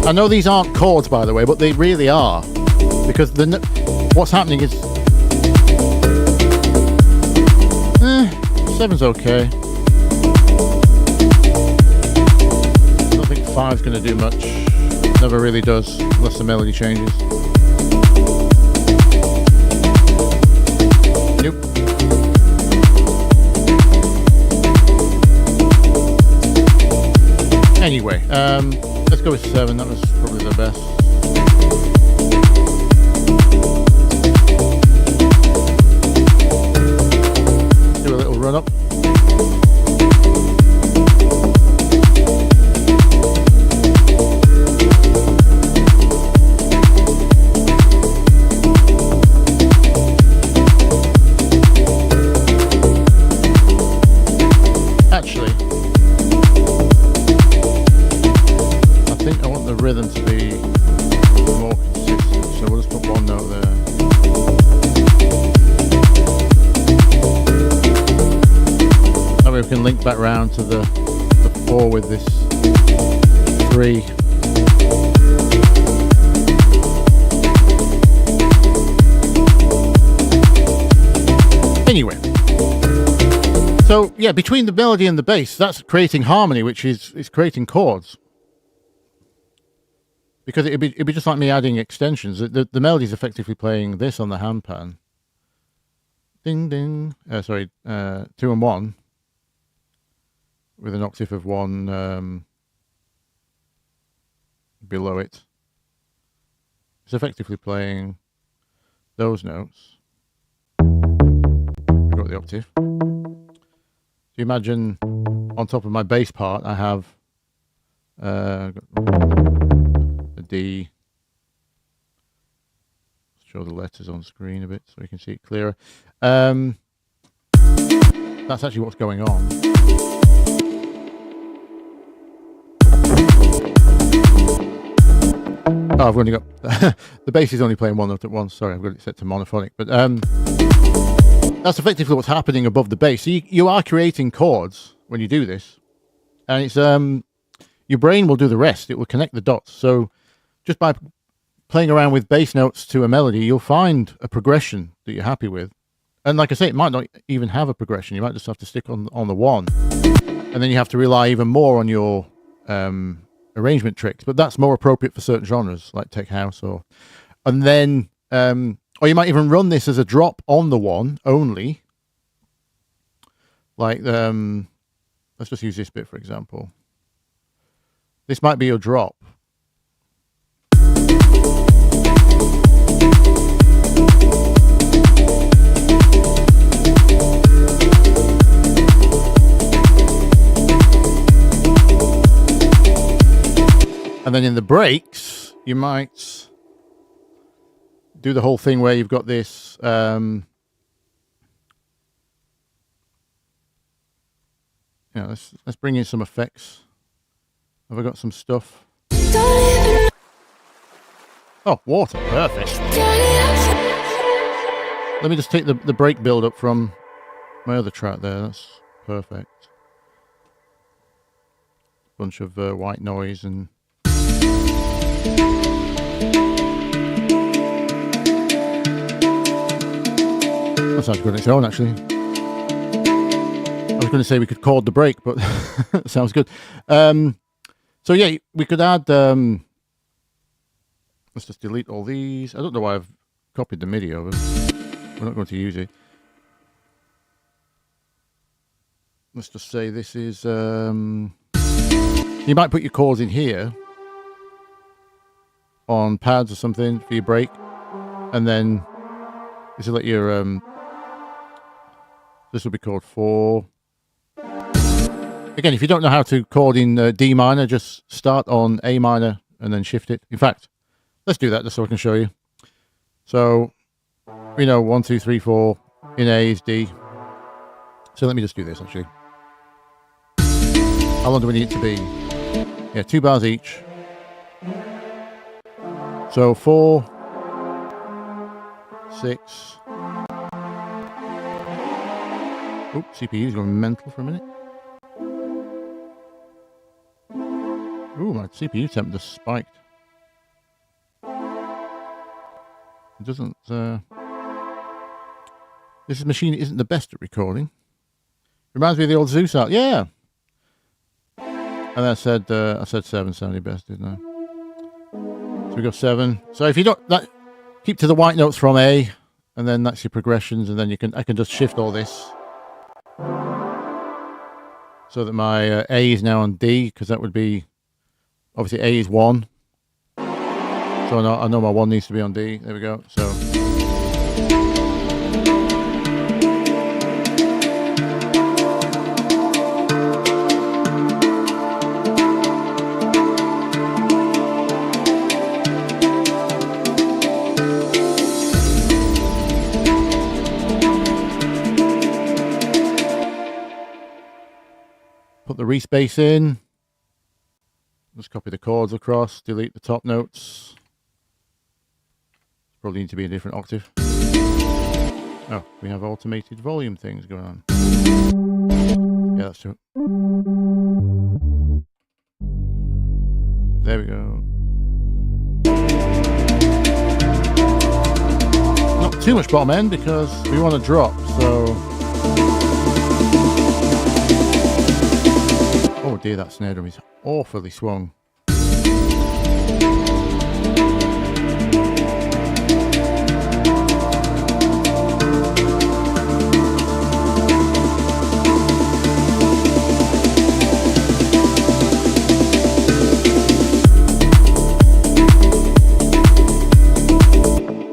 I know these aren't chords, by the way, but they really are, because what's happening is 7's okay. I don't think 5's going to do much. Never really does, unless the melody changes. Nope. Anyway, let's go with 7. That was probably the best. Do a little run up. Actually, I think I want the rhythm to be more consistent, so we'll just put 1 note there. That way we can link back round to the 4 with this 3. Anyway, so yeah, between the melody and the bass, that's creating harmony, which is creating chords. Because it'd be just like me adding extensions. The melody is effectively playing this on the HandPan. Ding ding. 2 and 1 with an octave of 1 below it. It's effectively playing those notes. We've got the octave. So you imagine on top of my bass part, I have a D. Show the letters on screen a bit so you can see it clearer. That's actually what's going on. Oh, I've only got the bass is only playing one note at once. Sorry, I've got it set to monophonic. But that's effectively what's happening above the bass. So you are creating chords when you do this, and it's your brain will do the rest. It will connect the dots. So just by playing around with bass notes to a melody, you'll find a progression that you're happy with. And like I say, it might not even have a progression. You might just have to stick on the one, and then you have to rely even more on your arrangement tricks. But that's more appropriate for certain genres like tech house, or you might even run this as a drop on the one only. Like let's just use this bit for example. This might be your drop. And then in the breaks, you might do the whole thing where you've got this let's bring in some effects. Have I got some stuff? Oh, water, perfect. Let me just take the break build up from my other track there. That's perfect. Bunch of white noise and that sounds good on its own, actually. I was going to say we could chord the break, but that sounds good. So yeah, we could add. Let's just delete all these. I don't know why I've copied the MIDI over. We're not going to use it. Let's just say this is. You might put your chords in here on pads or something for your break, and then this will let your this will be chord 4. Again, if you don't know how to chord in D minor, just start on A minor and then shift it. In fact, let's do that just so I can show you. So, 1, 2, 3, 4 in A is D. So let me just do this actually. How long do we need it to be? Yeah, 2 bars each. So 4, 6. Oops, CPU's going mental for a minute. Ooh, my CPU temp just spiked. It doesn't. This machine isn't the best at recording. Reminds me of the old Zeus art. Yeah. And I said 770 best, didn't I? So we got 7. So if you don't keep to the white notes from A, and then that's your progressions, and then I can just shift all this so that my A is now on D, because that would be. Obviously, A is 1, so I know my 1 needs to be on D. There we go. So, put the respace in. Just copy the chords across, delete the top notes. Probably need to be a different octave. Oh, we have automated volume things going on. Yeah, that's true. There we go. Not too much bottom end because we want to drop, so... Oh dear, that snare drum is awfully swung.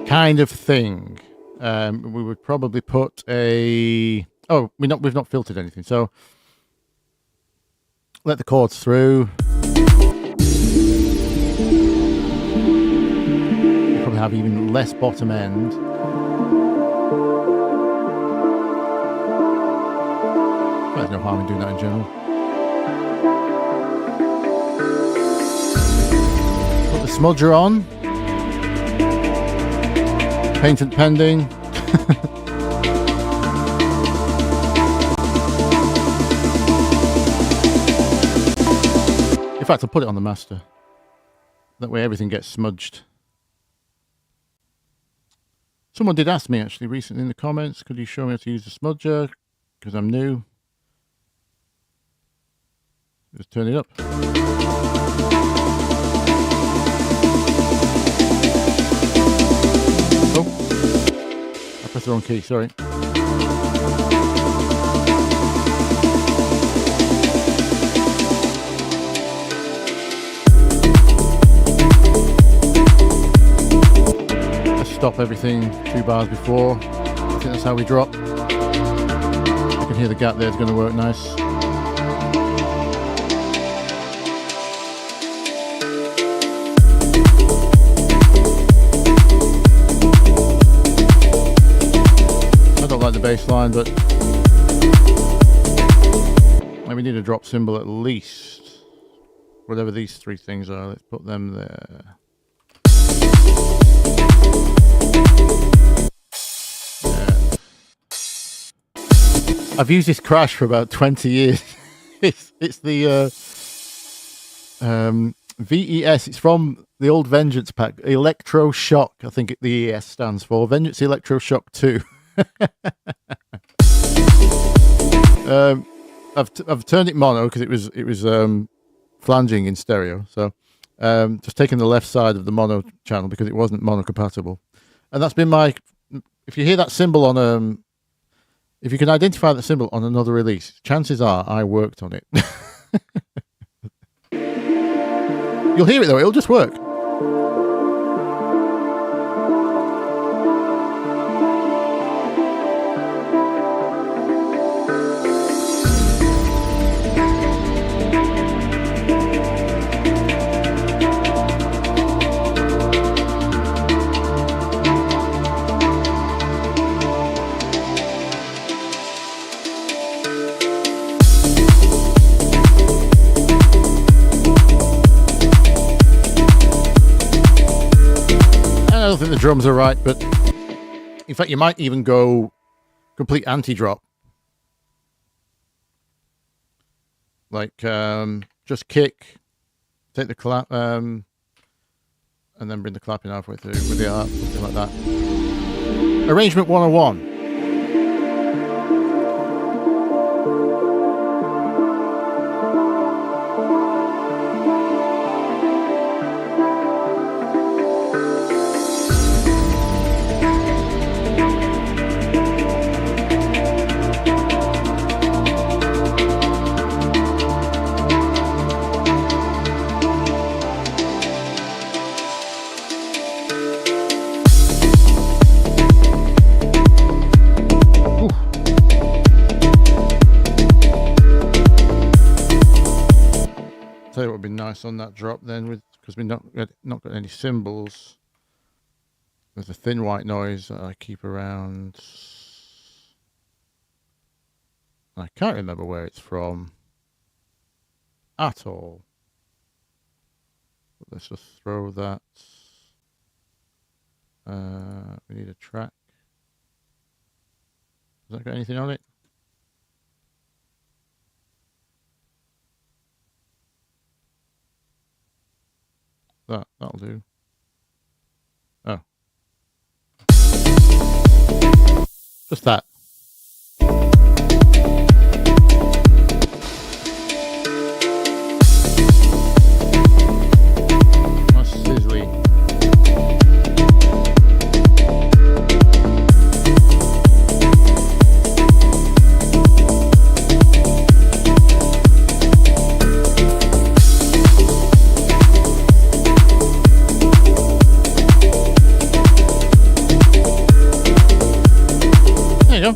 Kind of thing. We would probably put a... Oh, we've not filtered anything, so... let the chords through. You probably have even less bottom end. There's no harm in doing that in general. Put the smudger on. Patent pending. In fact, I'll put it on the master. That way everything gets smudged. Someone did ask me actually recently in the comments, could you show me how to use the smudger? Because I'm new. Just turn it up. Oh, I pressed the wrong key, sorry. Stop everything 2 bars before. I think that's how we drop. You can hear the gap there, it's going to work nice. I don't like the bass line, but we need a drop cymbal at least. Whatever these 3 things are, let's put them there. I've used this crash for about 20 years. it's the VES. It's from the old Vengeance pack. Electroshock, I think the ES stands for. Vengeance Electroshock 2. I've turned it mono because it was flanging in stereo. So just taking the left side of the mono channel because it wasn't mono compatible. And that's been my. If you hear that cymbal on if you can identify that symbol on another release, chances are I worked on it. You'll hear it though, it'll just work. I don't think the drums are right, but in fact you might even go complete anti-drop, like just kick, take the clap, and then bring the clapping halfway through with the art, something like that. Arrangement 101. Tell you what would be nice on that drop then, because we've not got any cymbals. There's a thin white noise that I keep around. I can't remember where it's from at all. But let's just throw that. We need a track. Has that got anything on it? That'll do. Oh. Just that. Nice sizzly. There you go.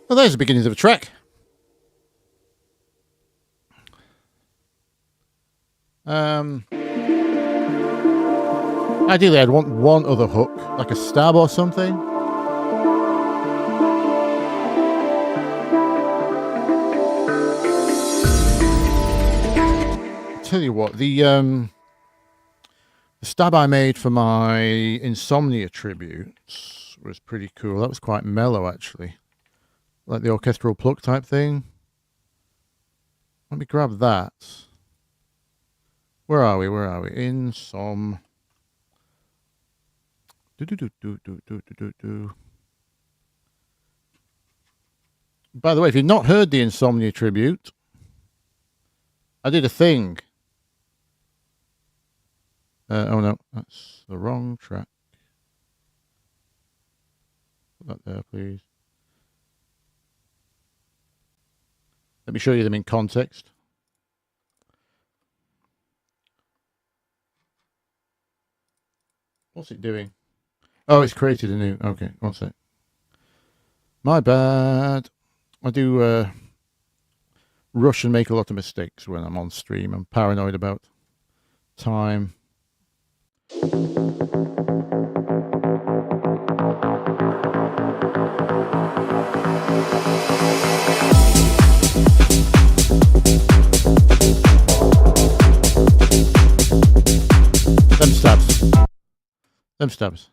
Well, there's the beginnings of a track. Ideally, I'd want one other hook, like a stab or something. I'll tell you what, the stab I made for my Insomnia tributes was pretty cool. That was quite mellow, actually. Like the orchestral pluck type thing. Let me grab that. Where are we? Where are we? Insom. By the way, if you've not heard the Insomnia tribute, I did a thing. Oh no, that's the wrong track. Put that there, please. Let me show you them in context. What's it doing? Oh, it's created a new... Okay, one sec. My bad. I do rush and make a lot of mistakes when I'm on stream. I'm paranoid about time. Them stabs. Them stabs.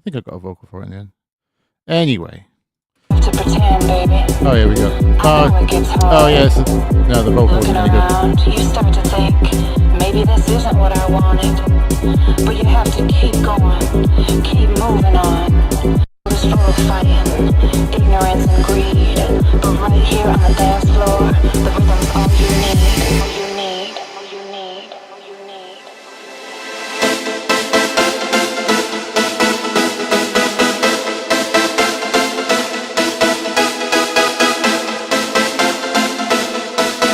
I think I got a vocal for it in the end. Anyway. Oh, here we go. Oh yes. No, the vocal wasn't any good. You start to think, maybe this isn't what I wanted. But you have to keep going, keep moving on. It's full of fighting, ignorance and greed. But right here on the dance floor, the rhythm's all you need, all you need, all you need, all you need.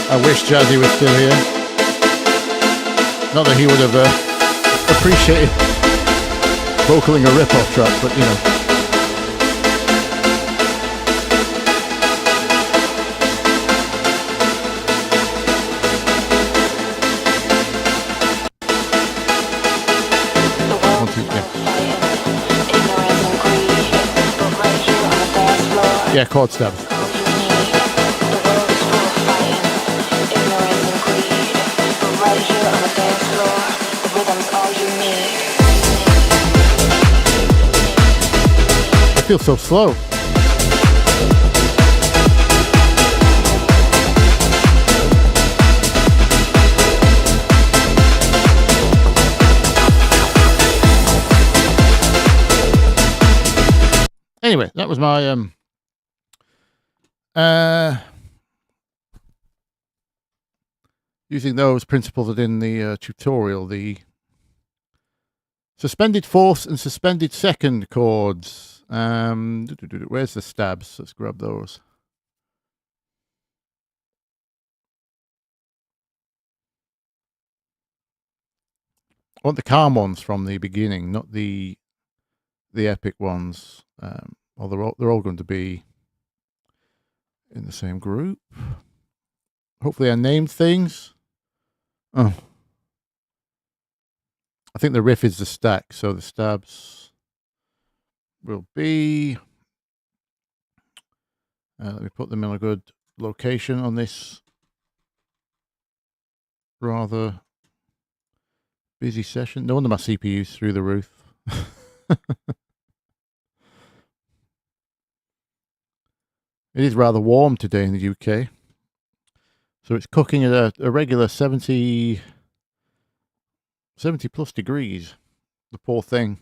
I wish Jazzy was still here. Not that he would have appreciated vocaling a rip-off track, but you know. Yeah, chord stabs. I feel so slow. Anyway, that was my using those principles within the tutorial, the suspended fourth and suspended second chords. Where's the stabs? Let's grab those. I want the calm ones from the beginning, not the epic ones. Well, they're all going to be in the same group. Hopefully I named things. Oh. I think the riff is the stack, so the stabs will be... let me put them in a good location on this rather busy session. No wonder my CPU's through the roof. It is rather warm today in the UK. So it's cooking at a regular 70 plus degrees. The poor thing.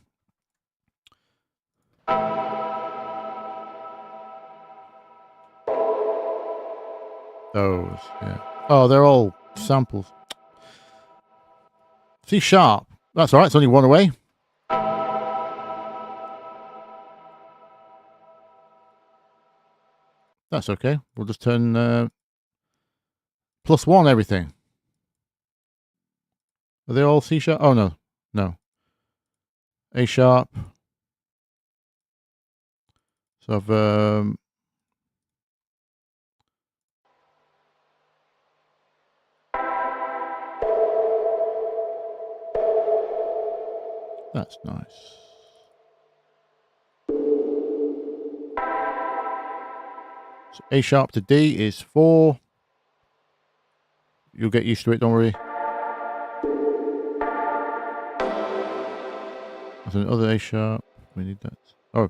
Those, yeah. Oh, they're all samples. C sharp. That's all right. It's only one away. That's okay. We'll just turn +1 everything. Are they all C sharp? Oh, no. No. A sharp. So I've... that's nice. So A sharp to D is 4. You'll get used to it, don't worry. There's another A sharp. We need that. Oh,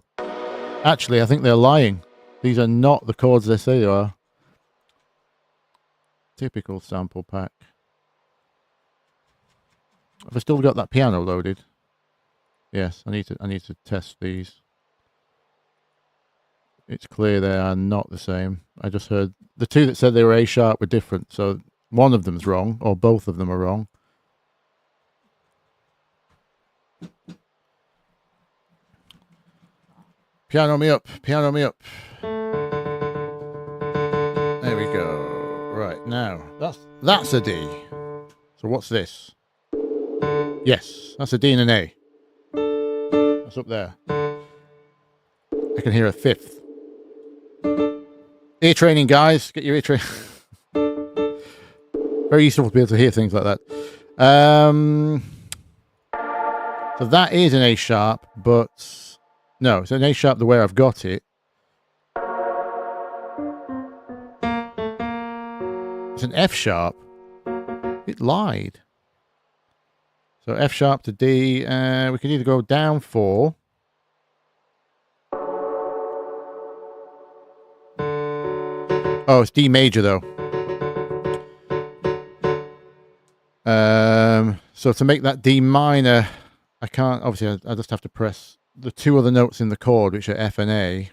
actually, I think they're lying. These are not the chords they say they are. Typical sample pack. Have I still got that piano loaded? Yes, I need to test these. It's clear they are not the same. I just heard the two that said they were A sharp were different, so one of them's wrong, or both of them are wrong. Piano me up, piano me up. There we go. Right, now, that's a D. So what's this? Yes, that's a D and an A. That's up there. I can hear a 5th. Ear training, guys. Get your ear training. Very useful to be able to hear things like that. So that is an A sharp, but no, it's an A sharp the way I've got it. It's an F sharp. It lied. So F sharp to D. We can either go down 4. Oh, it's D major though. So to make that D minor, I can't, obviously I just have to press the 2 other notes in the chord, which are F and A.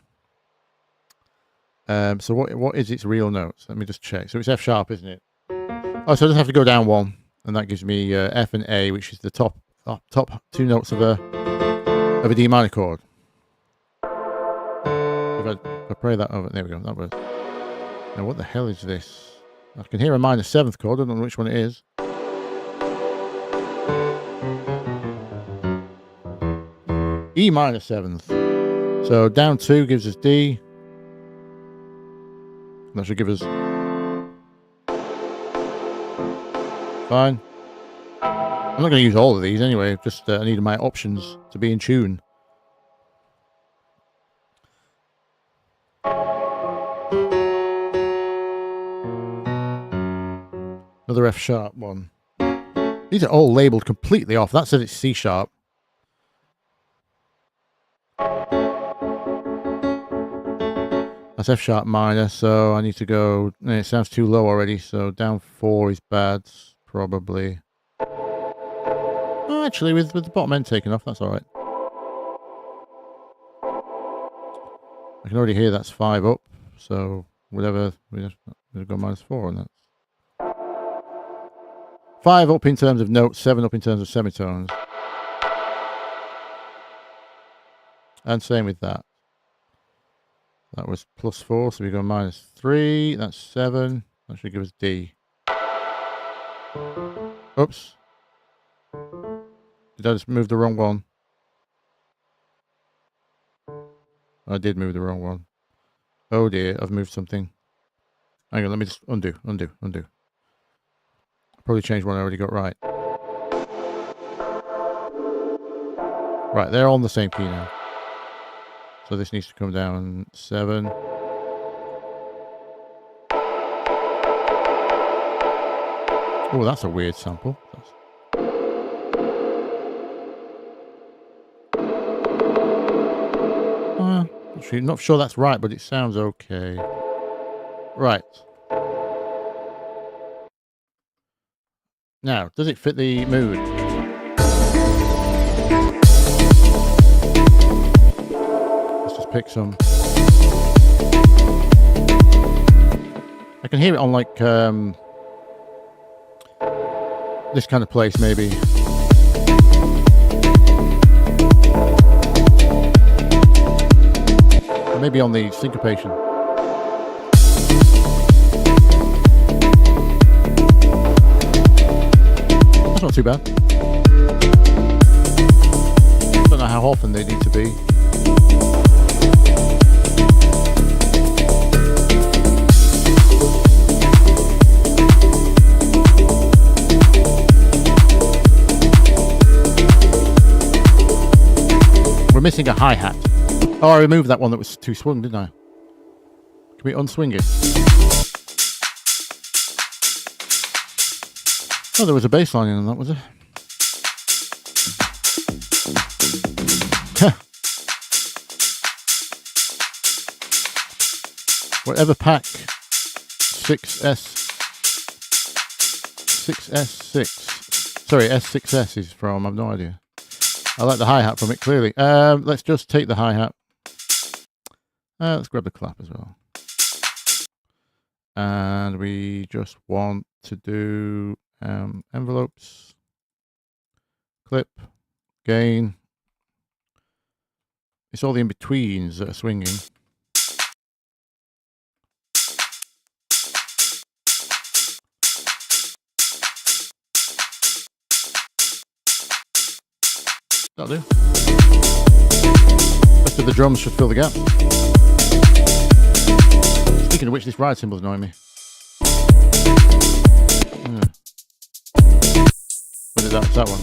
So what is its real notes? Let me just check. So it's F sharp, isn't it? Oh, so I just have to go down 1, and that gives me F and A, which is the top 2 notes of a D minor chord. If I play that over, there we go. That was. Now what the hell is this? I can hear a minor 7th chord. I don't know which one it is. E minor 7th. So down 2 gives us D. That should give us fine. I'm not going to use all of these anyway. Just I need my options to be in tune. Another F sharp one. These are all labeled completely off. That says it's C sharp. That's F sharp minor, so I need to go. It sounds too low already, so down 4 is bad, probably. Oh, actually, with the bottom end taken off, that's all right. I can already hear that's 5 up, so whatever. We'll go -4 on that. 5 up in terms of notes, 7 up in terms of semitones. And same with that. That was +4, so we go -3. That's 7. That should give us D. Oops. Did I just move the wrong one? I did move the wrong one. Oh dear, I've moved something. Hang on, let me just undo. Probably changed one I already got right. Right, they're all on the same key now. So this needs to come down 7. Oh, that's a weird sample. Actually, not sure that's right, but it sounds okay. Right. Now, does it fit the mood? Let's just pick some. I can hear it on like this kind of place maybe. Or maybe on the syncopation. That's not too bad. Don't know how often they need to be. We're missing a hi-hat. Oh, I removed that one that was too swung, didn't I? Can we unswing it? Oh, there was a bass line in that, was there? Whatever pack 6S6 is from, I've no idea. I like the hi-hat from it, clearly. Let's just take the hi-hat. Let's grab the clap as well. And we just want to do envelopes, clip, gain. It's all the in-betweens that are swinging. That'll do. The rest of the drums should fill the gap. Speaking of which, this ride cymbal's annoying me. What is that? It's that one.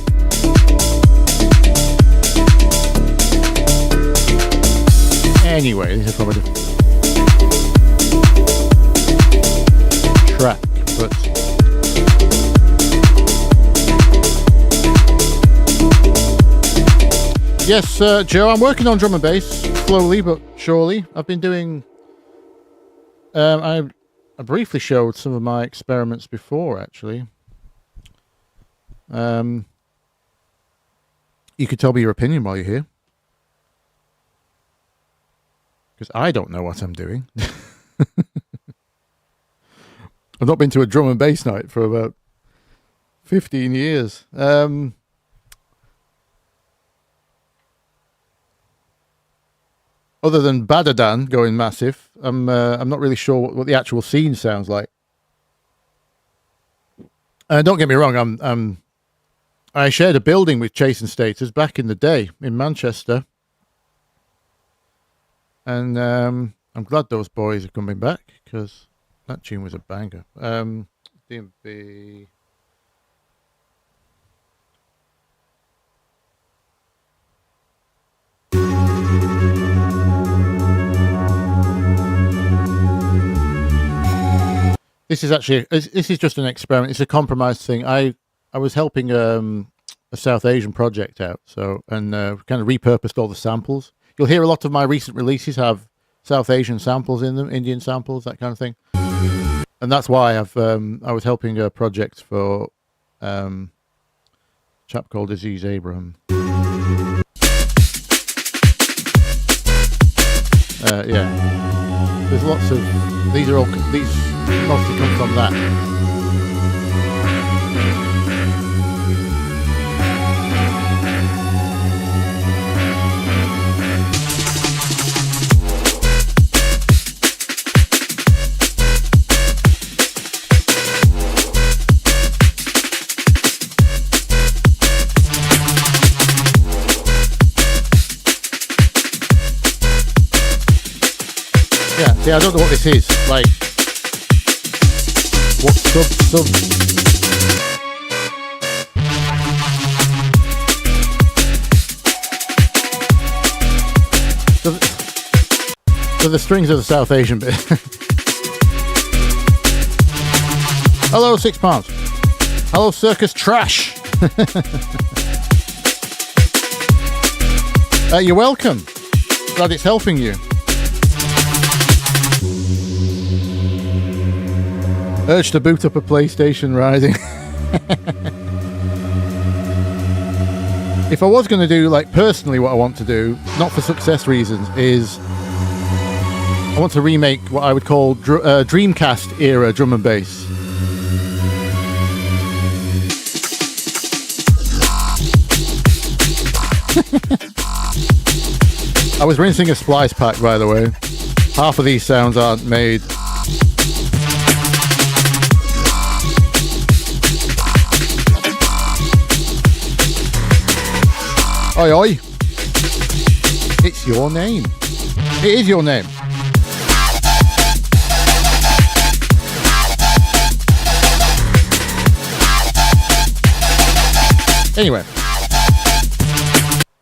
Anyway, this is probably the track, but yes, Joe, I'm working on drum and bass slowly but surely. I've been doing. I briefly showed some of my experiments before, actually. You could tell me your opinion while you're here. Because I don't know what I'm doing. I've not been to a drum and bass night for about 15 years. Other than Badadan going massive, I'm not really sure what the actual scene sounds like. Don't get me wrong, I shared a building with Chase and Staters back in the day in Manchester. And I'm glad those boys are coming back, because that tune was a banger. DMB. This is just an experiment. It's a compromise thing. I was helping a South Asian project out, and kind of repurposed all the samples. You'll hear a lot of my recent releases have South Asian samples in them, Indian samples, that kind of thing. And that's why I was helping a project for a chap called Aziz Abraham. Yeah, there's lots of these mostly come from that. Yeah, see, I don't know what this is. Like, what sub? So the strings are the South Asian bit. Hello, 6 pounds. Hello, Circus Trash. You're welcome. Glad it's helping you. Urge to boot up a PlayStation Rising. If I was going to do, like, personally what I want to do, not for success reasons, is I want to remake what I would call Dreamcast era drum and bass. I was rinsing a splice pack, by the way. Half of these sounds aren't made. Oi, oi. It's your name. It is your name. Anyway,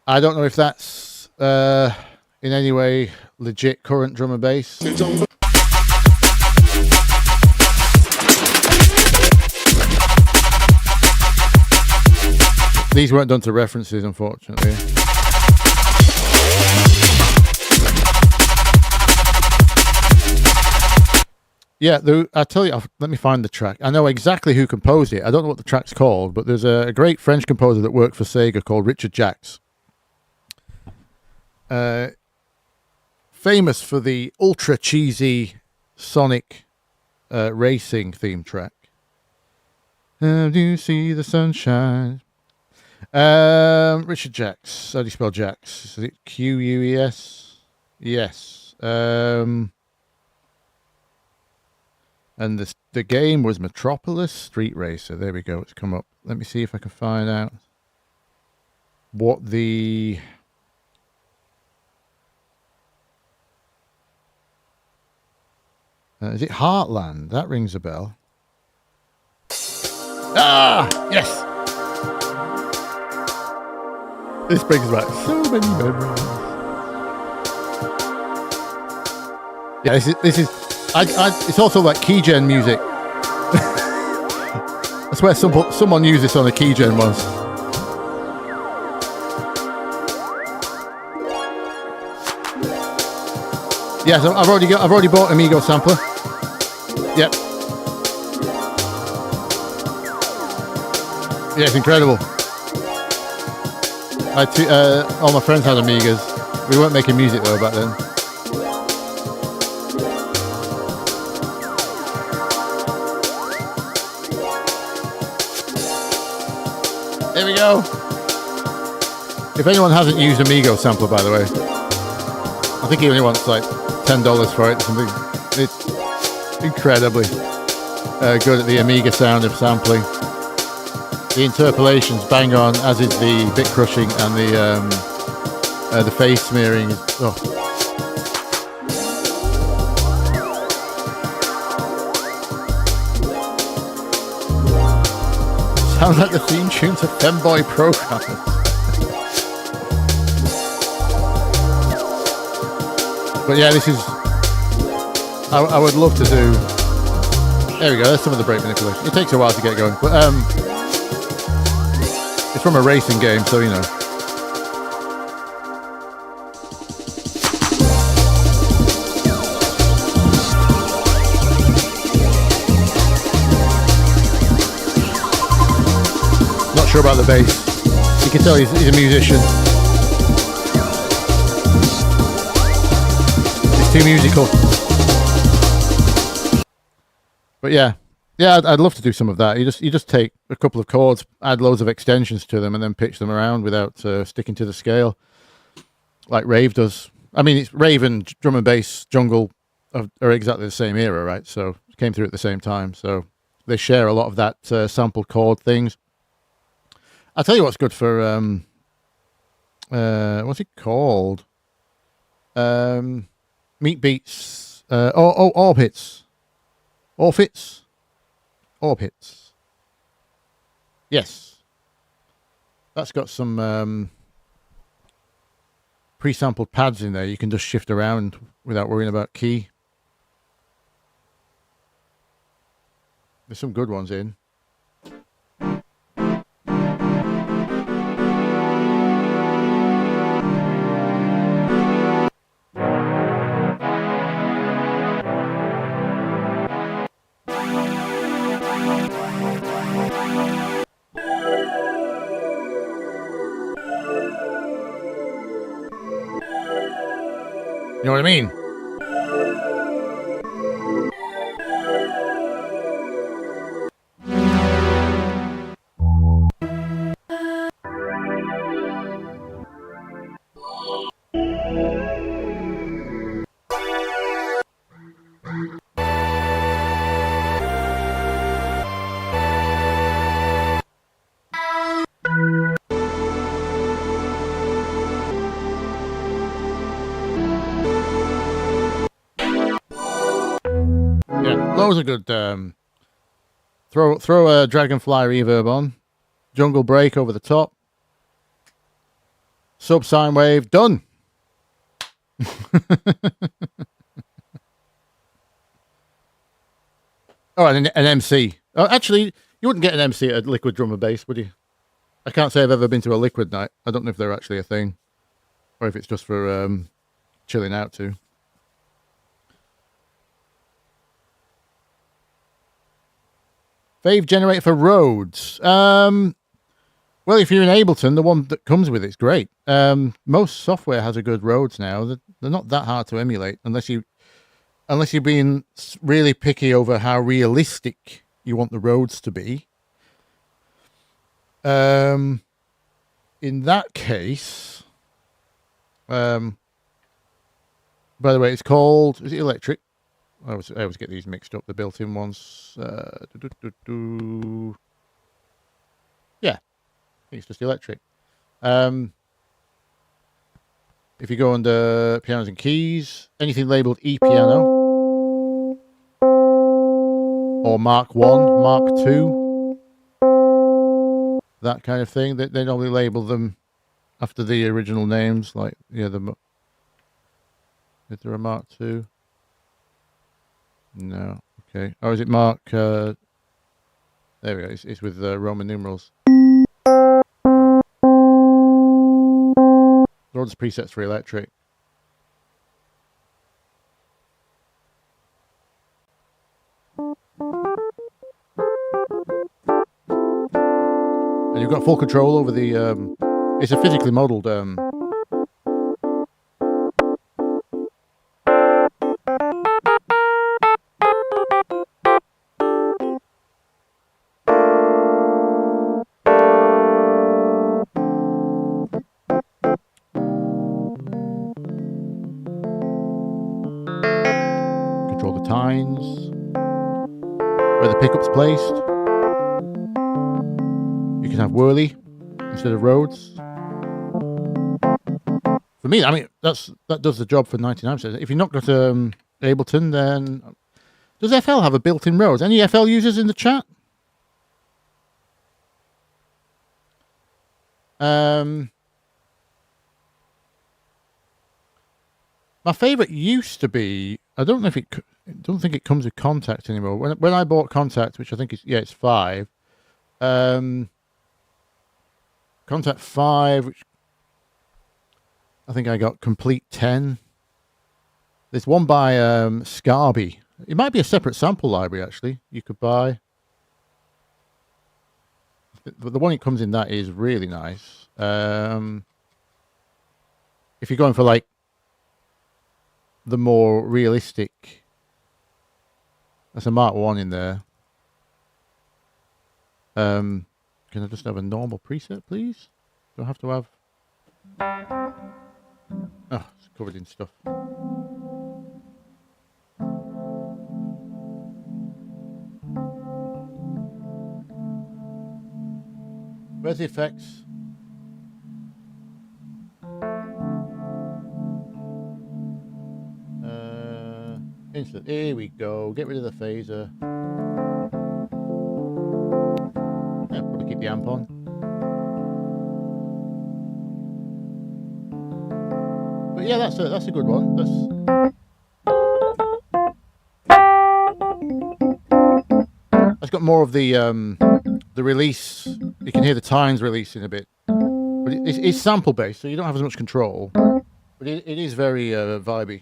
I don't know if that's in any way legit current drum and bass. These weren't done to references, unfortunately. Yeah, I tell you, let me find the track. I know exactly who composed it. I don't know what the track's called, but there's a great French composer that worked for Sega called Richard Jacques. Famous for the ultra cheesy Sonic racing theme track. How do you see the sunshine? Richard Jacques. How do you spell Jacques? Is it Queus? Yes. And the game was Metropolis Street Racer. There we go. It's come up. Let me see if I can find out what the... is it Heartland? That rings a bell. Ah! Yes! This brings back so many memories. Yeah, this is it's also like keygen music. I swear someone used this on a keygen once. Yes, I've already bought Amiga sampler. Yep. Yeah, it's incredible. All my friends had Amigas. We weren't making music though back then. There we go. If anyone hasn't used Amiga sampler, by the way, I think he only wants like $10 for it or something. It's incredibly good at the Amiga sound of sampling. The interpolation's bang on, as is the bit crushing and the face smearing. Oh. Sounds like the theme tune to Femboy Programmers. But yeah, this is... I would love to do... There we go, there's some of the break manipulation. It takes a while to get going, but it's from a racing game, so you know. Not sure about the bass. You can tell he's a musician. It's too musical. But yeah, I'd love to do some of that. You just take a couple of chords, add loads of extensions to them, and then pitch them around without sticking to the scale, like Rave does. I mean, it's Rave and drum and bass jungle are exactly the same era, right? So it came through at the same time. So they share a lot of that sampled chord things. I'll tell you what's good for what's it called? Meat Beats. Orb Hits. Orb Hits. Yes. That's got some pre-sampled pads in there. You can just shift around without worrying about key. There's some good ones in. You know what I mean? Loads of good. Throw a Dragonfly reverb on, jungle break over the top, sub sine wave, done. Oh, and an MC. Oh, actually, you wouldn't get an MC at a Liquid Drum and Bass, would you? I can't say I've ever been to a Liquid night. I don't know if they're actually a thing, or if it's just for chilling out too. Fave generator for Rhodes. Well, if you're in Ableton, the one that comes with it's great. Most software has a good Rhodes now. They're not that hard to emulate unless you're being really picky over how realistic you want the Rhodes to be. In that case, by the way, it's called, is it Electric? I always get these mixed up, the built-in ones. Yeah, I think it's just Electric. If you go under pianos and keys, anything labeled E-piano or Mark 1, Mark 2, that kind of thing, they normally label them after the original names, like, yeah, is there a Mark 2? No. Okay. Oh, is it Mark? There we go. It's with Roman numerals. Loads of presets for Electric. And you've got full control over the. It's a physically modelled. Where the pickup's placed. You can have whirly instead of Rhodes. For me, I mean, that does the job for 99%. If you've not got Ableton, then does FL have a built-in Rhodes? Any FL users in the chat? My favourite used to be, I don't think it comes with Contact anymore. When I bought Contact, which I think is, yeah, it's 5. Contact 5, which I think I got Complete 10. There's one by Scarby. It might be a separate sample library, actually, you could buy. But the one it comes in, that is really nice. If you're going for, like, the more realistic, that's a Mark 1 in there. Can I just have a normal preset, please? Do I have to have... Oh, it's covered in stuff. Where's the effects? Instant. Here we go. Get rid of the phaser. Yeah, probably keep the amp on. But yeah, that's a good one. That's got more of the release. You can hear the tines releasing a bit, but it's sample based, so you don't have as much control. But it is very vibey.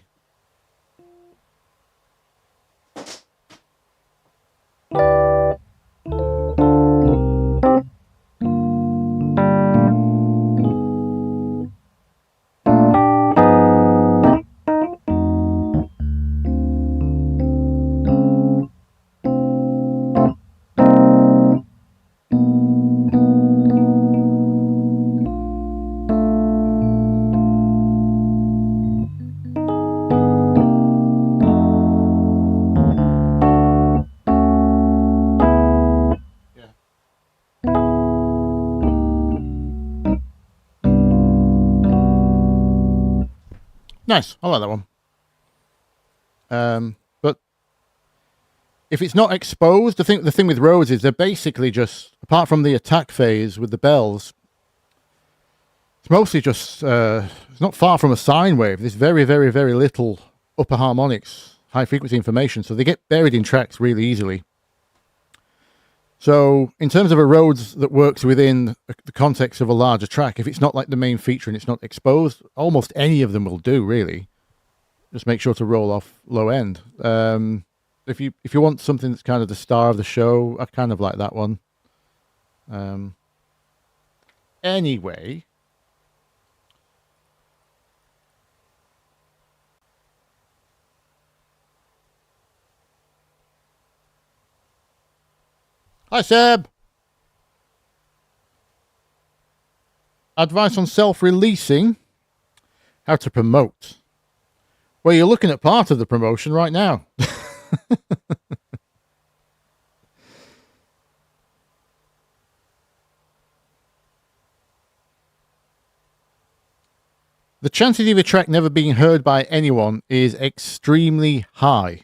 Nice. I like that one. But if it's not exposed, the thing with Rhodes is they're basically just, apart from the attack phase with the bells, it's mostly just, it's not far from a sine wave. There's very, very, very little upper harmonics, high frequency information, so they get buried in tracks really easily. So in terms of a Rhodes that works within the context of a larger track, if it's not like the main feature and it's not exposed, almost any of them will do, really. Just make sure to roll off low end. If you want something that's kind of the star of the show, I kind of like that one. Anyway. Hi, Seb. Advice on self-releasing. How to promote. Well, you're looking at part of the promotion right now. The chances of a track never being heard by anyone is extremely high.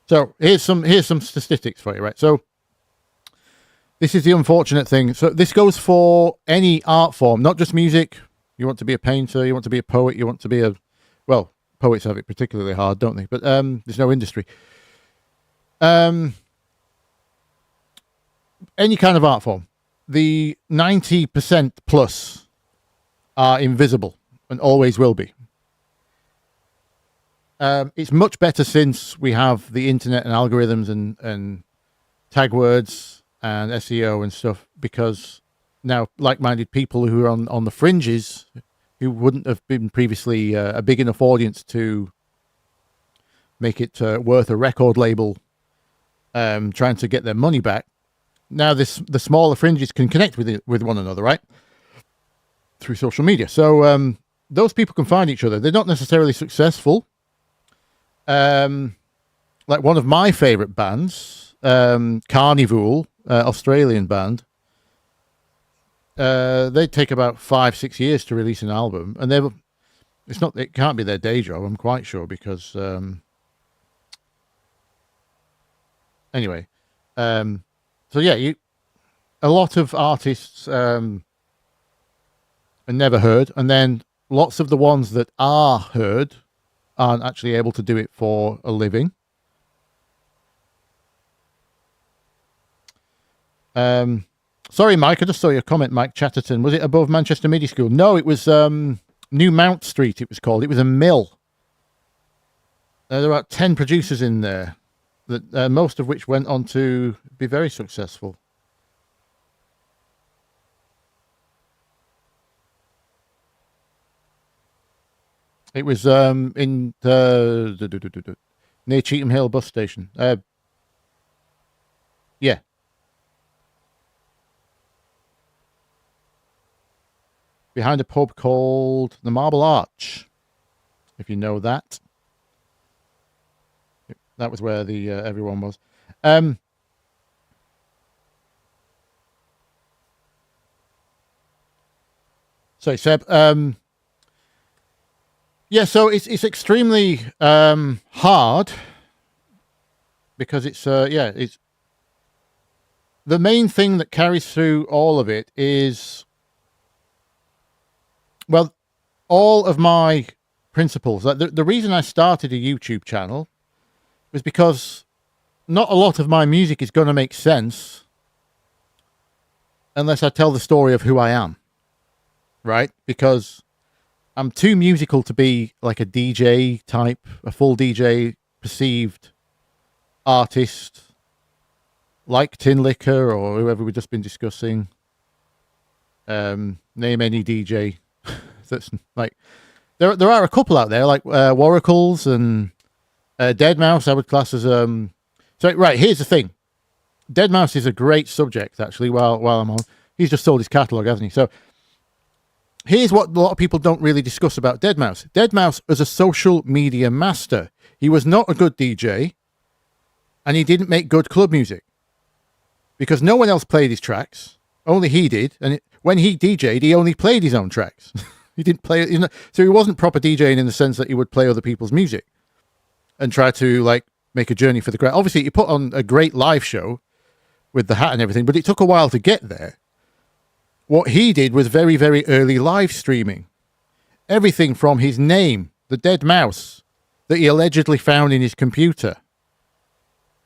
So here's some statistics for you, right? So this is the unfortunate thing. So this goes for any art form, not just music. You want to be a painter, you want to be a poet, you want to be a, well, poets have it particularly hard, don't they? But there's no industry. Any kind of art form, the 90% plus are invisible and always will be. It's much better since we have the internet and algorithms and tag words and SEO and stuff, because now like-minded people who are on the fringes, who wouldn't have been previously a big enough audience to make it worth a record label trying to get their money back, now the smaller fringes can connect with one another, right? Through social media. So those people can find each other. They're not necessarily successful. Like one of my favorite bands, Carnival, Australian band, they take about 5-6 years to release an album, and it can't be their day job, I'm quite sure, because anyway, so yeah, a lot of artists are never heard, and then lots of the ones that are heard aren't actually able to do it for a living. Sorry, Mike, I just saw your comment, Mike Chatterton. Was it above Manchester MIDI School? No, it was New Mount Street, it was called. It was a mill. There were about 10 producers in there, that most of which went on to be very successful. It was in near Cheetham Hill bus station. Yeah. Behind a pub called the Marble Arch, if you know that. That was where the everyone was. Sorry, Seb. Yeah, so it's extremely hard, because it's it's the main thing that carries through all of it is, well, all of my principles. Like the reason I started a YouTube channel was because not a lot of my music is going to make sense unless I tell the story of who I am, right? Because I'm too musical to be like a DJ type, a full DJ perceived artist, like Tin Liquor or whoever we've just been discussing. Name any DJ that's like, there are a couple out there, like Waracles and Deadmau5. I would class as so right. Here's the thing, Deadmau5 is a great subject actually. While I'm on, he's just sold his catalog, hasn't he? So here's what a lot of people don't really discuss about Deadmau5. Deadmau5 was a social media master. He was not a good DJ, and he didn't make good club music because no one else played his tracks. Only he did, and when he DJ'd, he only played his own tracks. He didn't play, so he wasn't proper DJing in the sense that he would play other people's music and try to like make a journey for the crowd. Obviously, he put on a great live show with the hat and everything, but it took a while to get there. What he did was very, very early live streaming. Everything from his name, the dead mouse that he allegedly found in his computer,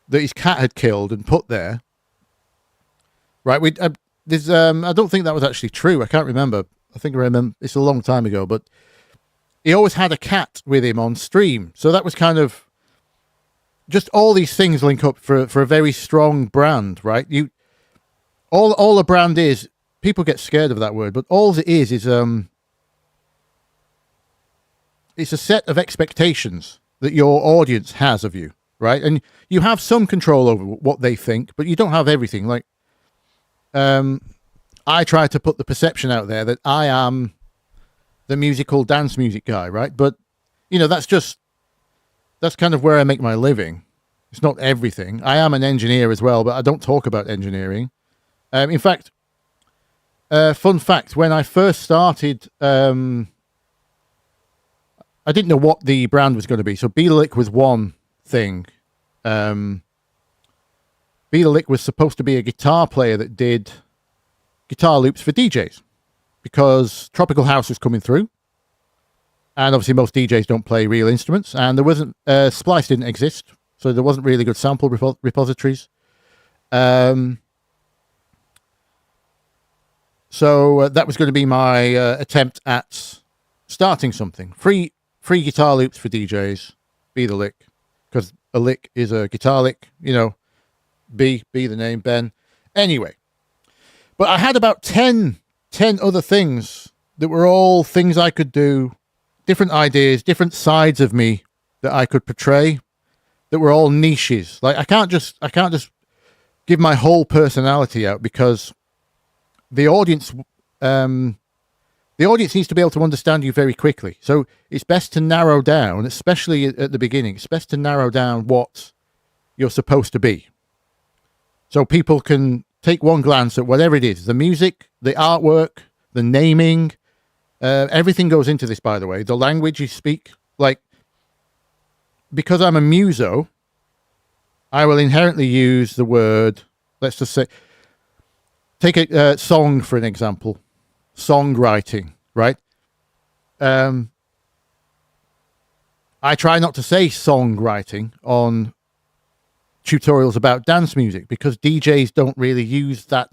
that his cat had killed and put there. Right, I don't think that was actually true. I can't remember. I think I remember. It's a long time ago, but he always had a cat with him on stream. So that was kind of just all these things link up for a very strong brand, right? All a brand is. People get scared of that word, but all it is it's a set of expectations that your audience has of you, right? And you have some control over what they think, but you don't have everything. Like, I try to put the perception out there that I am the musical dance music guy, right? But, that's kind of where I make my living. It's not everything. I am an engineer as well, but I don't talk about engineering. In fact, fun fact, when I first started, I didn't know what the brand was going to be. So Bthelick was one thing. Bthelick was supposed to be a guitar player that did guitar loops for DJs because Tropical House was coming through. And obviously most DJs don't play real instruments. And there wasn't, Splice didn't exist. So there wasn't really good sample repositories. So that was going to be my attempt at starting something. Free guitar loops for DJs, Bthelick, because a lick is a guitar lick, B the name, Ben. Anyway, but I had about 10 other things that were all things I could do, different ideas, different sides of me that I could portray that were all niches. Like I can't just give my whole personality out because the audience needs to be able to understand you very quickly. So it's best to narrow down, especially at the beginning, it's best to narrow down what you're supposed to be. So people can take one glance at whatever it is, the music, the artwork, the naming, everything goes into this, by the way, the language you speak. Like, because I'm a muso, I will inherently use the word, let's just say, take a song for an example, songwriting, right? I try not to say songwriting on tutorials about dance music because DJs don't really use that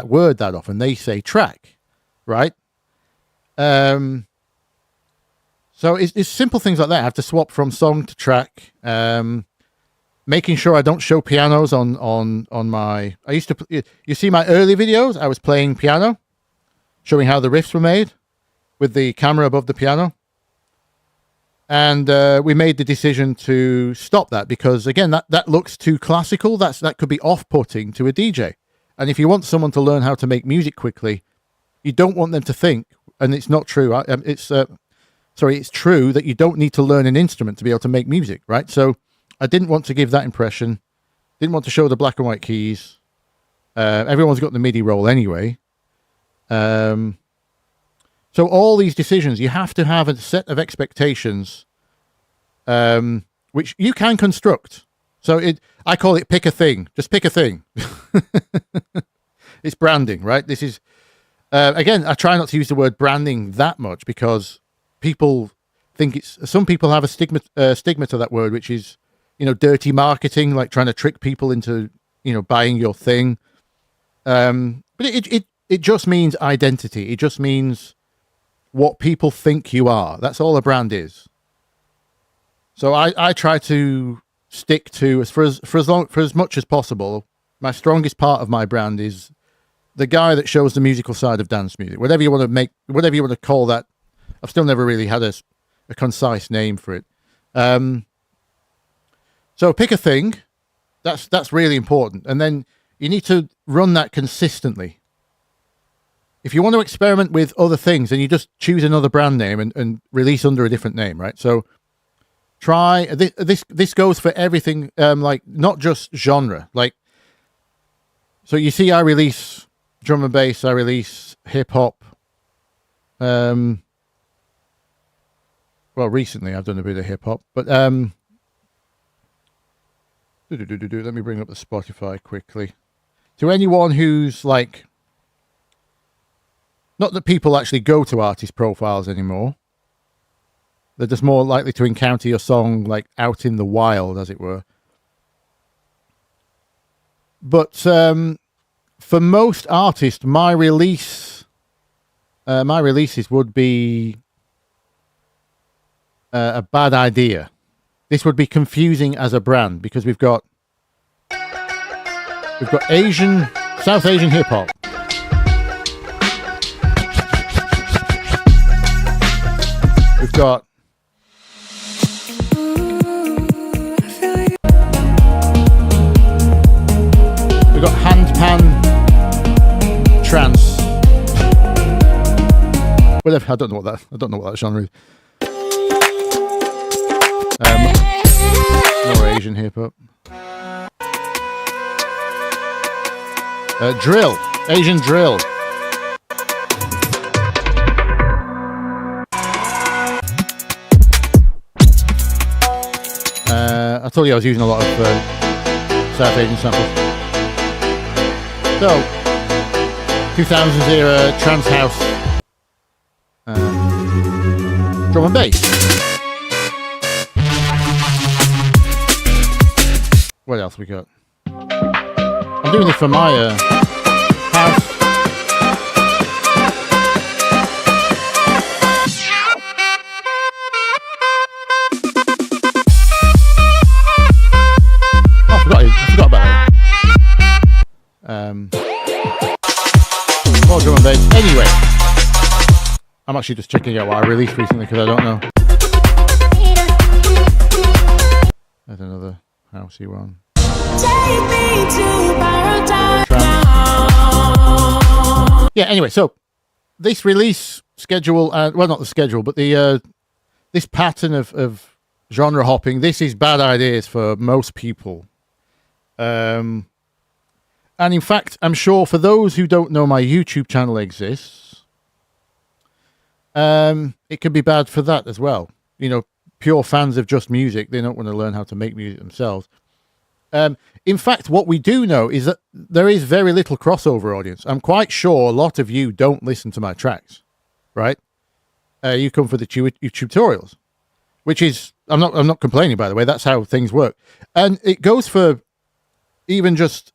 word that often. They say track, right? So it's simple things like that. I have to swap from song to track. Making sure I don't show pianos on my... I used to... You see my early videos? I was playing piano, showing how the riffs were made with the camera above the piano. And we made the decision to stop that because, again, that looks too classical. That could be off-putting to a DJ. And if you want someone to learn how to make music quickly, you don't want them to think, and it's not true. It's true that you don't need to learn an instrument to be able to make music, right? So I didn't want to give that impression. Didn't want to show the black and white keys. Everyone's got the MIDI roll anyway. So all these decisions, you have to have a set of expectations, which you can construct. So I call it pick a thing. Just pick a thing. It's branding, right? This is, again, I try not to use the word branding that much because people think some people have a stigma to that word, which is, dirty marketing, like trying to trick people into, buying your thing. But it just means identity. It just means what people think you are. That's all a brand is. So I try to stick to, for as much as possible, my strongest part of my brand is the guy that shows the musical side of dance music. Whatever you want to call that. I've still never really had a concise name for it. So pick a thing. That's really important. And then you need to run that consistently. If you want to experiment with other things, then you just choose another brand name and release under a different name, right? So try this goes for everything, like not just genre. Like, so you see, I release drum and bass, I release hip hop, well, recently I've done a bit of hip hop, but let me bring up the Spotify quickly. To anyone who's like, not that people actually go to artist profiles anymore. They're just more likely to encounter your song like out in the wild, as it were. But for most artists, my releases would be a bad idea. This would be confusing as a brand because we've got South Asian hip hop. We've got HandPan Trance. Whatever, I don't know what that genre is. More Asian hip hop. Drill, Asian drill. I told you I was using a lot of South Asian samples. So, 2000s era trance house, drum and bass. What else we got? I'm doing this for my house. I forgot about that. More drum and bass. Anyway, I'm actually just checking out what I released recently because I don't know. There's another housey one. Take me to paradise now. Yeah. Anyway, so this release schedule, well, not the schedule, but the this pattern of genre hopping. This is bad ideas for most people. And in fact, I'm sure for those who don't know my YouTube channel exists, it could be bad for that as well. You know, pure fans of just music, they don't want to learn how to make music themselves. In fact, what we do know is that there is very little crossover audience. I'm quite sure a lot of you don't listen to my tracks, right? You come for the tutorials, which is, I'm not complaining, by the way. That's how things work. And it goes for even just,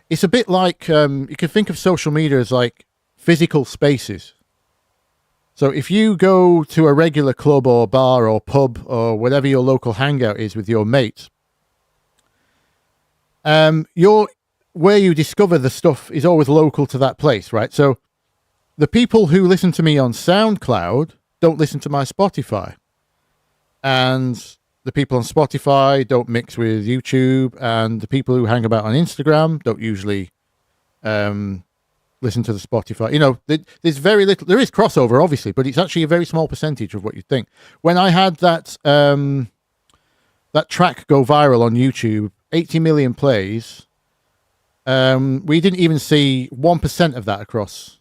it's a bit like, you can think of social media as like physical spaces. So if you go to a regular club or bar or pub or whatever your local hangout is with your mates, where you discover the stuff is always local to that place, right? So the people who listen to me on SoundCloud don't listen to my Spotify. And the people on Spotify don't mix with YouTube, and the people who hang about on Instagram don't usually listen to the Spotify. You know, there's very little. There is crossover, obviously, but it's actually a very small percentage of what you think. When I had that that track go viral on YouTube, 80 million plays, we didn't even see 1% of that across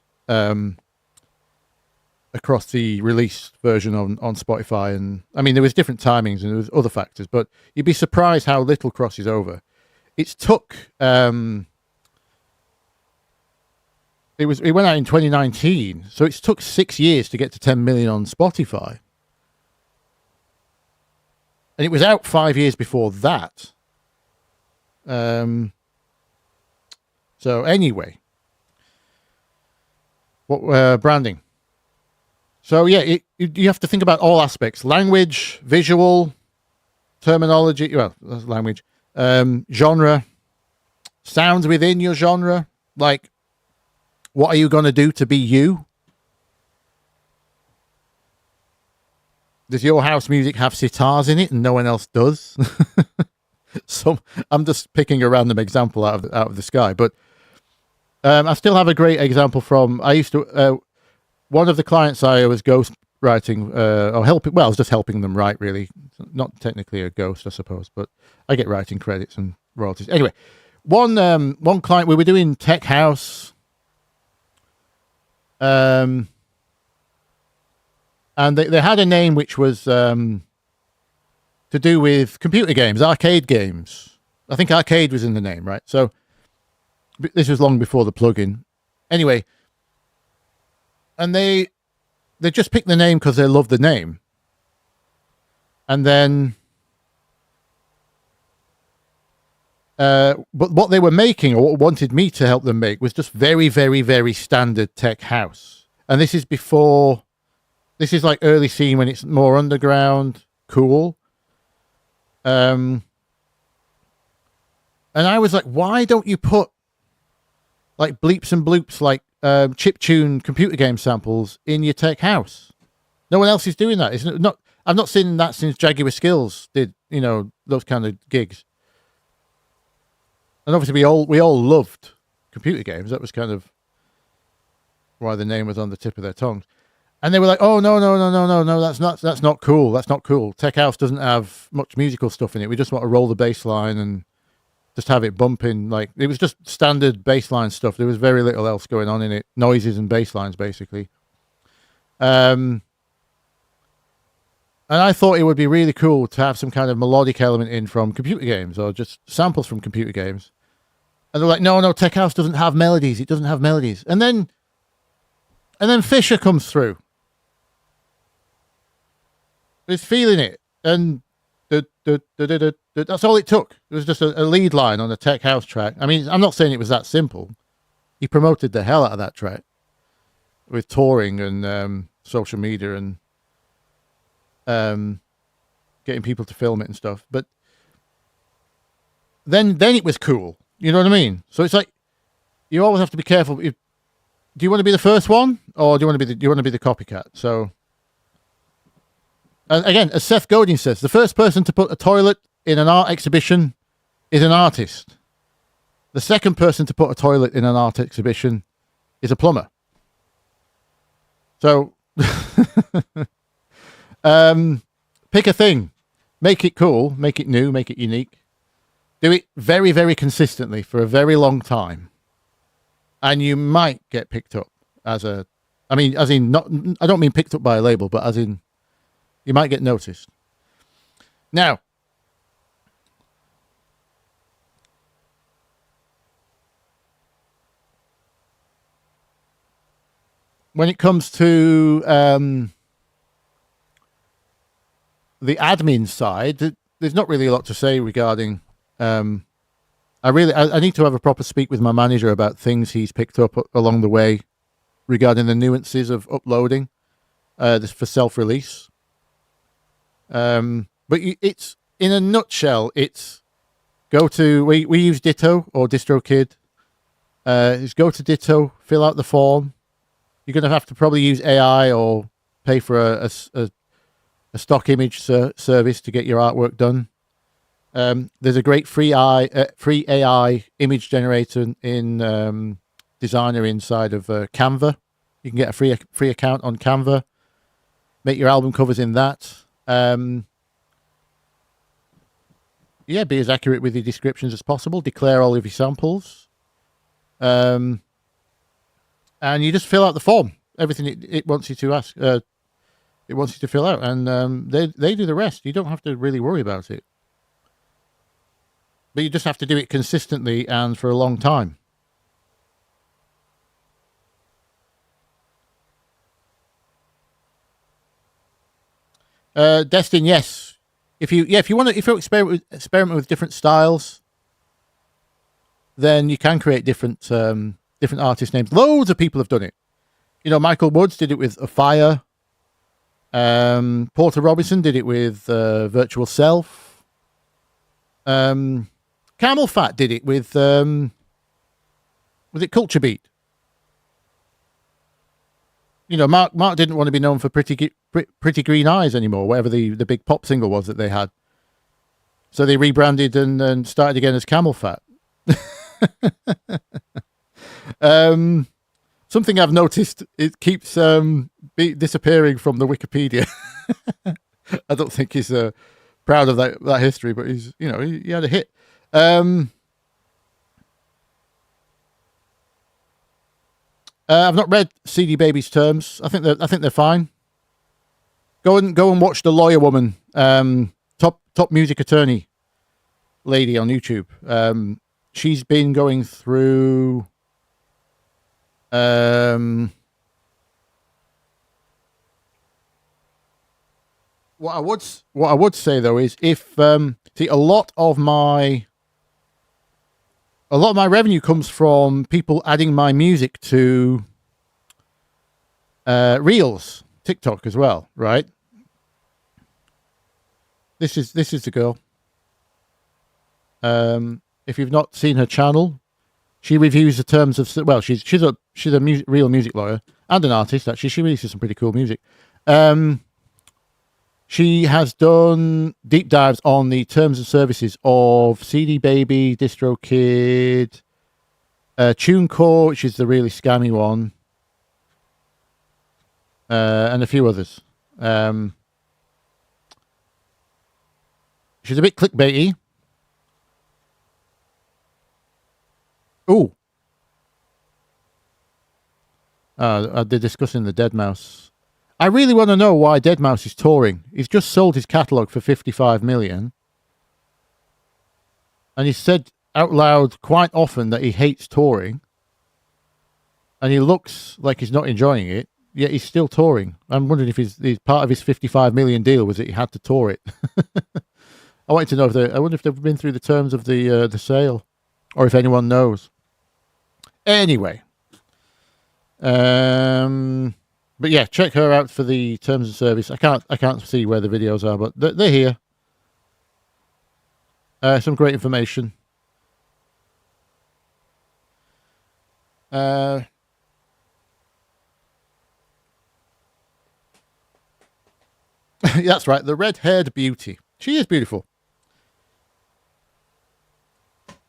the release version on Spotify. And I mean, there was different timings and there was other factors, but you'd be surprised how little crosses over. It took it went out in 2019, so it's took 6 years to get to 10 million on Spotify, and it was out 5 years before that. So anyway, what branding? So yeah, you have to think about all aspects: language, visual, terminology. Well, that's language, genre, sounds within your genre. Like, what are you going to do to be you? Does your house music have sitars in it and no one else does? So I'm just picking a random example out of the sky, but I still have a great example from. I used to. One of the clients I was ghost writing or helping. Well, I was just helping them write. Really, not technically a ghost, I suppose, but I get writing credits and royalties. Anyway, one client, we were doing tech house. And they had a name which was to do with computer games, arcade games. I think arcade was in the name, right? So this was long before the plugin. Anyway, and they just picked the name because they loved the name. And then, but what they were making, or what wanted me to help them make, was just very, very, very standard tech house. And this is before, this is like early scene when it's more underground, cool. And I was like, why don't you put like bleeps and bloops, like chiptune computer game samples in your tech house? No one else is doing that. It's not. I've not seen that since Jaguar Skills did, you know, those kind of gigs. And obviously we all loved computer games. That was kind of why the name was on the tip of their tongues. And they were like, "Oh no, that's not cool. That's not cool. Tech house doesn't have much musical stuff in it. We just want to roll the bass line and just have it bumping. Like, it was just standard bass line stuff. There was very little else going on in it. Noises and bass lines, basically. And I thought it would be really cool to have some kind of melodic element in from computer games, or just samples from computer games. And they're like, no, tech house doesn't have melodies. It doesn't have melodies. And then Fisher comes through. He's feeling it. And that's all it took. It was just a lead line on a tech house track. I mean, I'm not saying it was that simple. He promoted the hell out of that track with touring and social media and getting people to film it and stuff. But then it was cool. You know what I mean? So it's like, you always have to be careful. Do you want to be the first one, or do you want to be the copycat? So, again, as Seth Godin says, the first person to put a toilet in an art exhibition is an artist. The second person to put a toilet in an art exhibition is a plumber. So, pick a thing, make it cool, make it new, make it unique. Do it very, very consistently for a very long time, and you might get picked up as a, I mean, as in, not, I don't mean picked up by a label, but as in, you might get noticed. Now, when it comes to the admin side, there's not really a lot to say regarding. I need to have a proper speak with my manager about things he's picked up along the way regarding the nuances of uploading this for self-release. But it's, in a nutshell, it's go to, we use Ditto or DistroKid. It's go to Ditto, fill out the form. You're going to have to probably use AI or pay for a stock image service to get your artwork done. There's a great free AI image generator in Designer inside of Canva. You can get a free account on Canva. Make your album covers in that. Yeah, be as accurate with your descriptions as possible. Declare all of your samples. And you just fill out the form. Everything it wants you to ask. It wants you to fill out, and they do the rest. You don't have to really worry about it. But you just have to do it consistently and for a long time. Destin, yes. If you experiment with different styles, then you can create different artist names. Loads of people have done it. You know, Michael Woods did it with a fire. Porter Robinson did it with Virtual Self. Camel Fat did it with was it Culture Beat? You know, Mark didn't want to be known for Pretty Green Eyes anymore, whatever the big pop single was that they had. So they rebranded and started again as Camel Fat. Something I've noticed, it keeps disappearing from the Wikipedia. I don't think he's proud of that history, but he's, you know, he had a hit. I've not read CD Baby's terms. I think they're fine. Go and watch the lawyer woman, top music attorney lady on YouTube. She's been going through what I would say though is if see a lot of my revenue comes from people adding my music to Reels, TikTok as well, right? This is the girl. If you've not seen her channel, she reviews the terms of, well, she's a real music lawyer and an artist actually. She releases some pretty cool music. She has done deep dives on the terms and services of CD Baby, DistroKid, TuneCore, which is the really scammy one, and a few others. She's a bit clickbaity. Ooh. They're discussing the Deadmau5. I really want to know why Deadmau5 is touring. He's just sold his catalogue for 55 million. And he said out loud quite often that he hates touring. And he looks like he's not enjoying it, yet he's still touring. I'm wondering if he's part of his 55 million deal was that he had to tour it. I wanted to know I wonder if they've been through the terms of the sale, or if anyone knows. Anyway. But yeah, check her out for the terms of service. I can't see where the videos are, but they're here. Some great information. That's right, the red-haired beauty. She is beautiful.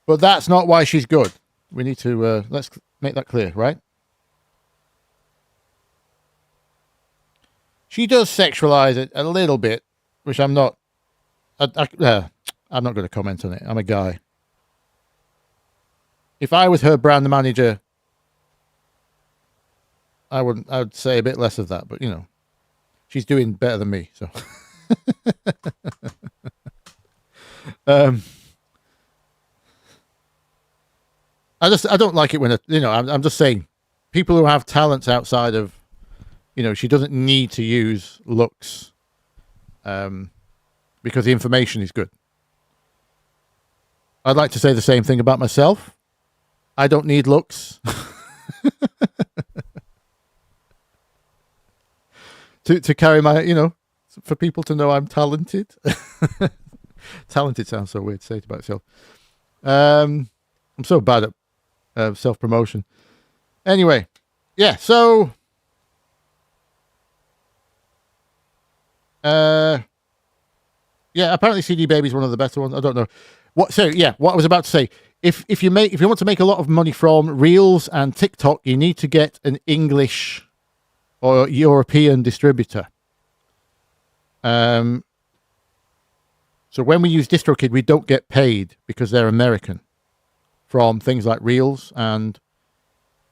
But that's not why she's good. We need to, let's make that clear, right? She does sexualize it a little bit, which I'm not, I'm not going to comment on it. I'm a guy. If I was her brand manager, I'd say a bit less of that, but you know, she's doing better than me, so. I don't like it when, you know, I'm just saying, people who have talents outside of, you know, she doesn't need to use looks because the information is good. I'd like to say the same thing about myself. I don't need looks to carry my, you know, for people to know I'm talented. Talented sounds so weird to say it about itself. I'm so bad at self-promotion. Anyway, yeah, so yeah, apparently CD Baby is one of the better ones. I don't know. What I was about to say, if you want to make a lot of money from Reels and TikTok, you need to get an English or European distributor. So when we use DistroKid, we don't get paid because they're American from things like Reels and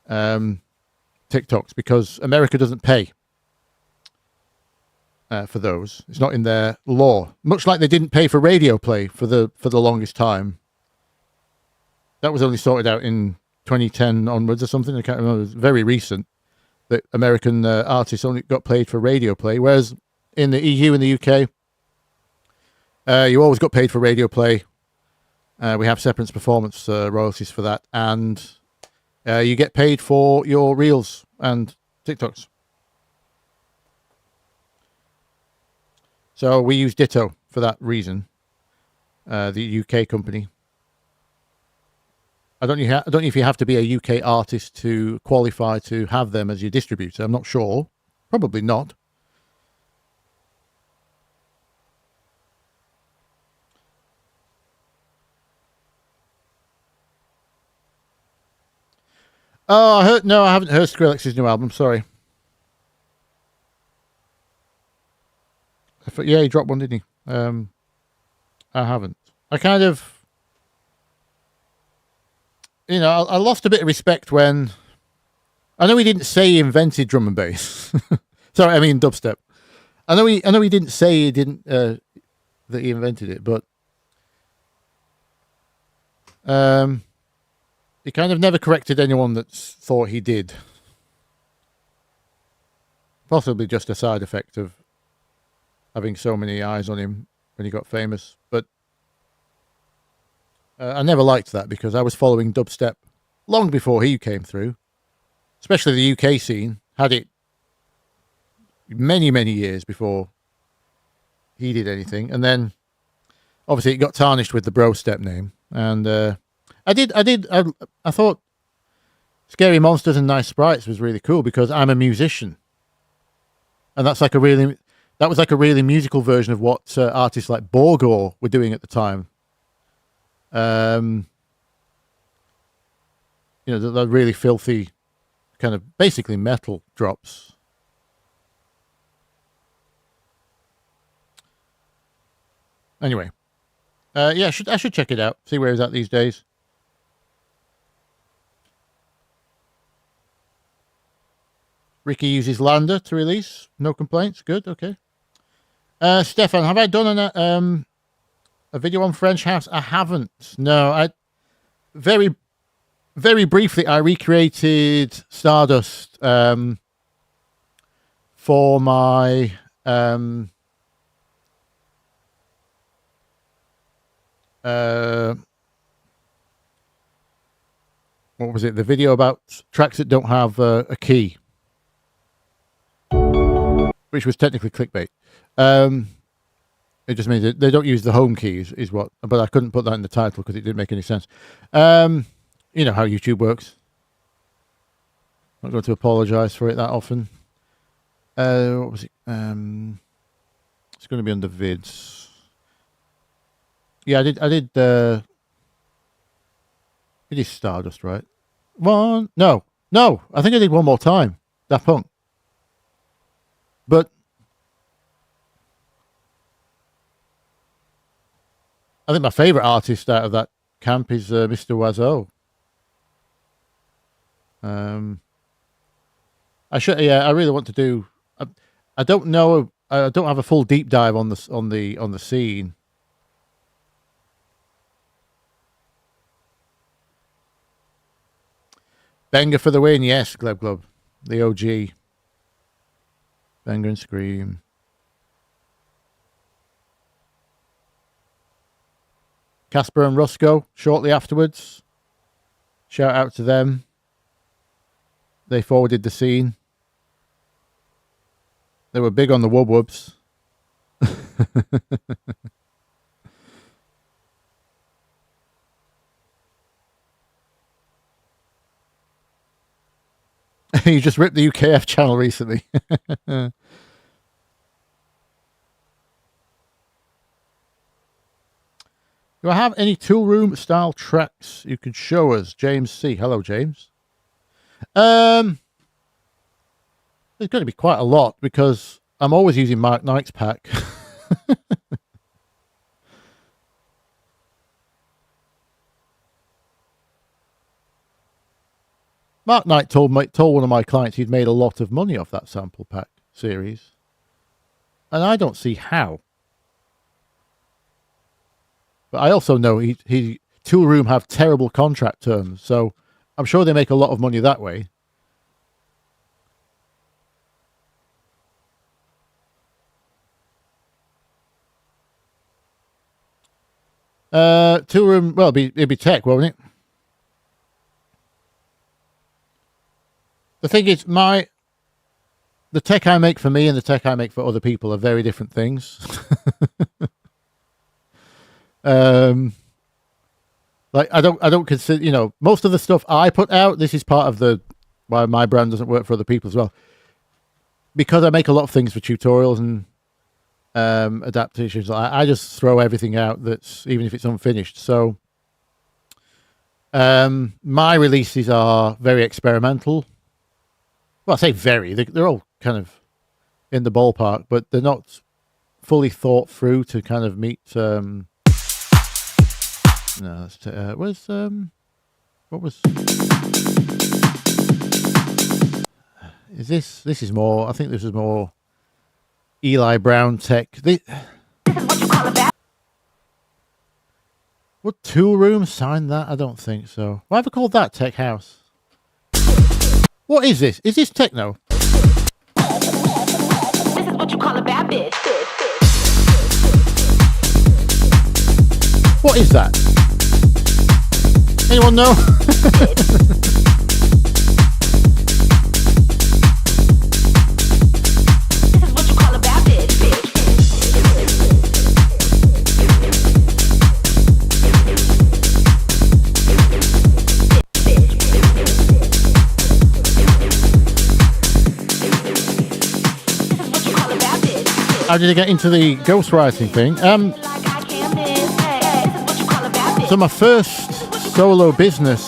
TikToks, because America doesn't pay for those. It's not in their law. Much like they didn't pay for radio play for the longest time. That was only sorted out in 2010 onwards or something. I can't remember. It was very recent that American artists only got paid for radio play, whereas in the EU and the UK, you always got paid for radio play. We have separate performance royalties for that, and you get paid for your Reels and TikToks. So we use Ditto for that reason, the UK company. I don't know if you have to be a UK artist to qualify to have them as your distributor. I'm not sure. Probably not. Oh, I haven't heard Skrillex's new album. Sorry. Yeah, he dropped one, didn't he? I haven't. I kind of, you know, I lost a bit of respect when, I know he didn't say he invented drum and bass. Sorry, I mean dubstep. I know he didn't say he didn't that he invented it, but he kind of never corrected anyone that thought he did. Possibly just a side effect of having so many eyes on him when he got famous. But I never liked that because I was following dubstep long before he came through. Especially the UK scene had it many, many years before he did anything. And then obviously it got tarnished with the bro step name. And I thought Scary Monsters and Nice Sprites was really cool because I'm a musician. And that was like a really musical version of what artists like Borgor were doing at the time. You know, the really filthy kind of basically metal drops. Anyway, yeah, I should check it out. See where he's at these days. Ricky uses Lander to release. No complaints. Good. Okay. Stefan, have I done a video on French House? I haven't. No, I very briefly I recreated Stardust for my what was it? The video about tracks that don't have a key, which was technically clickbait. It just means that they don't use the home keys, is what. But I couldn't put that in the title because it didn't make any sense. You know how YouTube works. I'm not going to apologise for it that often. What was it? It's going to be under vids. Yeah, I did. It is Stardust, right? No. I think I did One More Time. Daft Punk. But I think my favourite artist out of that camp is Mr. Oiseau. I really want to do. I don't know. I don't have a full deep dive on the scene. Benga for the win, yes, Gleb Glub, the OG. Benga and Scream. Casper and Rusco shortly afterwards. Shout out to them. They forwarded the scene. They were big on the Wub Wubs. You just ripped the UKF channel recently. Do I have any tool room style tracks you could show us? James C. Hello, James. There's going to be quite a lot because I'm always using Mark Knight's pack. Mark Knight told one of my clients he'd made a lot of money off that sample pack series. And I don't see how. But I also know he Tool Room have terrible contract terms, so I'm sure they make a lot of money that way. Tool Room, well, it'd be tech, won't it? The thing is, the tech I make for me and the tech I make for other people are very different things. Like I don't consider, most of the stuff I put out, this is part of why my brand doesn't work for other people as well. Because I make a lot of things for tutorials and adaptations, I just throw everything out even if it's unfinished. So my releases are very experimental. Well, I say very, they're all kind of in the ballpark, but they're not fully thought through to kind of meet no, what was is this is more, I think this is more Eli Brown tech. Would Tool Room sign that? I don't think so. Why have I called that Tech House? What is this? Is this techno? This is what you call a bad bitch. What is that? Anyone know? This is what you call a bad bitch. How did I get into the ghostwriting thing? So my first solo business,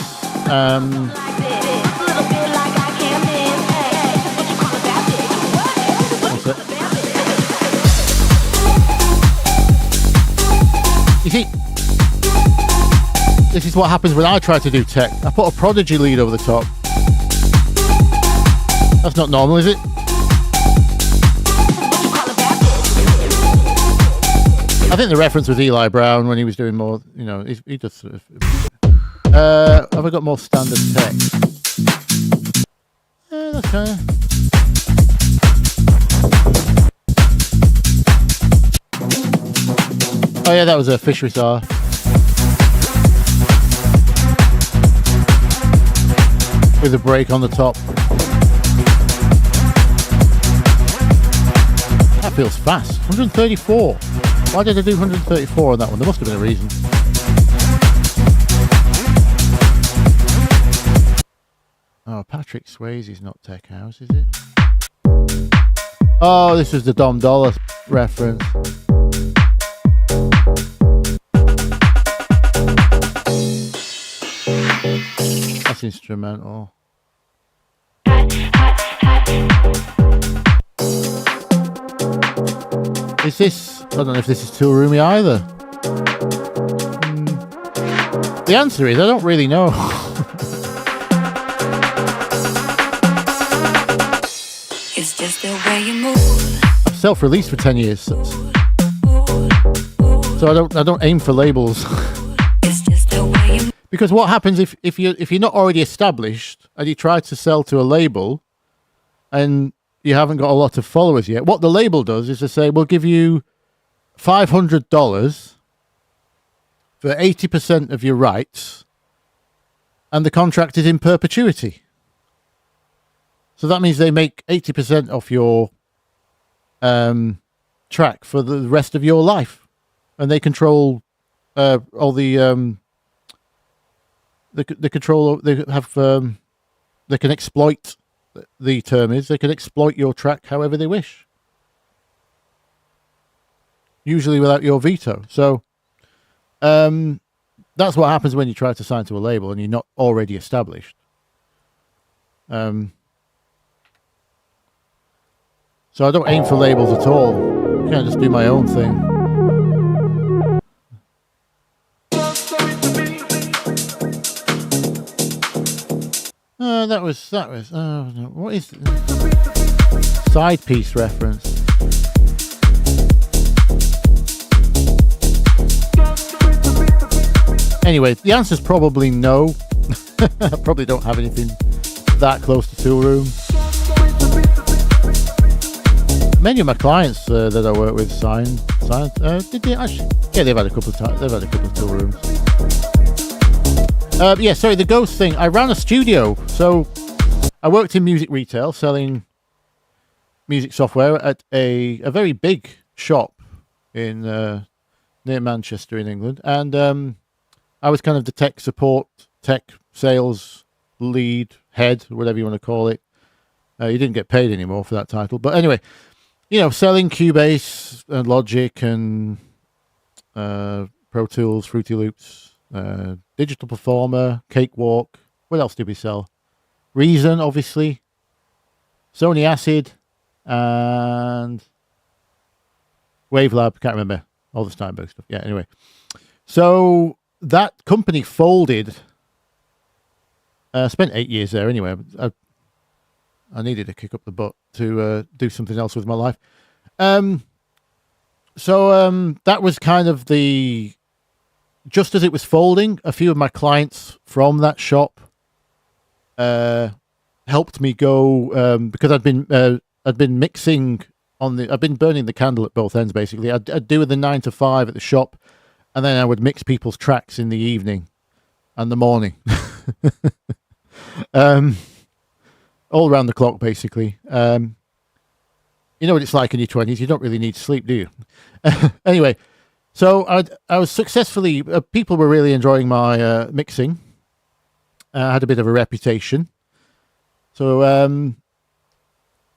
you see, this is what happens when I try to do tech. I put a Prodigy lead over the top. That's not normal, is it? I think the reference was Eli Brown when he was doing more, you know, he just sort of... have I got more standard text? That's kind of... Oh yeah, that was a Fishery Star. With a break on the top. That feels fast. 134. Why did I do 134 on that one? There must have been a reason. Oh, Patrick Swayze's not Tech House, is it? Oh, this was the Dom Dollar reference. That's instrumental. Is this... I don't know if this is Tool Roomy either. The answer is I don't really know. It's just the way you move. I've self-released for 10 years, so I don't aim for labels. It's just the way you Because what happens if you're not already established and you try to sell to a label and you haven't got a lot of followers yet, what the label does is to say, we'll give you $500 for 80% of your rights, and the contract is in perpetuity. So that means they make 80% off your track for the rest of your life, and they control all the control. They have they can exploit. The term is they can exploit your track however they wish. Usually without your veto. So that's what happens when you try to sign to a label and you're not already established. So I don't aim for labels at all. I can't just do my own thing. That was what is side piece reference? Anyway, the answer is probably no. I probably don't have anything that close to Tool Room. Many of my clients that I work with signed. Did they actually? Yeah, they've had a couple of times. They've had a couple of Tool Rooms. Yeah, sorry, the ghost thing. I ran a studio, so I worked in music retail, selling music software at a very big shop in near Manchester in England, and I was kind of the tech support, tech sales lead, head, whatever you want to call it. You didn't get paid anymore for that title, but anyway, you know, selling Cubase and Logic and Pro Tools, Fruity Loops. Digital Performer, Cakewalk. What else did we sell? Reason, obviously. Sony Acid and Wavelab. Can't remember all the Steinberg stuff. Yeah, anyway. So that company folded. I spent 8 years there anyway. I needed to kick up the butt to do something else with my life. That was kind of just as it was folding, a few of my clients from that shop helped me go, because I'd been mixing I'd been burning the candle at both ends basically. I'd do the 9 to 5 at the shop, and then I would mix people's tracks in the evening and the morning. All around the clock basically. You know what it's like in your 20s, you don't really need sleep, do you? Anyway, so I was successfully, people were really enjoying my mixing. I had a bit of a reputation. So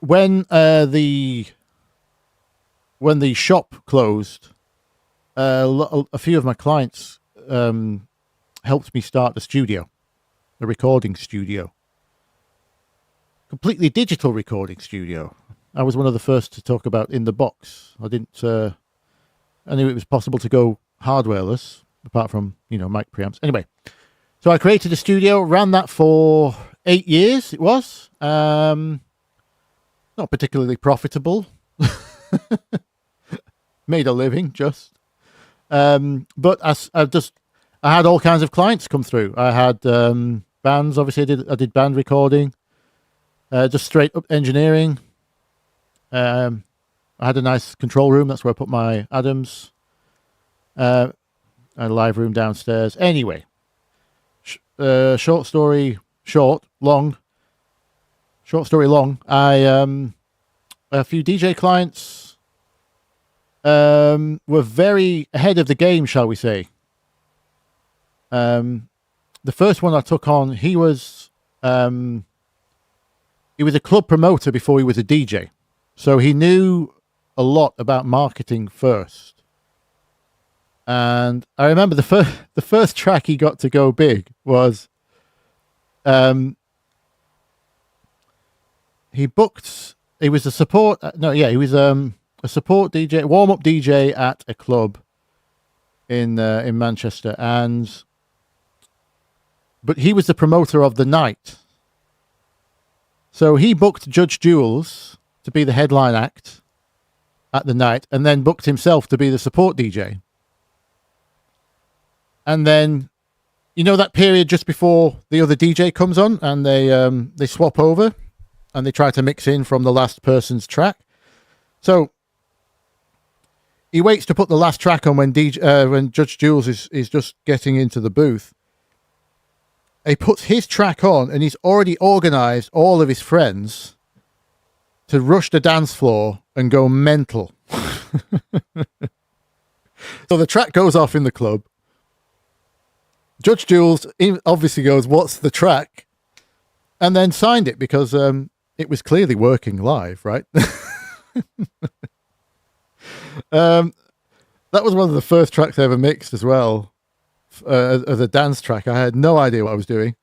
when the shop closed, a few of my clients helped me start the studio, the recording studio. Completely digital recording studio. I was one of the first to talk about in the box. I knew it was possible to go hardwareless, apart from, mic preamps. Anyway, so I created a studio, ran that for 8 years, it was. Not particularly profitable. Made a living, just. But I had all kinds of clients come through. I had bands, obviously I did band recording, just straight up engineering. I had a nice control room. That's where I put my Adams. A live room downstairs. Anyway, short story long. A few DJ clients were very ahead of the game, shall we say. The first one I took on, he was a club promoter before he was a DJ. So he knew a lot about marketing first. And I remember the first track he got to go big was he was a support DJ, warm-up DJ at a club in Manchester, but he was the promoter of the night. So he booked Judge Jules to be the headline act at the night, and then booked himself to be the support DJ. And then, that period just before the other DJ comes on, and they swap over, and they try to mix in from the last person's track. So he waits to put the last track on when Judge Jules is just getting into the booth. He puts his track on, and he's already organised all of his friends to rush the dance floor and go mental. So the track goes off in the club. Judge Jules obviously goes, "What's the track?" And then signed it because it was clearly working live, right? That was one of the first tracks I ever mixed as well, as a dance track. I had no idea what I was doing.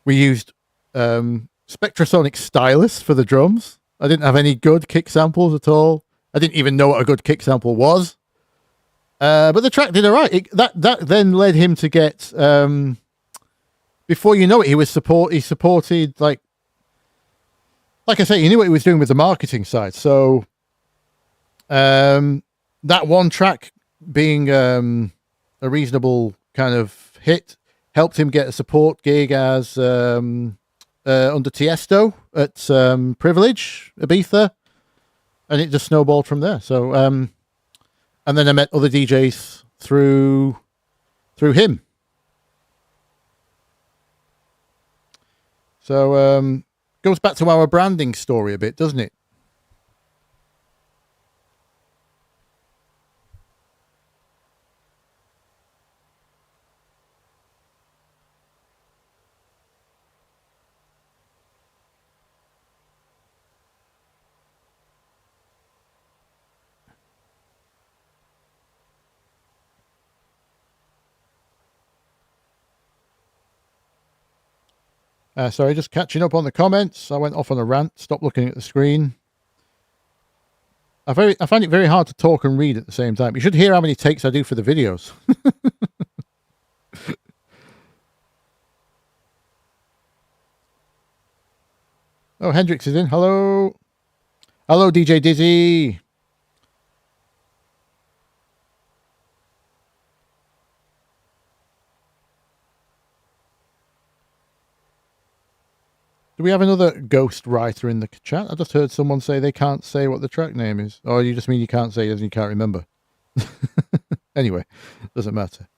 We used Spectrasonic Stylus for the drums. I didn't have any good kick samples at all. I didn't even know what a good kick sample was. But the track did all right. That then led him to get, before you know it, he supported, like I say, he knew what he was doing with the marketing side. So that one track being a reasonable kind of hit helped him get a support gig as under Tiesto at Privilege, Ibiza, and it just snowballed from there. So, and then I met other DJs through him. So, goes back to our branding story a bit, doesn't it? Sorry, just catching up on the comments. I went off on a rant. Stop looking at the screen. I find it very hard to talk and read at the same time. You should hear how many takes I do for the videos. Oh, Hendrix is in. Hello. Hello, DJ Dizzy. Do we have another ghost writer in the chat? I just heard someone say they can't say what the track name is. Or you just mean you can't say it as you can't remember? Anyway, doesn't matter.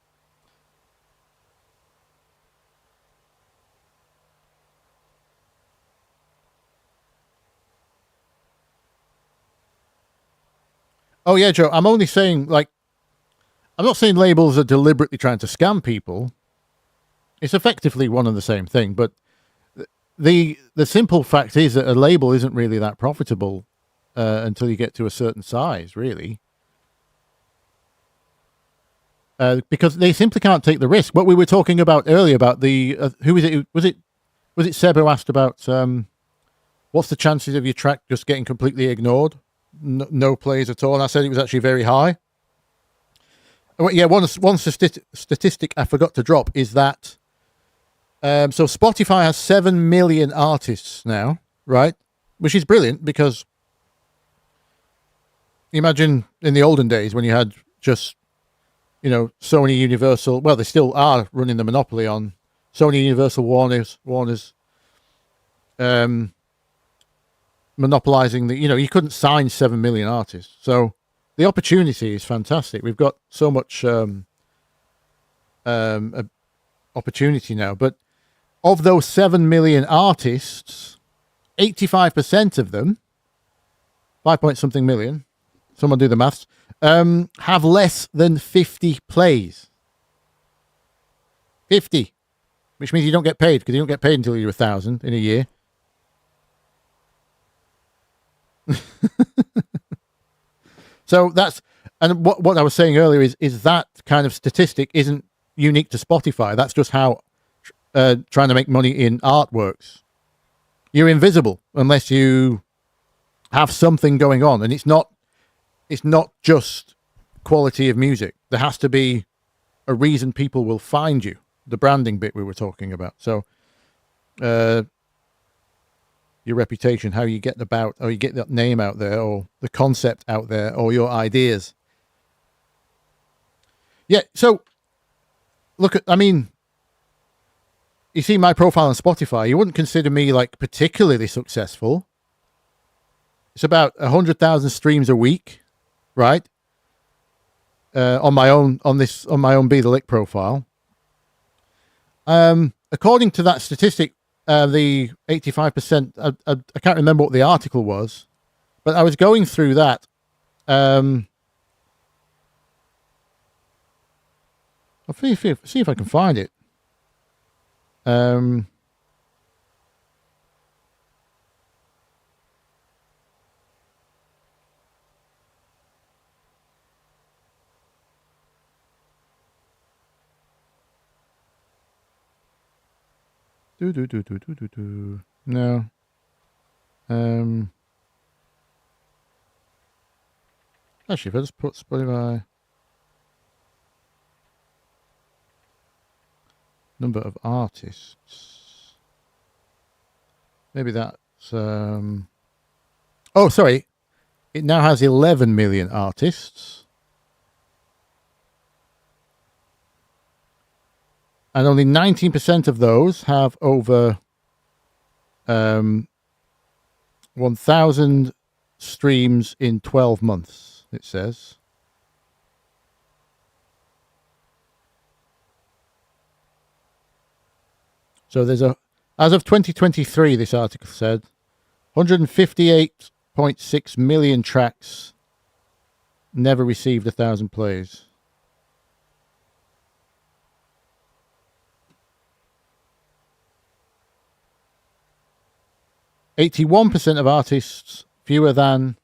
Oh yeah, Joe, I'm only saying, like, I'm not saying labels are deliberately trying to scam people. It's effectively one and the same thing, but the simple fact is that a label isn't really that profitable until you get to a certain size, really. Because they simply can't take the risk. What we were talking about earlier about the who is it? Was it Seb who asked about what's the chances of your track just getting completely ignored, no plays at all? And I said it was actually very high. Yeah, one statistic I forgot to drop is that so Spotify has 7 million artists now, right? Which is brilliant because imagine in the olden days when you had just, you know, Sony, Universal, well, they still are running the monopoly on Sony, Universal, Warner's monopolizing the, you know, you couldn't sign 7 million artists. So the opportunity is fantastic. We've got so much opportunity now. But of those 7 million artists, 85% of them, 5 point something million, someone do the maths, have less than 50 plays. 50. Which means you don't get paid, because you don't get paid until you're 1,000 in a year. So that's, and what I was saying earlier is that kind of statistic isn't unique to Spotify. That's just how trying to make money in art works. You're invisible unless you have something going on, and it's not just quality of music. There has to be a reason people will find you. The branding bit we were talking about. So your reputation, how you get about, or you get that name out there, or the concept out there, or your ideas. Yeah, so look at, I mean, you see my profile on Spotify, you wouldn't consider me like particularly successful. It's about 100,000 streams a week, right? On my own Bthelick profile. According to that statistic, the 85%, I can't remember what the article was, but I was going through that. I'll see if I can find it. No. Actually, if I just put Spotify number of artists, maybe that's oh, sorry, it now has 11 million artists, and only 19% of those have over 1,000 streams in 12 months, it says. So there's as of 2023, this article said, 158.6 million tracks never received 1,000 plays. %, of artists fewer than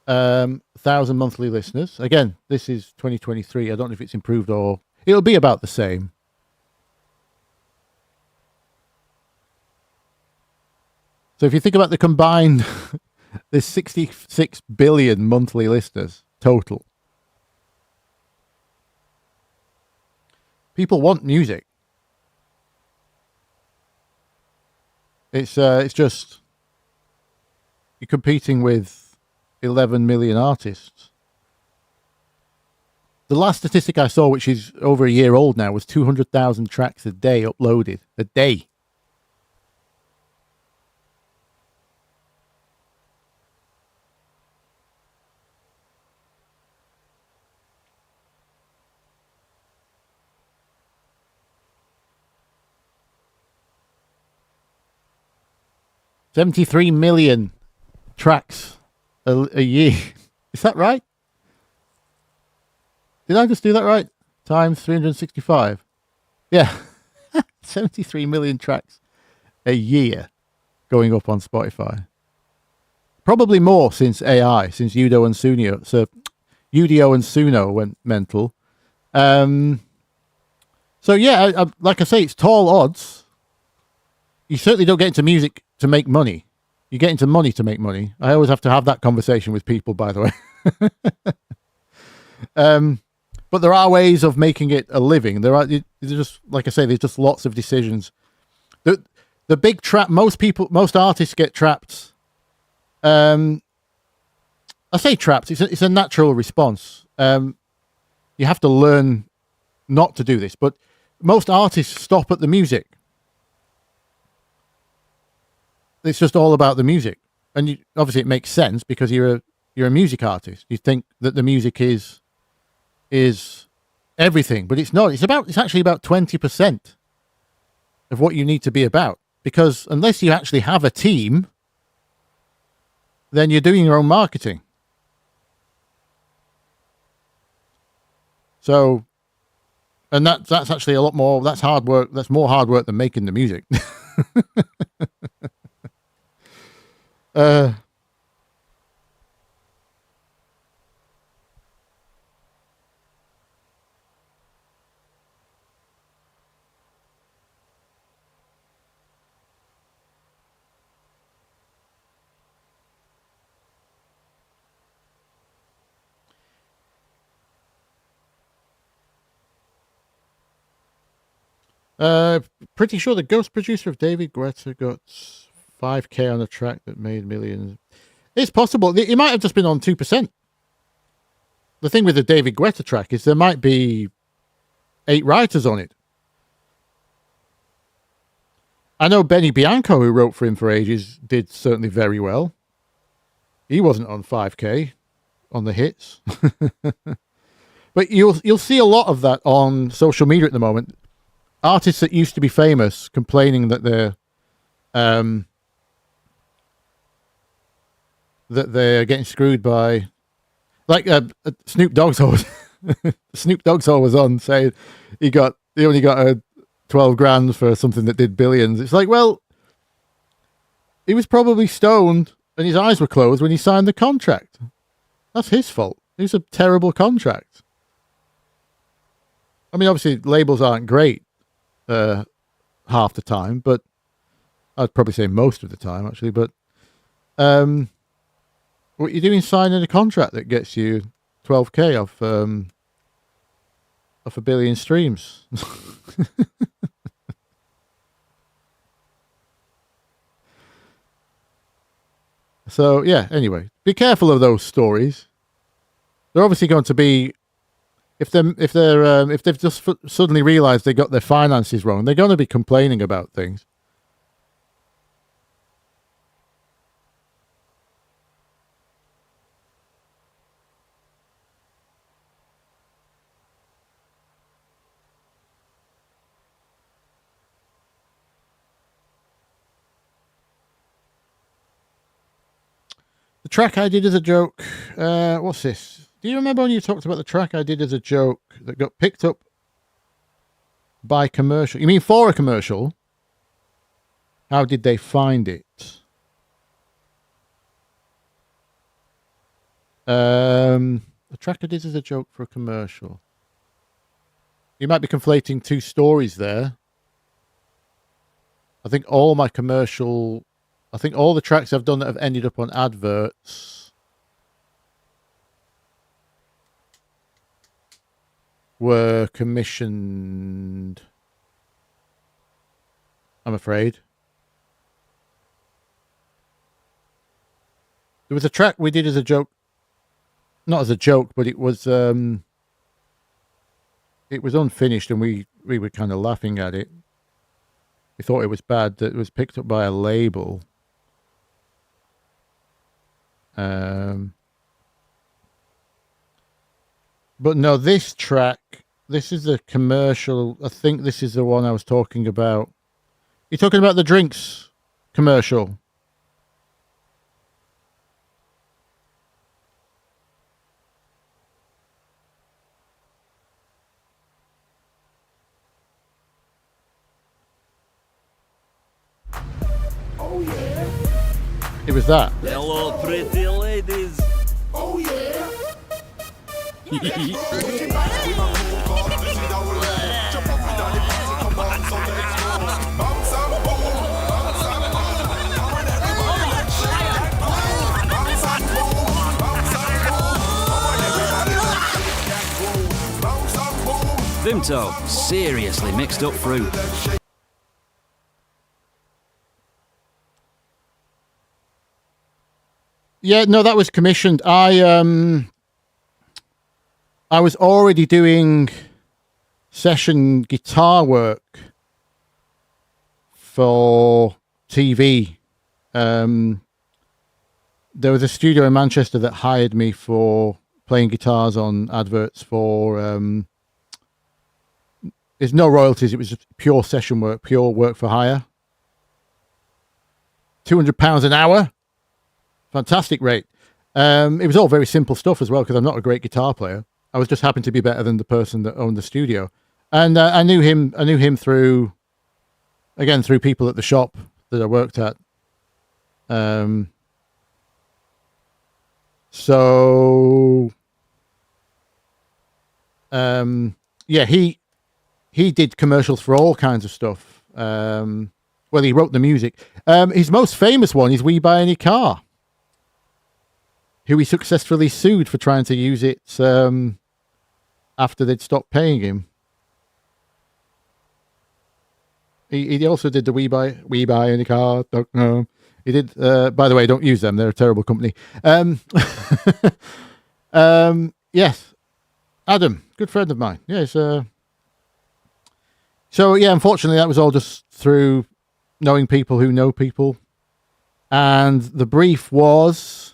1,000 monthly listeners. Again, this is 2023. I don't know if it's improved or it'll be about the same. So if you think about the combined, there's 66 billion monthly listeners total. People want music. It's just you're competing with 11 million artists. The last statistic I saw, which is over a year old now, was 200,000 tracks a day uploaded. A day. 73 million tracks a year. Is that right? Did I just do that right? Times 365. Yeah. 73 million tracks a year going up on Spotify. Probably more since AI, since Udo and Suno went mental. So yeah, like I say, it's tall odds. You certainly don't get into music to make money. You get into money to make money. I always have to have that conversation with people, by the way. But there are ways of making it a living. There's just, like I say, there's just lots of decisions. The big trap, most artists get trapped. I say trapped. It's a natural response. You have to learn not to do this, but most artists stop at the music. It's just all about the music, and obviously it makes sense because you're a music artist. You think that the music is everything, but it's not. It's actually about 20% of what you need to be about, because unless you actually have a team, then you're doing your own marketing. So, and that's actually a lot more. That's hard work. That's more hard work than making the music. Pretty sure the ghost producer of David Guetta got 5K on a track that made millions. It's possible. It might have just been on 2%. The thing with the David Guetta track is there might be 8 writers on it. I know Benny Bianco, who wrote for him for ages, did certainly very well. He wasn't on 5K on the hits. But you'll see a lot of that on social media at the moment. Artists that used to be famous complaining that they're getting screwed by, like Snoop Dogg's always on saying he only got 12 grand for something that did billions. It's like, well, he was probably stoned and his eyes were closed when he signed the contract. That's his fault. It was a terrible contract. I mean, obviously labels aren't great half the time, but I'd probably say most of the time actually. But what you're doing signing a contract that gets you 12K off a billion streams. So yeah, anyway, be careful of those stories. They're obviously going to be, if they've just suddenly realized they got their finances wrong, they're going to be complaining about things. The track I did as a joke, what's this? Do you remember when you talked about the track I did as a joke that got picked up by commercial? You mean for a commercial? How did they find it? The track I did as a joke for a commercial. You might be conflating two stories there. I think all the tracks I've done that have ended up on adverts were commissioned, I'm afraid. There was a track we did as a joke, not as a joke, but it was unfinished and we were kind of laughing at it. We thought it was bad that it was picked up by a label. But no, this track, this is the commercial. I think this is the one I was talking about. You're talking about the drinks commercial. It was that. Hello, pretty ladies. Oh yeah. Vimto, seriously mixed up fruit. Yeah, no, that was commissioned. I was already doing session guitar work for TV. There was a studio in Manchester that hired me for playing guitars on adverts for there's no royalties, it was just pure session work, pure work for hire. £200 an hour. Fantastic rate. It was all very simple stuff as well, because I'm not a great guitar player. I was just happened to be better than the person that owned the studio. And I knew him through people at the shop that I worked at. Yeah, he did commercials for all kinds of stuff. Well, he wrote the music. His most famous one is We Buy Any Car, who he successfully sued for trying to use it after they'd stopped paying him. He also did the We Buy Any Car. No, he did. By the way, don't use them; they're a terrible company. Yes, Adam, good friend of mine. Yes. So yeah, unfortunately, that was all just through knowing people who know people, and the brief was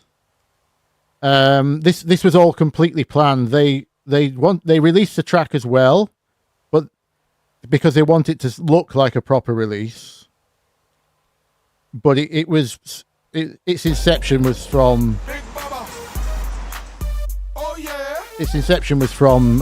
this was all completely planned. They released the track as well, but because they want it to look like a proper release, but its inception was from. Its inception was from.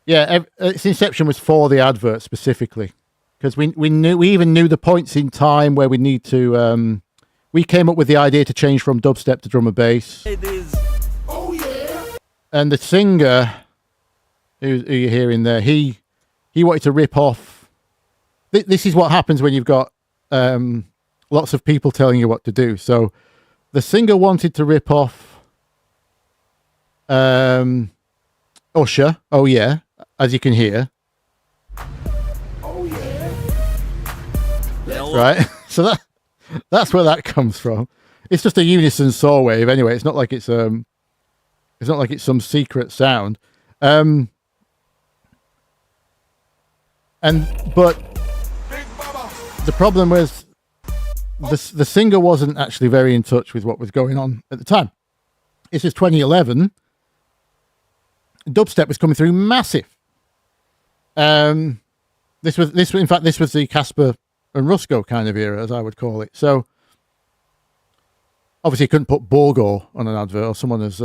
Yeah, its inception was for the advert specifically, because we even knew the points in time where we need to. We came up with the idea to change from dubstep to drum and bass. Oh yeah. And the singer, who you're hearing there, he wanted to rip off. This is what happens when you've got lots of people telling you what to do. So the singer wanted to rip off Usher. Oh yeah. As you can hear. Oh yeah. Right? So that's where that comes from. It's just a unison saw wave anyway. It's not like it's some secret sound. But the problem was the singer wasn't actually very in touch with what was going on at the time. This is 2011. Dubstep was coming through massive. This was the Casper and Rusko kind of era, as I would call it. So obviously you couldn't put Borgo on an advert, or someone as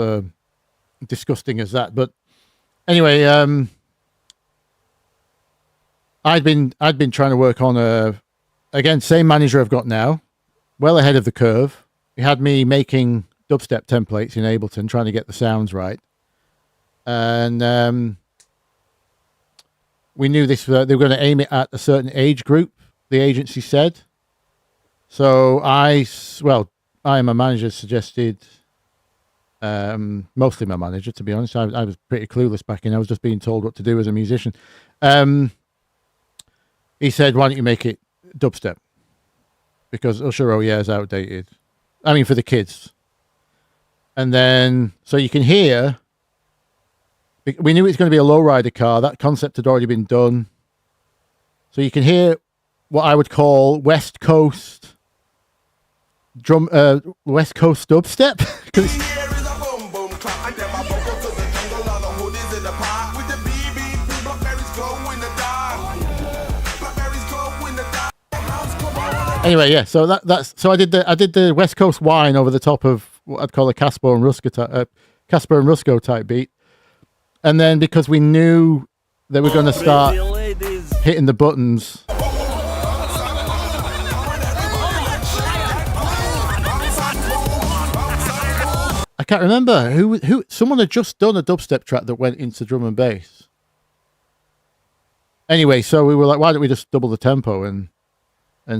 disgusting as that. But anyway, I'd been trying to work on again, same manager I've got now, well ahead of the curve. He had me making dubstep templates in Ableton, trying to get the sounds right. And we knew this. They were going to aim it at a certain age group, the agency said. So I and my manager suggested, mostly my manager, to be honest. I was pretty clueless back in. I was just being told what to do as a musician. He said, why don't you make it dubstep? Because Usher Oh Yeah is outdated. I mean, for the kids. And then, so you can hear... We knew it was going to be a lowrider car. That concept had already been done. So you can hear what I would call West Coast West Coast dubstep. Anyway, yeah. So so I did the West Coast whine over the top of what I'd call a Casper and Rusko type beat. And then because we knew they were going to start... hitting the buttons. I can't remember who. Someone had just done a dubstep track that went into drum and bass. Anyway, so we were like, why don't we just double the tempo and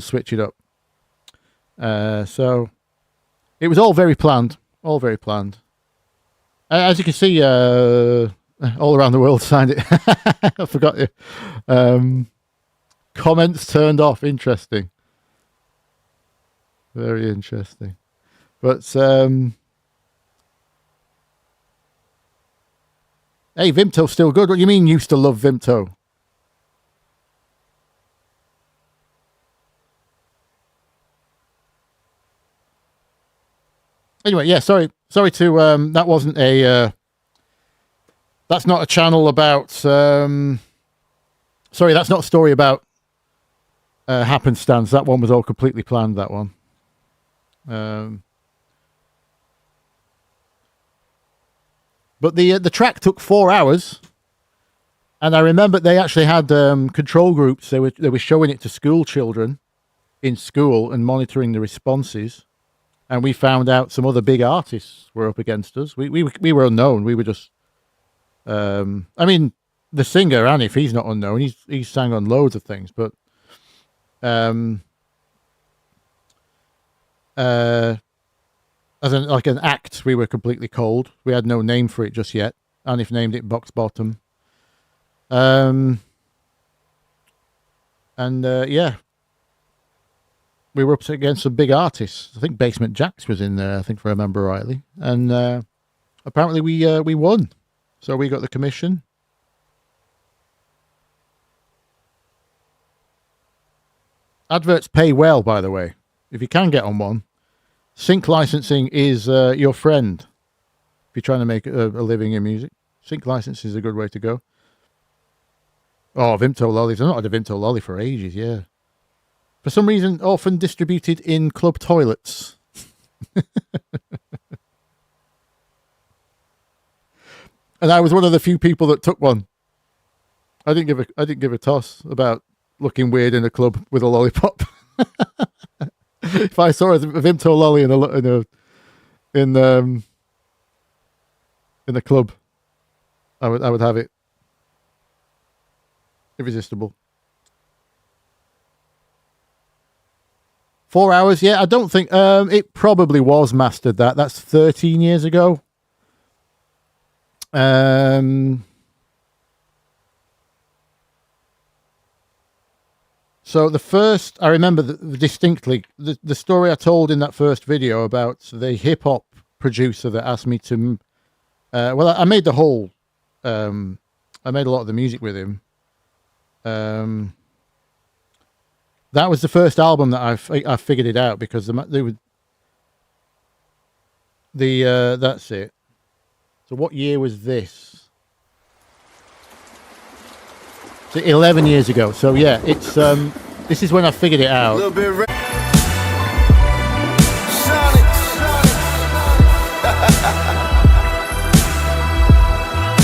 switch it up? So it was all very planned. All very planned. As you can see, all around the world signed it. I forgot you. Comments turned off. Interesting. Very interesting. But hey, Vimto's still good. What do you mean you used to love Vimto? Anyway, yeah, sorry to that wasn't a that's not a channel about sorry, that's not a story about happenstance. That one was all completely planned, that one. But the track took 4 hours, and I remember they actually had control groups. They were showing it to school children in school and monitoring the responses. And we found out some other big artists were up against us. We were unknown. We were just, I mean, the singer Anif, he's not unknown. He's sang on loads of things, but as like an act, we were completely cold. We had no name for it just yet. Anif named it Box Bottom. Yeah, we were up against some big artists. I think Basement Jaxx was in there, I think if I remember rightly. And apparently we won. So we got the commission. Adverts pay well, by the way. If you can get on one. Sync licensing is your friend. If you're trying to make a living in music. Sync licensing is a good way to go. Oh, Vimto lollies. I've not had a Vimto lolly for ages, yeah. For some reason, often distributed in club toilets. And I was one of the few people that took one. I didn't give a toss about looking weird in a club with a lollipop. If I saw a Vimto lolly in a club, I would have it. Irresistible. 4 hours, yeah. I don't think it probably was mastered. That's 13 years ago. So the first, I remember distinctly the story I told in that first video about the hip hop producer that asked me to. Well, I made the whole. I made a lot of the music with him. That was the first album that I figured it out because that's it. So what year was this? So 11 years ago. So yeah, it's this is when I figured it out.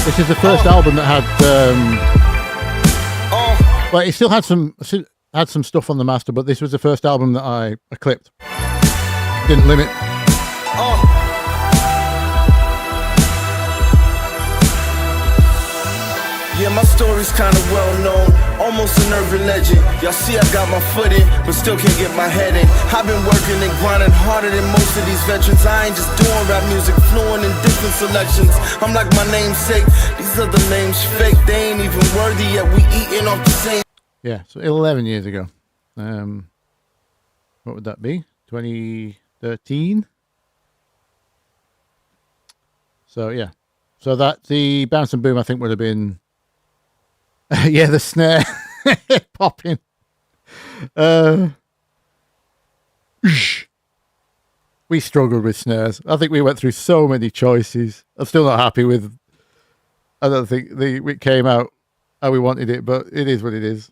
This is the first album that had well, it still had some stuff on the master, but this was the first album that I clipped. Didn't limit. Yeah, my story's kind of well known, almost an urban legend. Y'all see I got my foot in, but still can't get my head in. I've been working and grinding harder than most of these veterans. I ain't just doing rap music, fluent in different selections. I'm like my namesake, these other names fake. They ain't even worthy yet, we eating off the same. Yeah, so 11 years ago. What would that be? 2013? So, yeah. So that, the Bounce and Boom, I think, would have been... yeah, the snare popping. We struggled with snares. I think we went through so many choices. I'm still not happy with... I don't think it came out how we wanted it, but it is what it is.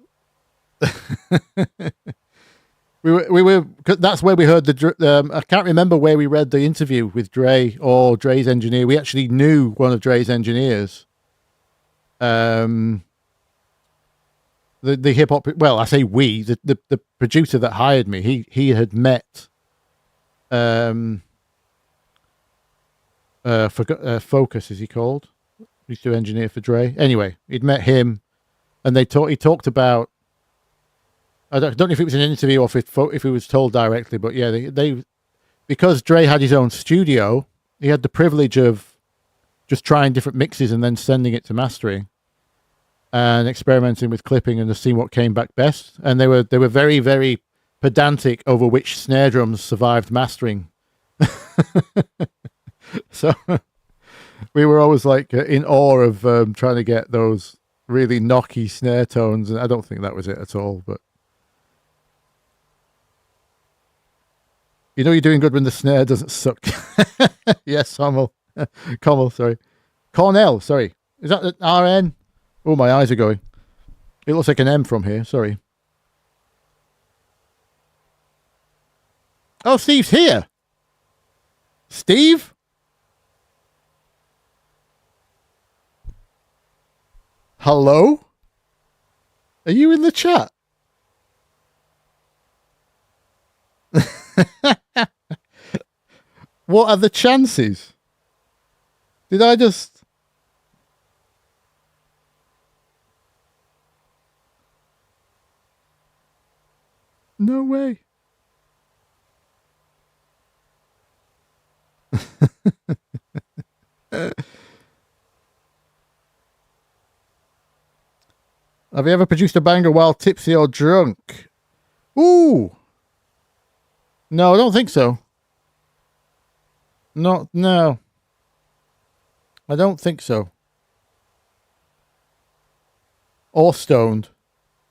we were that's where we heard the I can't remember where we read the interview with Dre or Dre's engineer. We actually knew one of Dre's engineers that the hip hop. Well, I say we. The producer that hired me. He had met. Focus is he called? He used to engineer for Dre. Anyway, he'd met him, and he talked about. I don't know if it was an interview or if he was told directly, but yeah, they because Dre had his own studio, he had the privilege of just trying different mixes and then sending it to mastering and experimenting with clipping and just seeing what came back best. And they were very, very pedantic over which snare drums survived mastering. So we were always like in awe of trying to get those really knocky snare tones. And I don't think that was it at all, but you know you're doing good when the snare doesn't suck. Yes, Cornell, sorry. Cornell, sorry. Is that an RN? Oh, my eyes are going. It looks like an M from here, sorry. Oh, Steve's here. Steve? Hello? Are you in the chat? What are the chances? Did I just... No way. Have you ever produced a banger while tipsy or drunk? Ooh. No, I don't think so. No. I don't think so. Or stoned.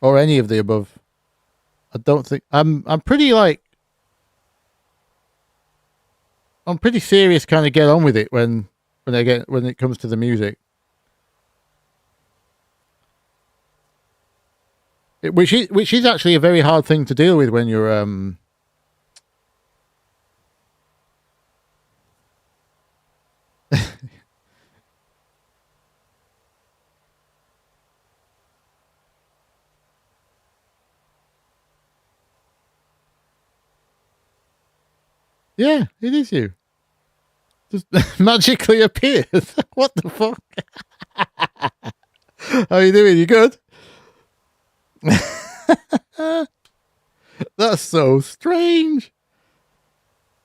Or any of the above. I don't think... I'm pretty like... I'm pretty serious kind of get on with it when it comes to the music. Which is actually a very hard thing to deal with when you're yeah, it is you. Just magically appears. What the fuck? How you doing? You good? That's so strange.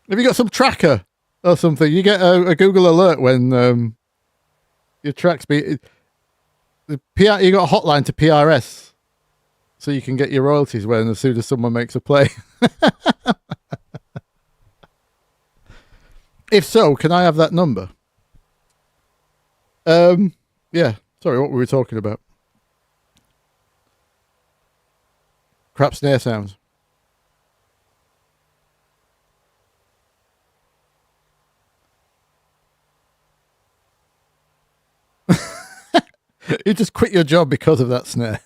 Have you got some tracker or something? You get a Google alert when your tracks be the PR. You got a hotline to PRS, so you can get your royalties as soon as someone makes a play. If so, can I have that number? Yeah. Sorry, what were we talking about? Crap snare sounds. You just quit your job because of that snare.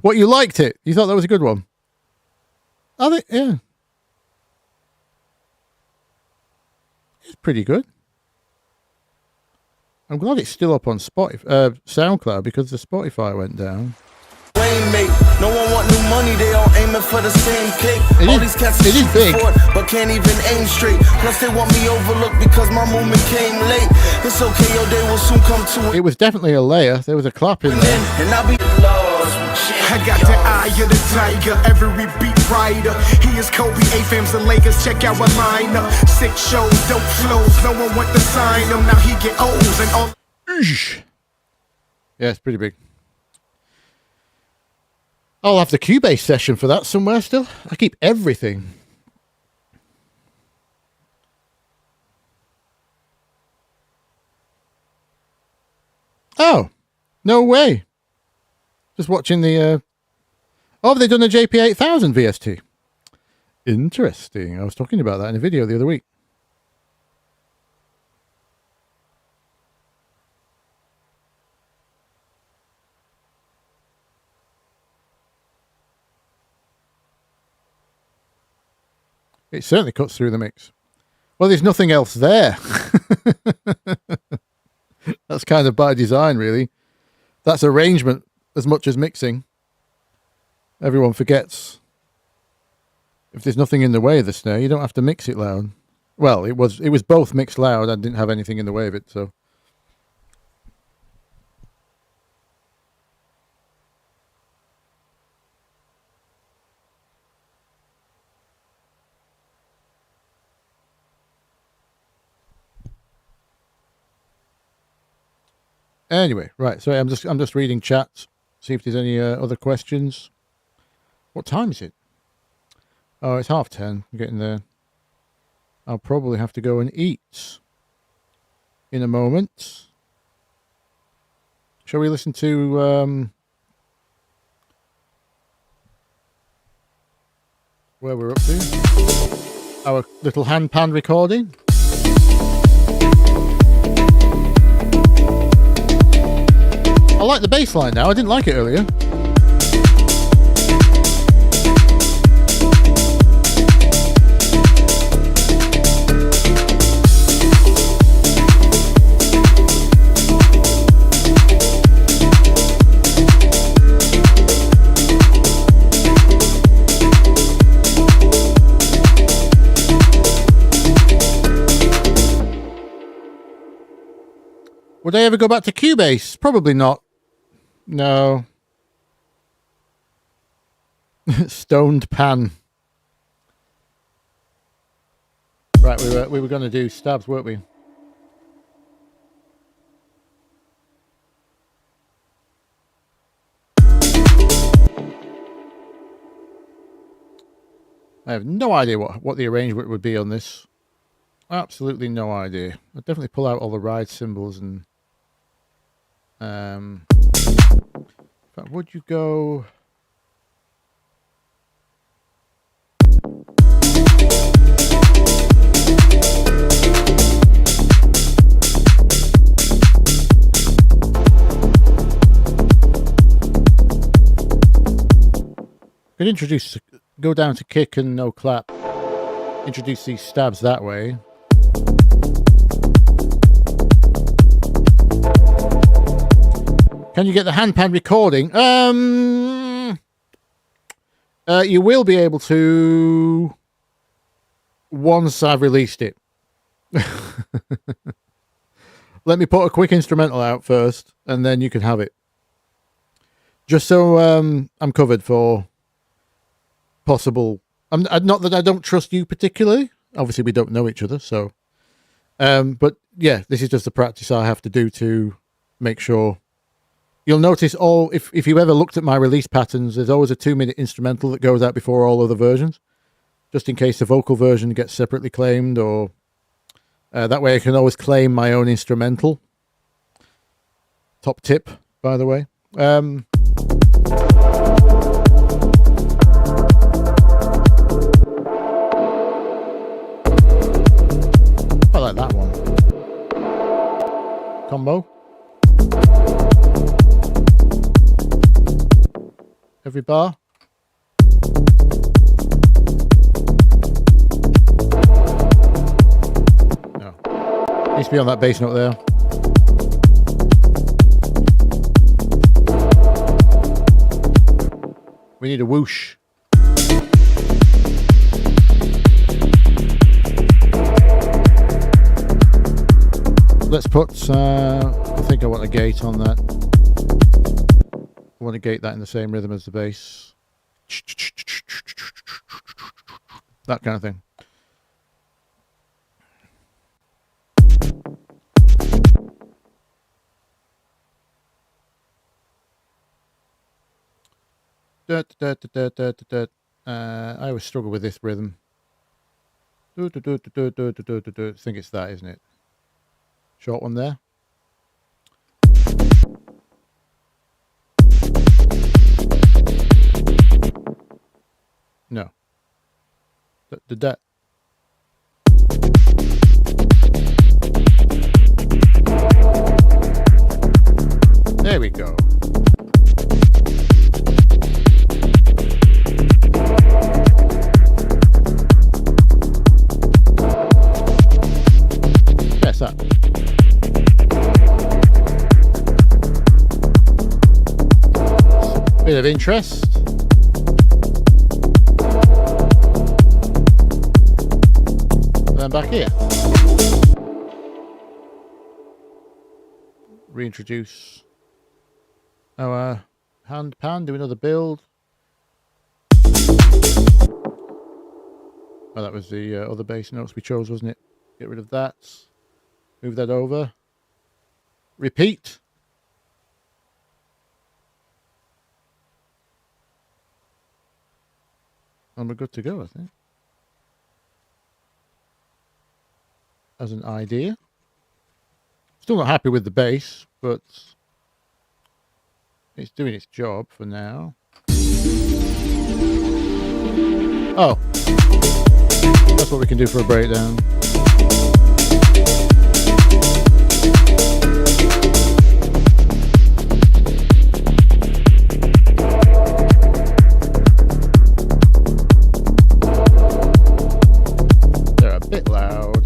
What, you liked it? You thought that was a good one? I think, yeah. It's pretty good. I'm glad it's still up on Spotify, SoundCloud, because the Spotify went down. No one want new money, they all aiming for the same cake. All these cats it is big, but can't even aim straight. Plus they want me overlooked because my movement came late. It's okay, your day will soon come to it. Was definitely a layer. There was a clap in there. And I'll be lost. I got the eye of the tiger, every beat writer. He is Kobe, A-Fams and Lakers, check out what lineup. 6 shows, dope flows, no one want to sign him. Now he get O's and all. Yeah, it's pretty big. I'll have the Cubase session for that somewhere still. I keep everything. Oh, no way. Just watching the... Oh, have they done a JP8000 VST? Interesting. I was talking about that in a video the other week. It certainly cuts through the mix. Well, there's nothing else there. That's kind of by design, really. That's arrangement as much as mixing. Everyone forgets. If there's nothing in the way of the snare, you don't have to mix it loud. Well, it was both mixed loud and didn't have anything in the way of it, so. Anyway, right. So I'm just reading chat. See if there's any other questions. What time is it? Oh, it's 10:30. I'm getting there. I'll probably have to go and eat in a moment. Shall we listen to where we're up to? Our little HandPan recording. I like the bass line now. I didn't like it earlier. Would I ever go back to Cubase? Probably not. No. Stoned pan. Right, we were going to do stabs, weren't we? I have no idea what the arrangement would be on this. Absolutely no idea. I'd definitely pull out all the ride cymbals and in fact, would you go? Could go down to kick and no clap. Introduce these stabs that way. Can you get the HandPan recording? You will be able to once I've released it. Let me put a quick instrumental out first, and then you can have it. Just so I'm covered for possible. Not that I don't trust you particularly. Obviously, we don't know each other, so. But yeah, this is just a practice I have to do to make sure. You'll notice if you ever looked at my release patterns, there's always a 2-minute instrumental that goes out before all other versions, just in case the vocal version gets separately claimed, or that way I can always claim my own instrumental. Top tip, by the way. I like that one. Combo. Every bar. No. Needs to be on that bass note there. We need a whoosh. Let's put, I think I want a gate on that. I want to gate that in the same rhythm as the bass. That kind of thing. I always struggle with this rhythm. I think it's that, isn't it? Short one there. No. That. There we go. Yes, that. Bit of interest. I'm back here. Reintroduce our HandPan, do another build. Oh, that was the other bass notes we chose, wasn't it? Get rid of that. Move that over. Repeat. And we're good to go, I think. As an idea. Still not happy with the bass, but it's doing its job for now. Oh. That's what we can do for a breakdown. They're a bit loud.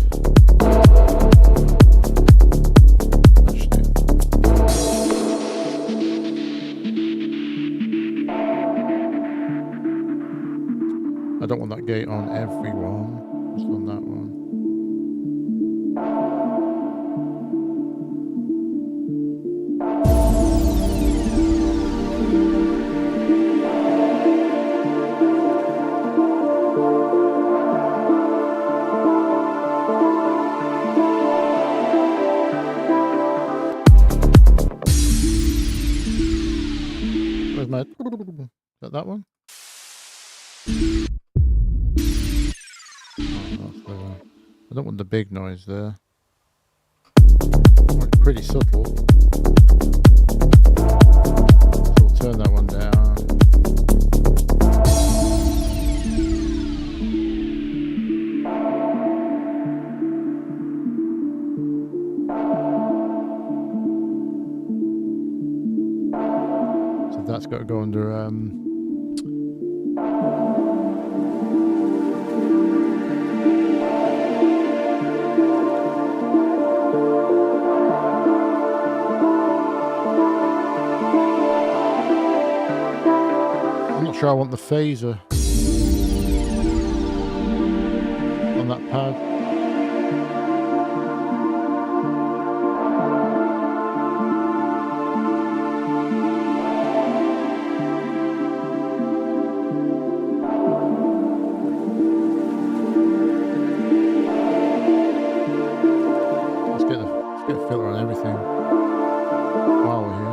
I don't want that gate on everyone, just on that one. Where's my... Is that one? I don't want the big noise there. It's pretty subtle. So we'll turn that one down. So that's got to go under I want the phaser on that pad. Let's get a filter on everything while we're here.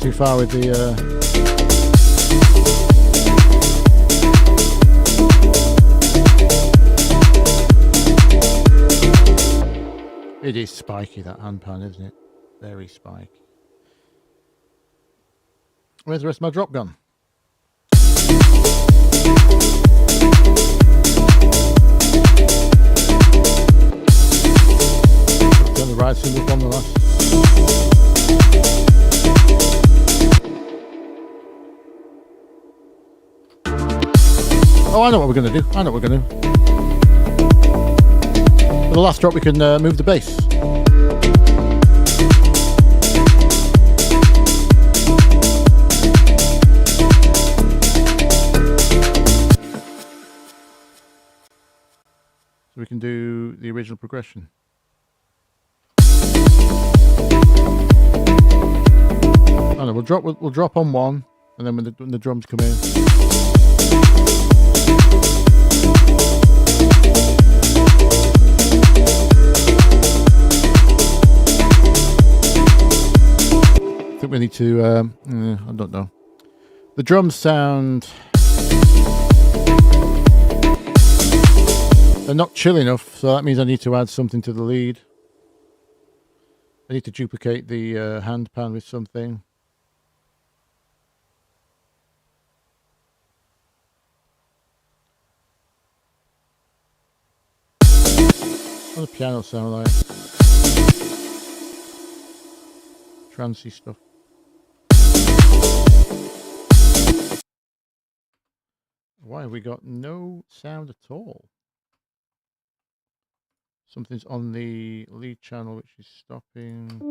Too far with the it is spiky, that HandPan, isn't it? Very spiky. Where's the rest of my drop gun? Turn the right symbol on the last. Oh, I know what we're going to do. I know what we're going to do. For the last drop, we can move the bass. So we can do the original progression. I know, we'll drop on one, and then when the drums come in. I think we need to, I don't know. The drums sound, they're not chill enough, so that means I need to add something to the lead. I need to duplicate the HandPan with something. What does the piano sound like? Trancey stuff. Why have we got no sound at all? Something's on the lead channel which is stopping.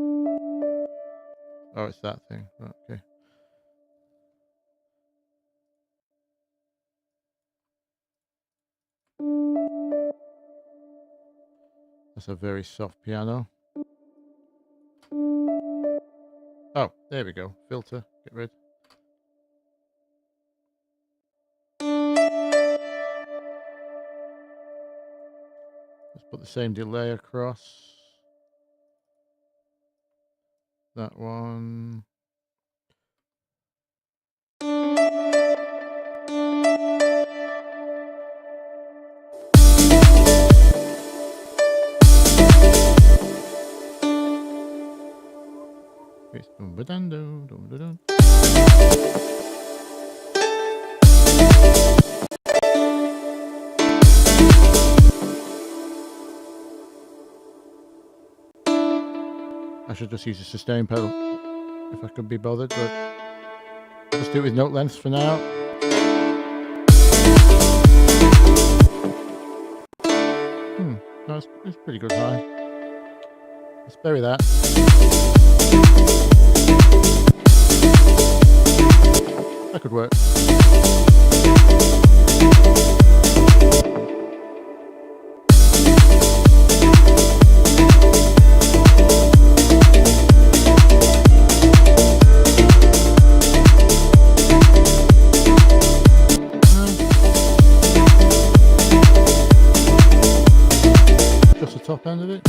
Oh, it's that thing. Right, okay. That's a very soft piano. Oh, there we go. Filter. Get rid. Let's put the same delay across. That one. I should just use a sustain pedal if I could be bothered, but I'll just do it with note lengths for now. No, it's pretty good high. Let's bury that. That could work. Just the top end of it.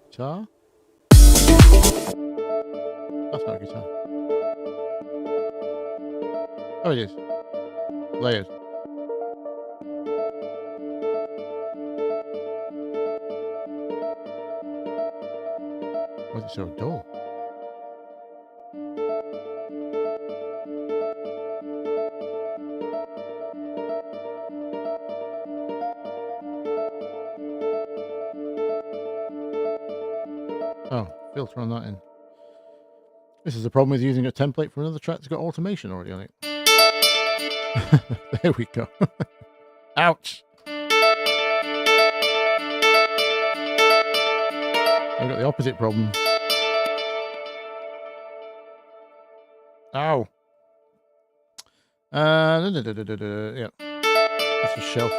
Guitar? That's not a guitar. Oh, it is. Layered. Why is it so dull? Oh, filter on that in. This is the problem with using a template for another track that's got automation already on it. There we go. Ouch! I've got the opposite problem. Ow! Yeah. That's a shelf.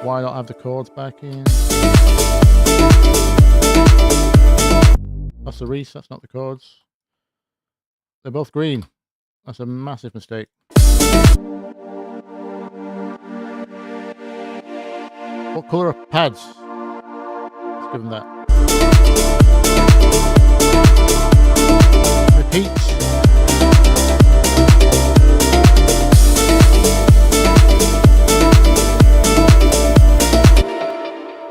Why not have the chords back in? That's the Reese, that's not the chords. They're both green. That's a massive mistake. What colour are pads? Let's give them that. Repeat.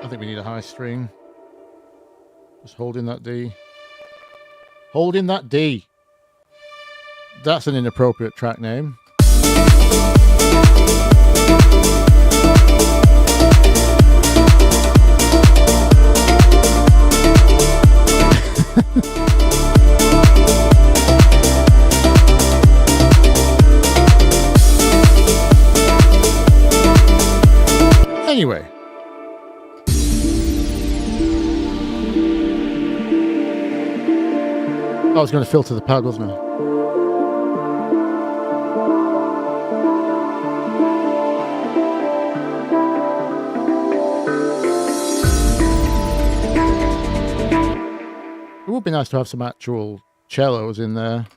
I think we need a high string. Just holding that D. Holding that D. That's an inappropriate track name. Anyway. I was going to filter the pad, wasn't I? It would be nice to have some actual cellos in there.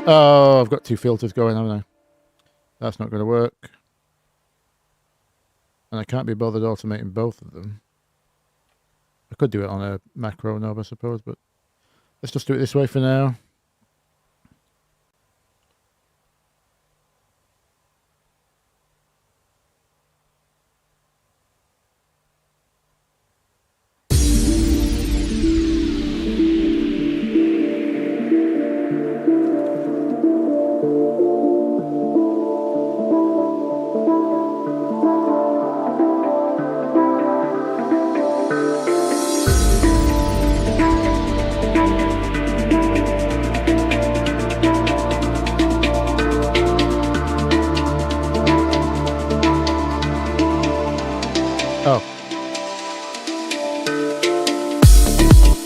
Oh, I've got two filters going, haven't I? That's not going to work. And I can't be bothered automating both of them. I could do it on a macro knob, I suppose, but let's just do it this way for now.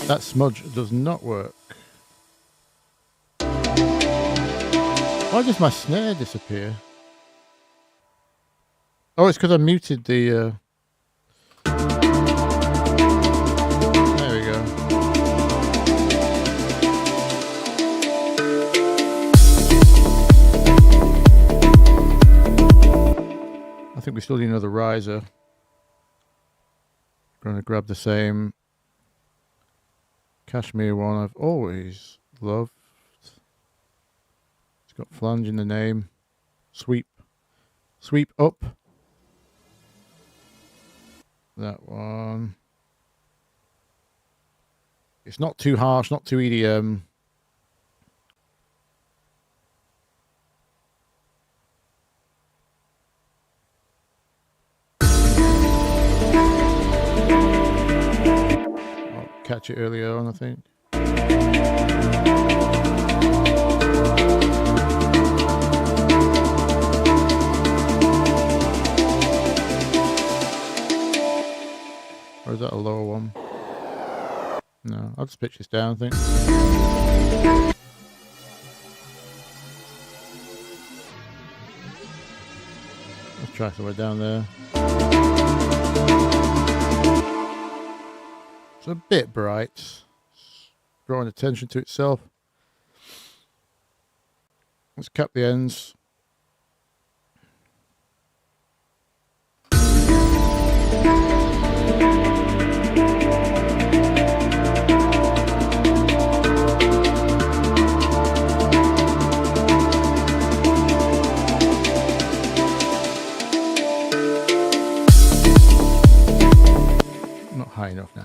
That smudge does not work. Why does my snare disappear? Oh, it's because I muted the... There we go. I think we still need another riser. Going to grab the same Cashmere one I've always loved. It's got flange in the name. Sweep up. That one. It's not too harsh, not too EDM. Catch it earlier on, I think. Or is that a lower one? No, I'll just pitch this down, I think. Let's try somewhere down there. A bit bright, it's drawing attention to itself. Let's cap the ends. Not high enough now.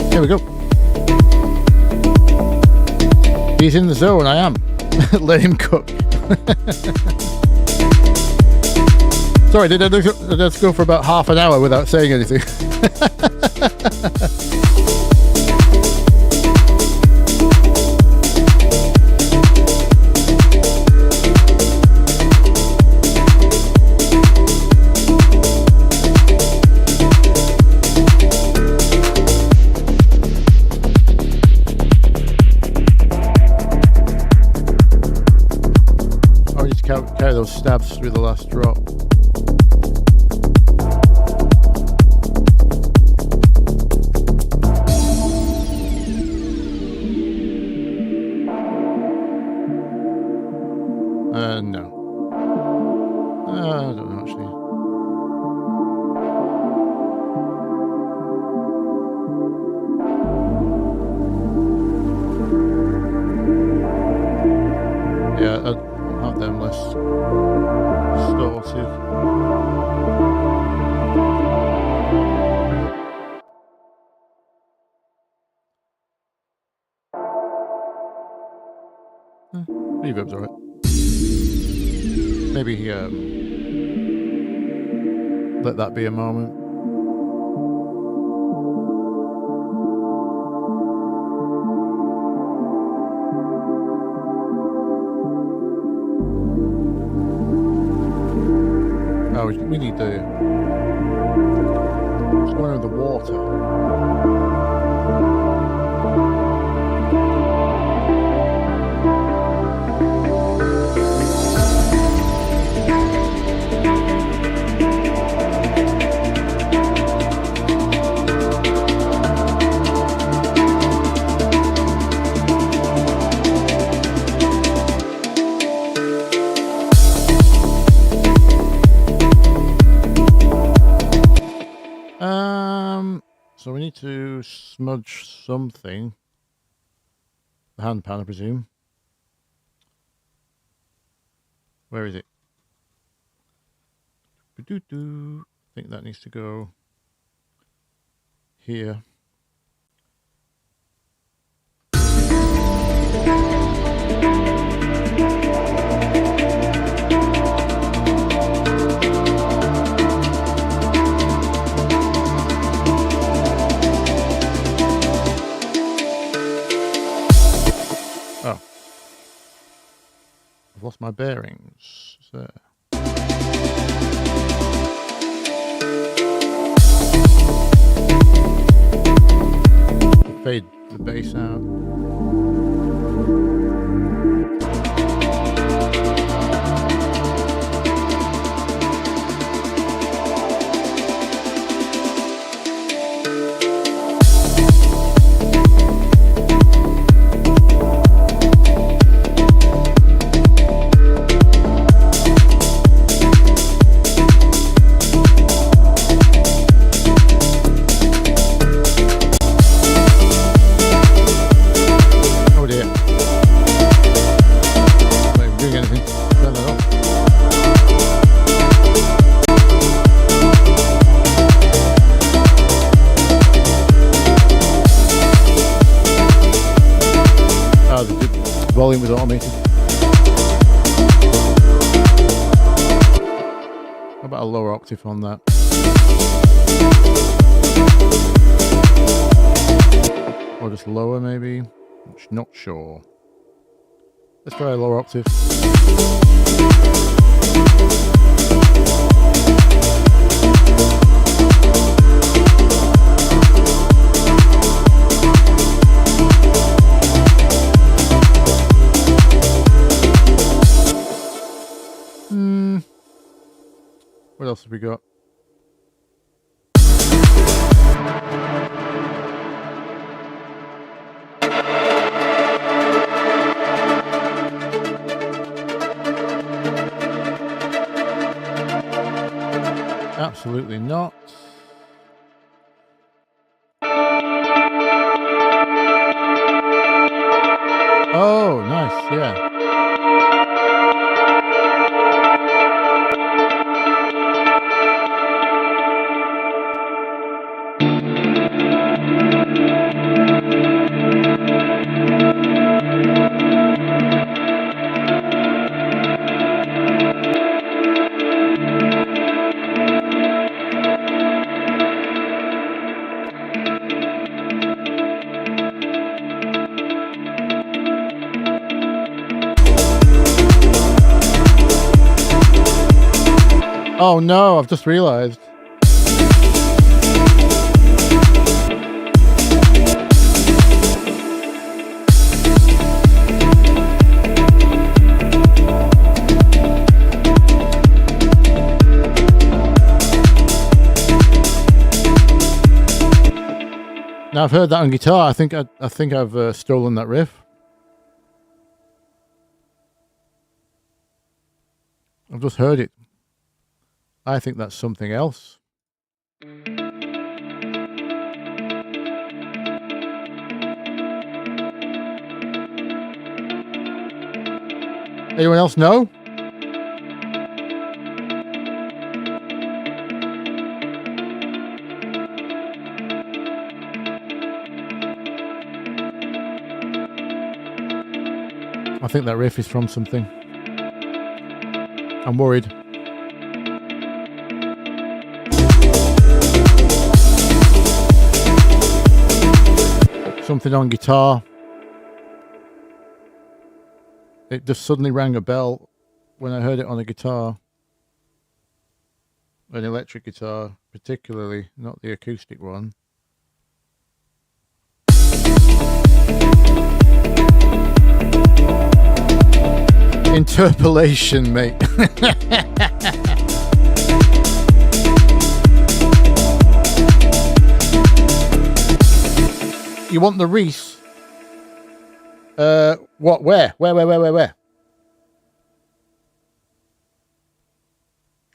There we go. He's in the zone, I am. Let him cook. Sorry, did I just go for about half an hour without saying anything? Carry those stabs through the last drop. No. I don't know actually. Yeah, I'll have them less distorted. Reverb's alright. Maybe let that be a moment. Oh, we need the... What's going on with the water? to smudge something. The HandPan, I presume. Where is it? I think that needs to go here. Oh. I've lost my bearings. There. Fade the bass out. Volume was automated. How about a lower octave on that? Or just lower maybe? I'm not sure. Let's try a lower octave. What else have we got? Absolutely not. Oh, nice, yeah. Oh no, I've just realized. Now I've heard that on guitar. I think I've stolen that riff. I've just heard it. I think that's something else. Anyone else know? I think that riff is from something. I'm worried. Something on guitar. It just suddenly rang a bell when I heard it on a guitar. An electric guitar, particularly, not the acoustic one. Interpolation, mate. You want the Reese? What? Where? Where?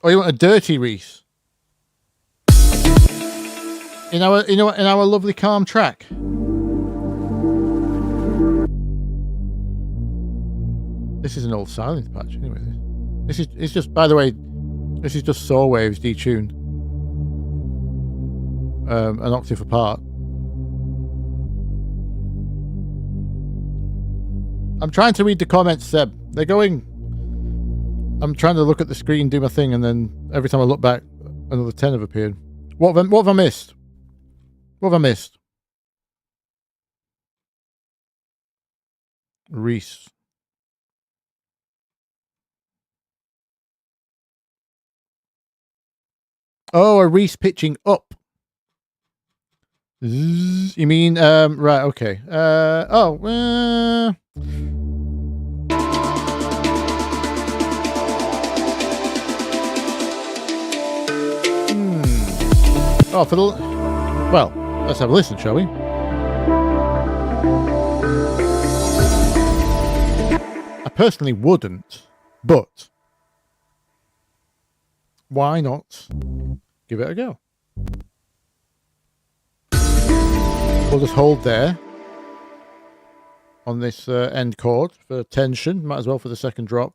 Oh, you want a dirty Reese? in our lovely calm track. This is an old silence patch anyway. It's just, by the way, this is just saw waves detuned, an octave apart. I'm trying to read the comments, Seb. They're going. I'm trying to look at the screen, do my thing, and then every time I look back, another 10 have appeared. What have I missed? What have I missed? Reese. Oh, a Reese pitching up. Zzz, you mean, right, okay. Oh, for the... Well, let's have a listen, shall we? I personally wouldn't, but why not give it a go? We'll just hold there on this end chord for tension. Might as well for the second drop.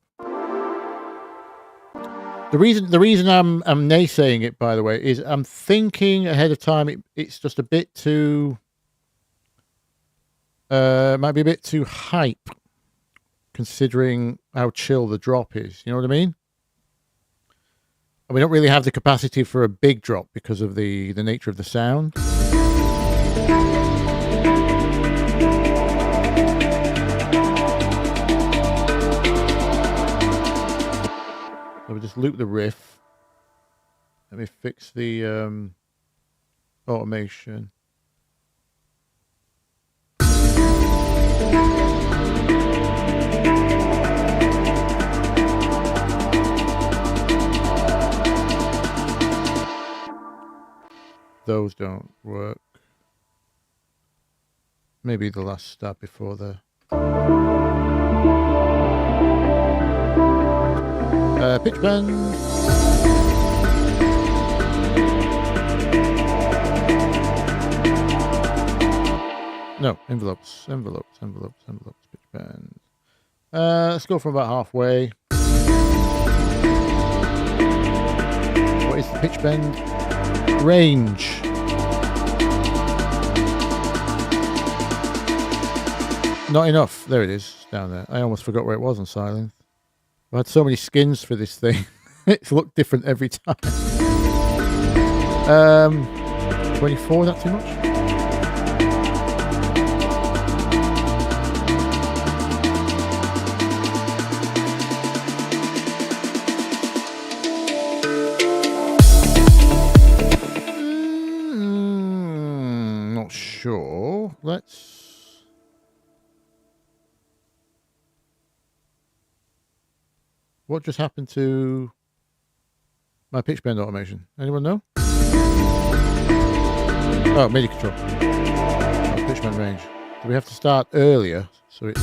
The reason I'm naysaying it, by the way, is I'm thinking ahead of time it's just a bit too might be a bit too hype, considering how chill the drop is. You know what I mean? And we don't really have the capacity for a big drop because of the nature of the sound. So we'll just loop the riff. Let me fix the automation. Those don't work. Maybe the last step before the... pitch bend. No, envelopes, pitch bend. Let's go from about halfway. What is the pitch bend? Range. Not enough. There it is, down there. I almost forgot where it was on silence. I had so many skins for this thing. It's looked different every time. 24, not too much? Not sure. Let's... What just happened to my pitch bend automation? Anyone know? Oh, MIDI control. Oh, pitch bend range. Do we have to start earlier? So it's...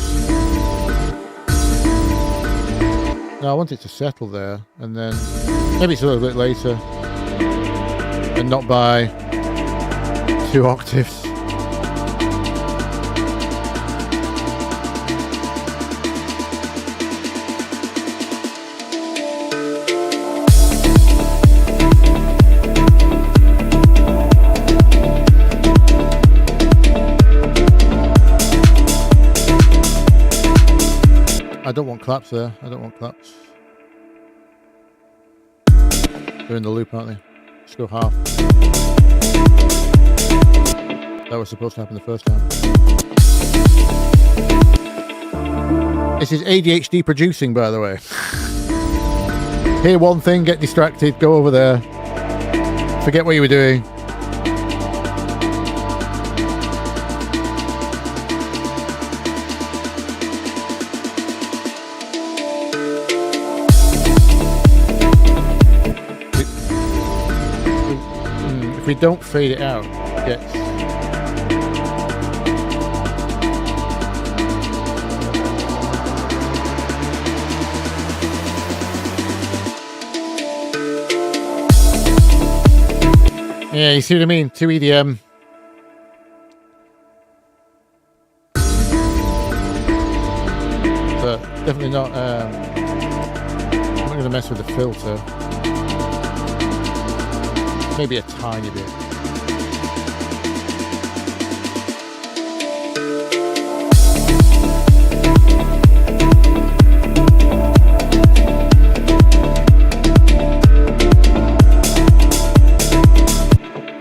No, I want it to settle there, and then maybe it's a little bit later, and not by 2 octaves. I don't want claps there. I don't want claps. They're in the loop, aren't they? Let's go half. That was supposed to happen the first time. This is ADHD producing, by the way. Hear one thing, get distracted, go over there. Forget what you were doing. If we don't fade it out, it gets... Yeah, you see what I mean? 2 EDM. So definitely not. I'm not going to mess with the filter. Maybe a tiny bit.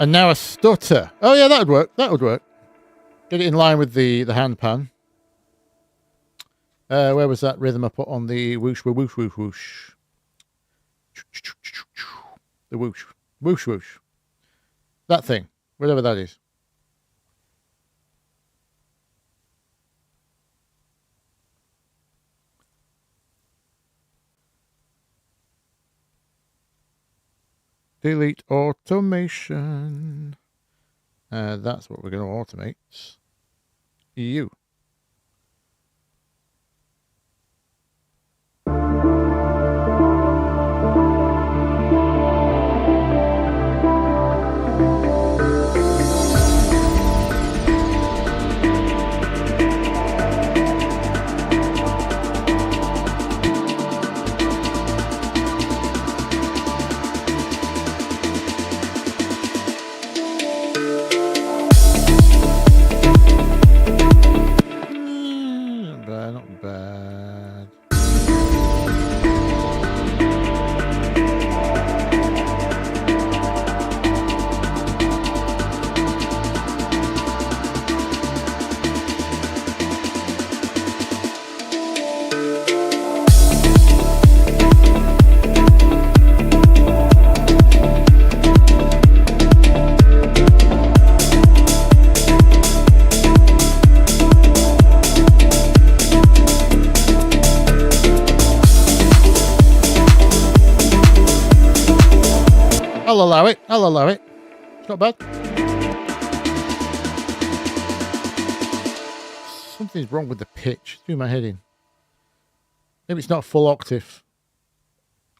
And now a stutter. Oh yeah, that would work. That would work. Get it in line with the HandPan. Where was that rhythm I put on the whoosh, whoosh, whoosh, whoosh? The whoosh, whoosh, whoosh. That thing, whatever that is. Delete automation. That's what we're going to automate. You. Not bad. I'll allow it. I'll allow it. It's not bad. Something's wrong with the pitch. It's doing my head in. Maybe it's not full octave.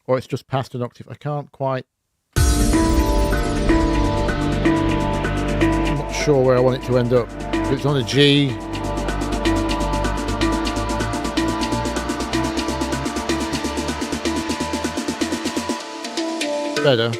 Or it's just past an octave. I can't quite. I'm not sure where I want it to end up. If it's on a G. Better.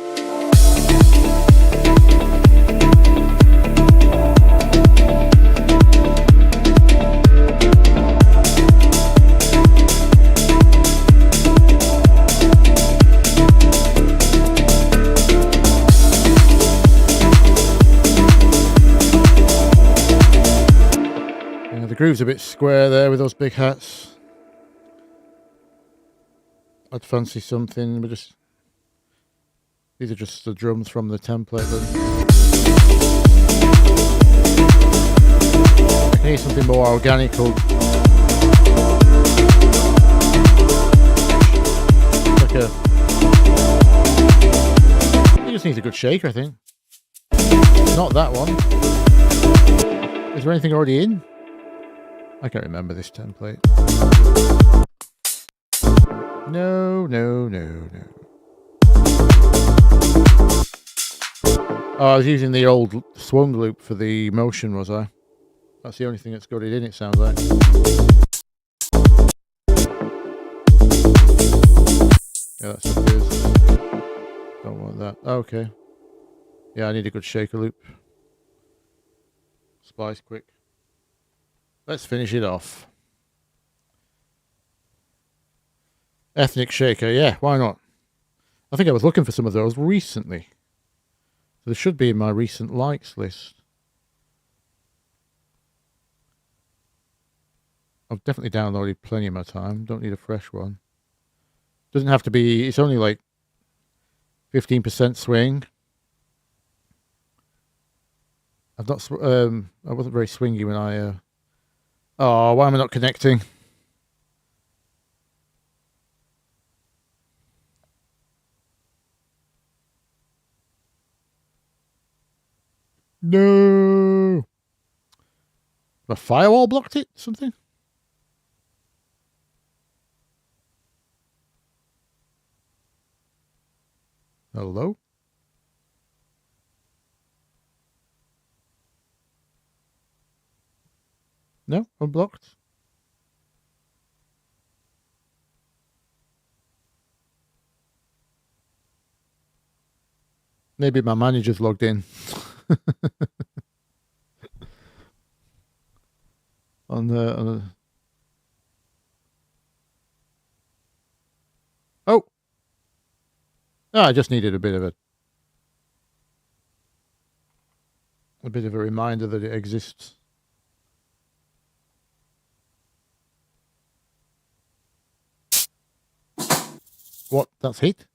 The groove's a bit square there with those big hats. I'd fancy something, but just these are just the drums from the template. I need something more organic. Like it just needs a good shaker, I think. Not that one. Is there anything already in? I can't remember this template. No. Oh, I was using the old swung loop for the motion, was I? That's the only thing that's got it in, it sounds like. Yeah, that's what it is. Don't want that. Okay. Yeah, I need a good shaker loop. Splice quick. Let's finish it off. Ethnic shaker, yeah, why not? I think I was looking for some of those recently. So they should be in my recent likes list. I've definitely downloaded plenty of my time. Don't need a fresh one. Doesn't have to be, it's only like 15% swing. I wasn't very swingy when I oh, why am I not connecting? No. The firewall blocked it? Something? Hello? No, unblocked. Maybe my manager's logged in. on the Oh, I just needed a bit of a reminder that it exists. What? That's heat?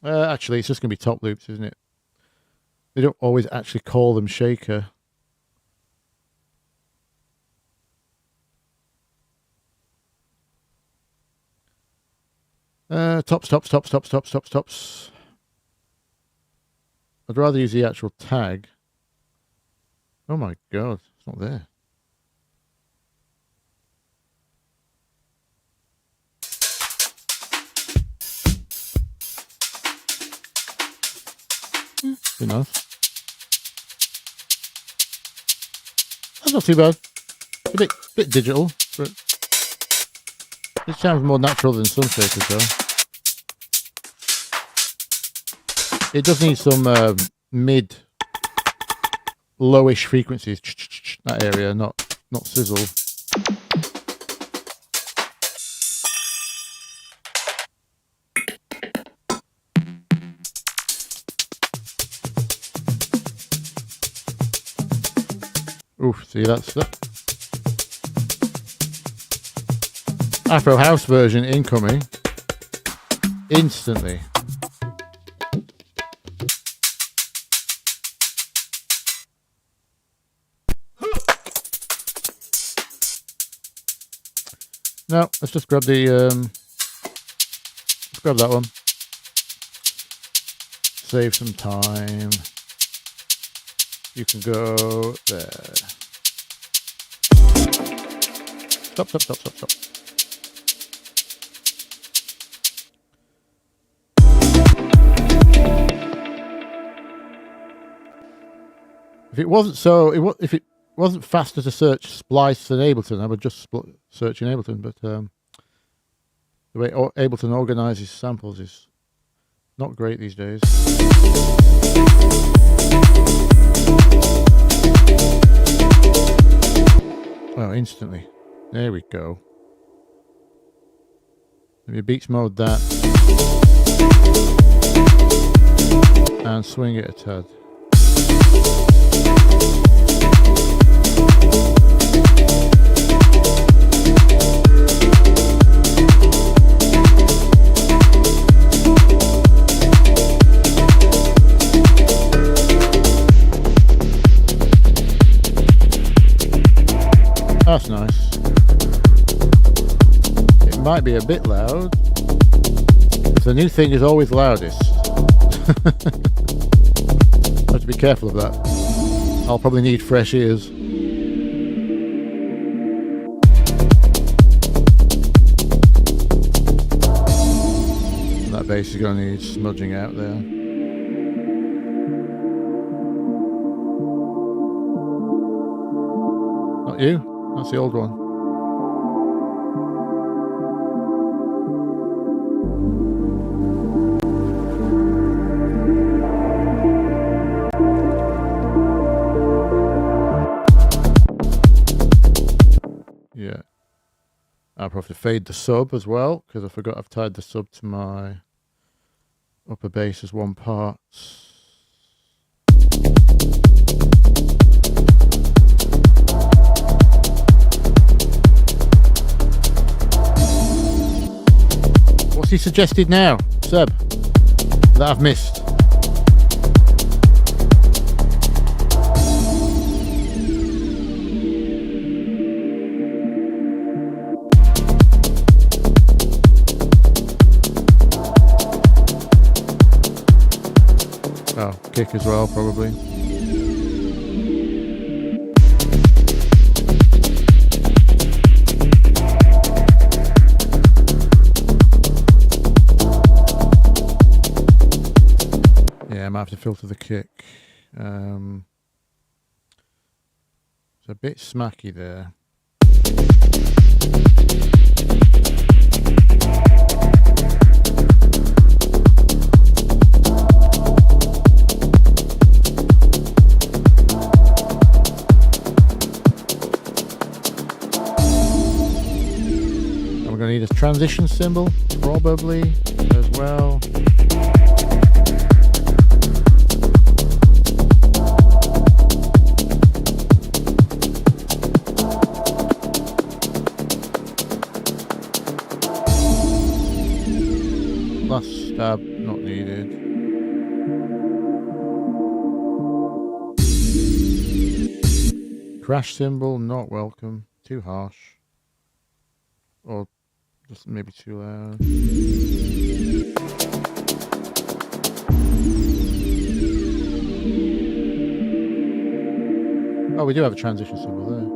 Actually, it's just going to be top loops, isn't it? They don't always actually call them shaker. Tops. I'd rather use the actual tag. Oh my god, it's not there. Be nice. That's not too bad. A bit digital, but it sounds more natural than some shakers though. It does need some mid, lowish frequencies. That area, not sizzle. Oof, see that's that. Afro House version incoming. Instantly. No, let's just grab the let's grab that one. Save some time. You can go there. Stop. If it wasn't faster to search Splice than Ableton, I would just search in Ableton. But the way Ableton organizes samples is not great these days. Oh, instantly. There we go. Maybe beats mode that. And swing it a tad. That's nice. It might be a bit loud. The new thing is always loudest. I have to be careful of that. I'll probably need fresh ears. That bass is going to need smudging out there. Not you? That's the old one. Yeah. I'll probably fade the sub as well, because I forgot I've tied the sub to my upper bass as one part. What's he suggested now, Seb, that I've missed? Oh, kick as well, probably. Yeah, I might have to filter the kick. It's a bit smacky there. And we're going to need a transition cymbal, probably, as well. Last stab, not needed. Crash cymbal, not welcome. Too harsh. Or just maybe too loud. Oh, we do have a transition cymbal there.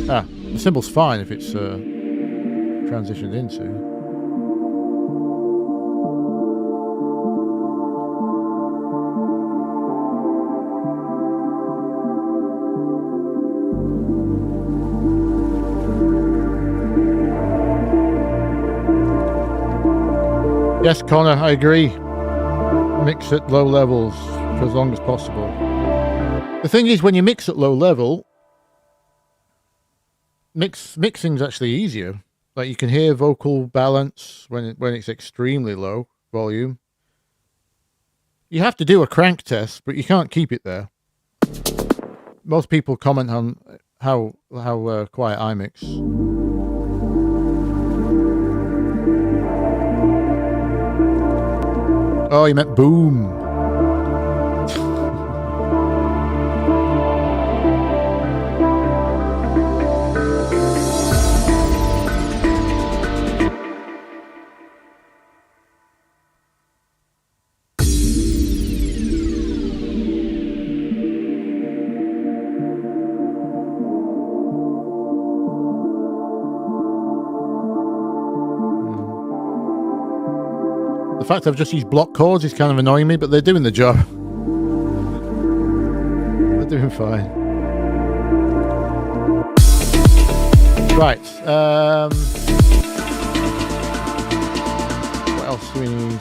Ah, the cymbal's fine if it's transitioned into. Yes, Connor, I agree. Mix at low levels for as long as possible. The thing is, when you mix at low level, mixing's actually easier. Like, you can hear vocal balance when it's extremely low volume. You have to do a crank test, but you can't keep it there. Most people comment on how quiet I mix. Oh, you meant boom. The fact I've just used block chords is kind of annoying me, but they're doing the job. They're doing fine. Right. What else do we need?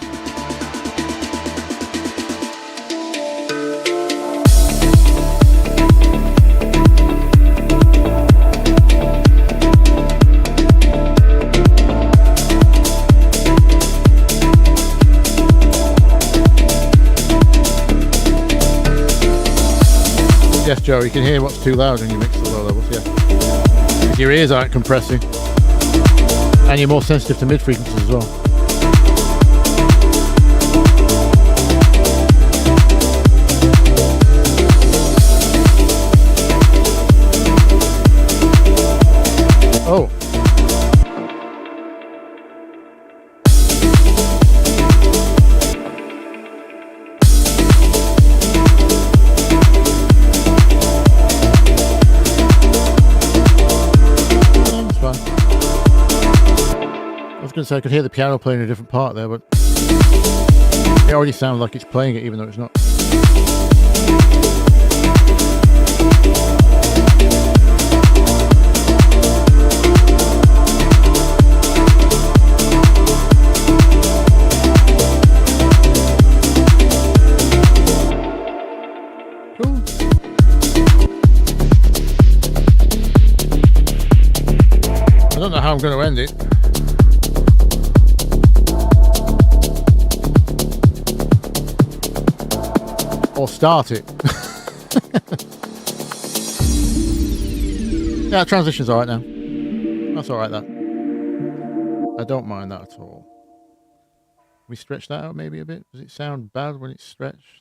Yes, Joe, you can hear what's too loud when you mix the low levels, yeah. Because your ears aren't compressing. And you're more sensitive to mid frequencies as well. Oh. So I could hear the piano playing a different part there, but it already sounds like it's playing it even though it's not. Cool. I don't know how I'm going to end it. Or start it. Yeah, transition's alright now. That's alright, that. I don't mind that at all. We stretch that out maybe a bit? Does it sound bad when it's stretched?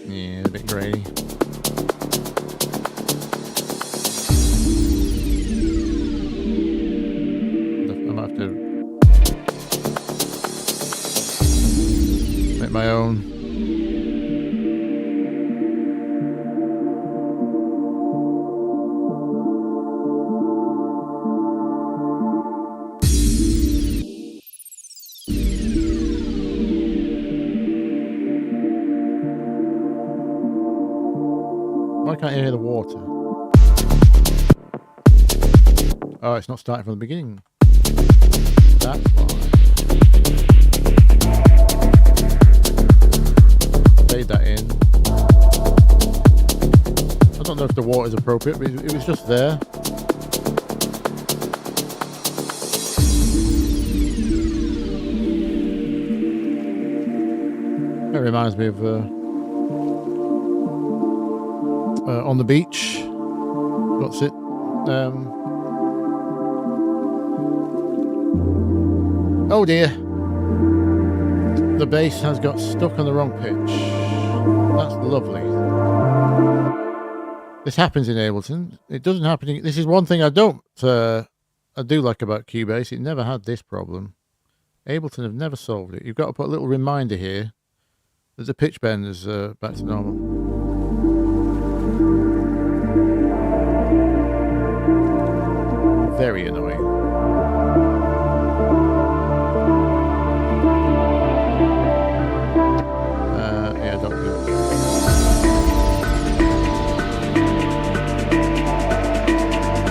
Yeah, a bit grainy. My own. can't I hear the water? Oh, it's not starting from the beginning. That's why. Fade that in. I don't know if the water is appropriate, but it was just there. It reminds me of On the Beach. What's it? Oh dear. The bass has got stuck on the wrong pitch. That's lovely. This happens in Ableton. It doesn't happen in... This is one thing I do like about Cubase. It never had this problem. Ableton have never solved it. You've got to put a little reminder here that the pitch bend is back to normal. Very annoying. Yeah, don't do it.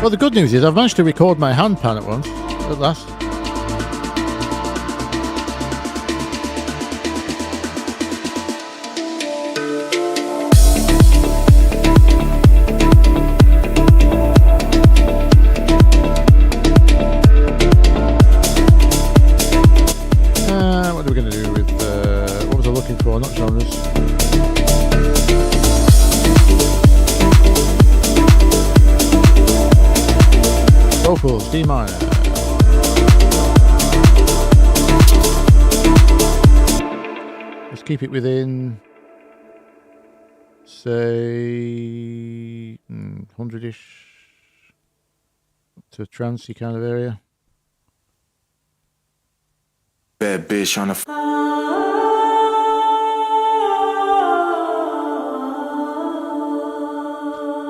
Well, the good news is I've managed to record my HandPan at last. Not genres. Vocals, D minor. Let's keep it within, say, 100-ish to a trancey kind of area. Bad bitch on the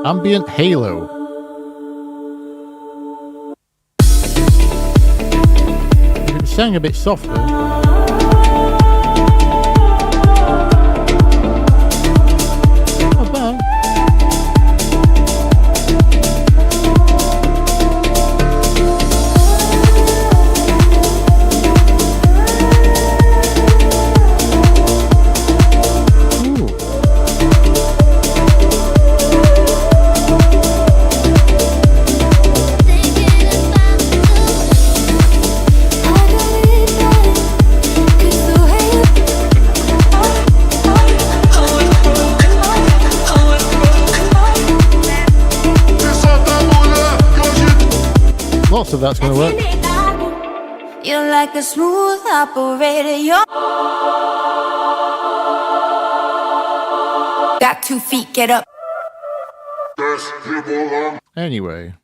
Ambient Halo. If it sang a bit softer. Not bad. Lots of that's going to work. You're like a smooth operator. You're got 2 feet, get up. Anyway,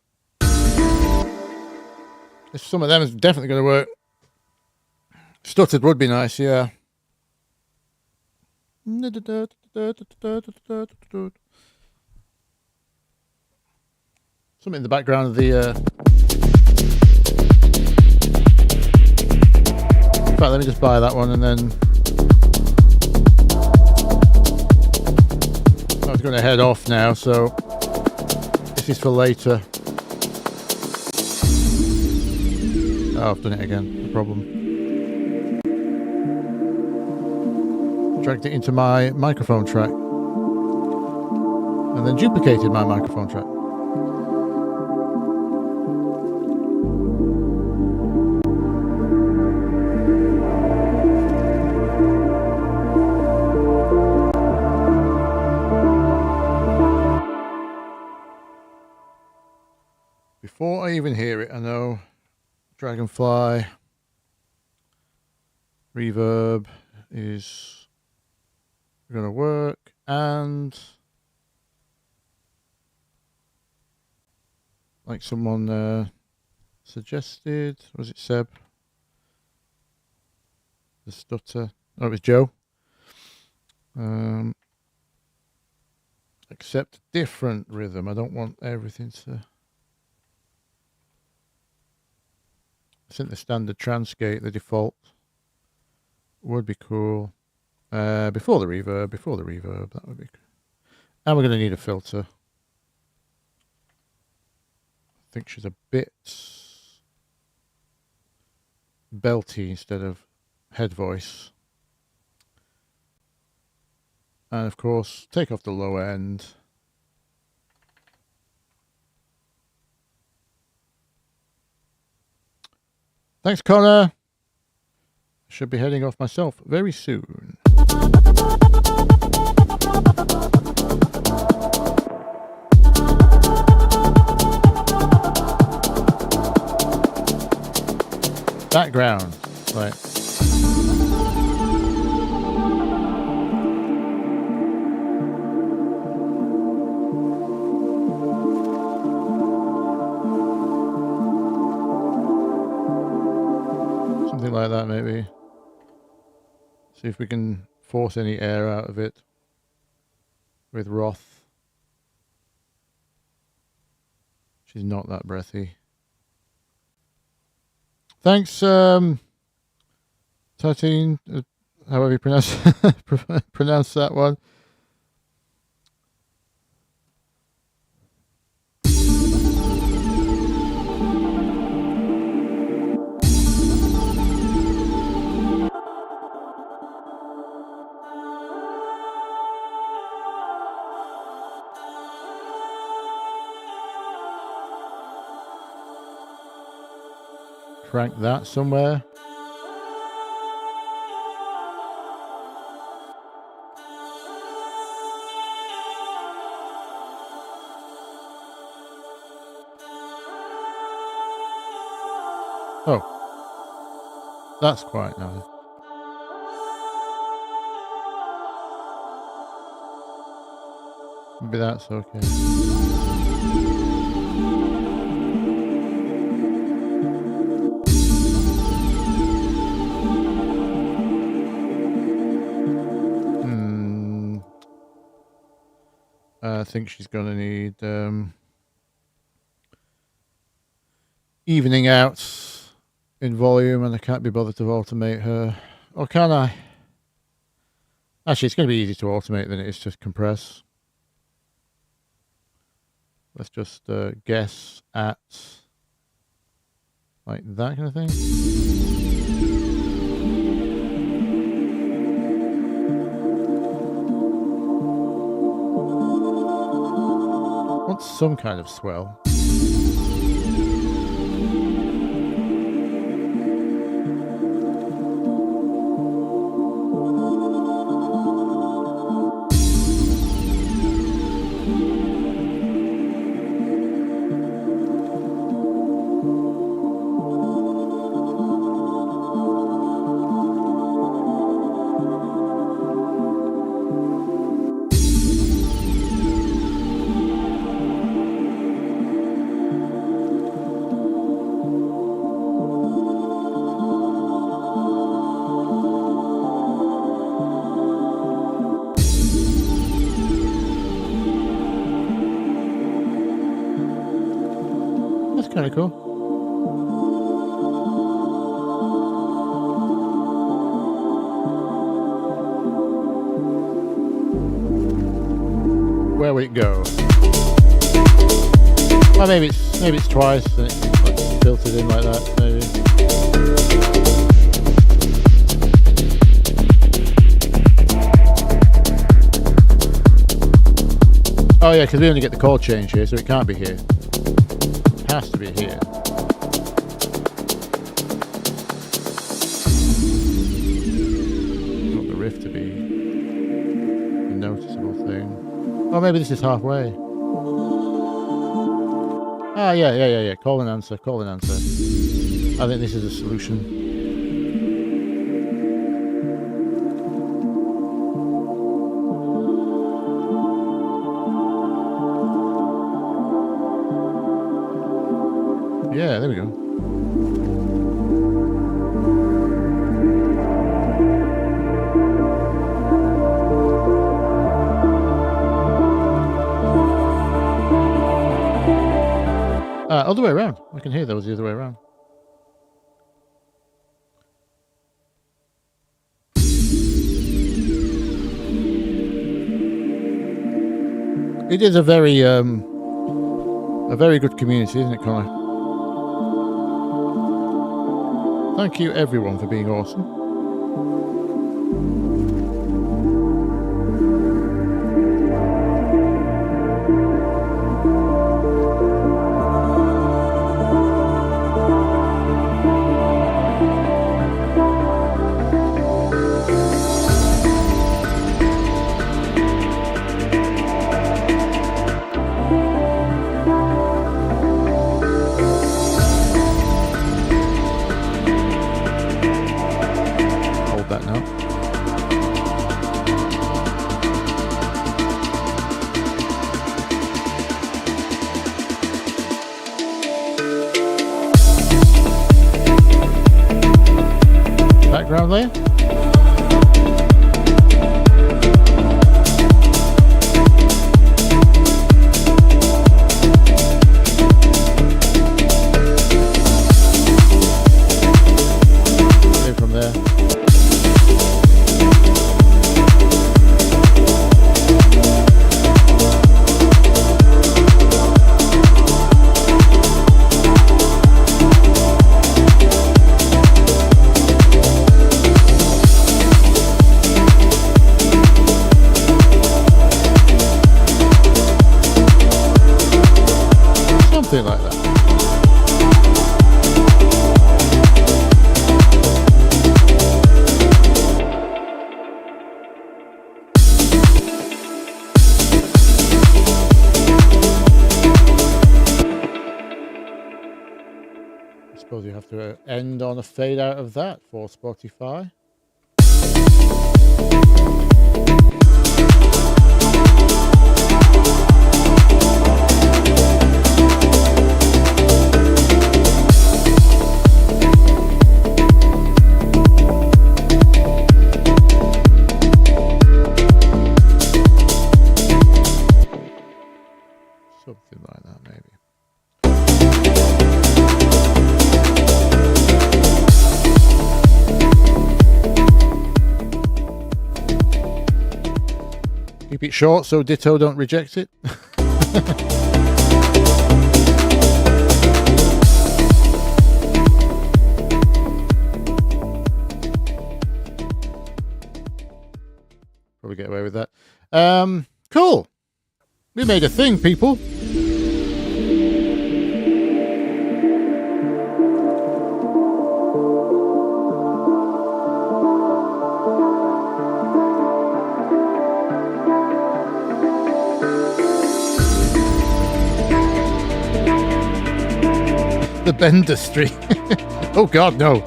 some of them is definitely going to work. Stuttered would be nice, yeah. Something in the background of the in fact, let me just buy that one and then I was going to head off now, so this is for later. Oh, I've done it again, no problem. Dragged it into my microphone track and then duplicated my microphone track. Before I even hear it, I know Dragonfly reverb is going to work, and like someone suggested, was it Seb? The stutter. Oh, it was Joe. Accept different rhythm. I don't want everything to... I think the standard trance gate, the default, would be cool. Before the reverb, that would be cool. And we're going to need a filter. think she's a bit belty instead of head voice. And of course, take off the low end. Thanks, Connor. Should be heading off myself very soon. Background, right. Something like that, maybe. See if we can force any air out of it with Roth. She's not that breathy. Thanks, Tatine, however you pronounce pronounce that one. Crank that somewhere. Oh, that's quite nice. Maybe that's okay. I think she's going to need evening out in volume, and I can't be bothered to automate her. Or can I? Actually, it's going to be easy to automate than it is to compress. Let's just guess at like that kind of thing. Want some kind of swell. Kind of cool. Where would it go? Well, maybe it's twice and it's like filtered in like that. Maybe. Oh yeah, because we only get the chord change here, so it can't be here. Has to be here. Want the riff to be a noticeable thing. Oh, maybe this is halfway. Ah, yeah. Call and answer. I think this is a solution. Yeah, there we go. Other way around. I can hear that was the other way around. It is a very a very good community, isn't it, Connor? Thank you, everyone, for being awesome. Background layer. From there. Something like that. I suppose you have to end on a fade out of that for Spotify. Something like that, maybe. Keep it short so Ditto don't reject it. Probably get away with that. Cool. We made a thing, people. The Bendustry. Oh God, no.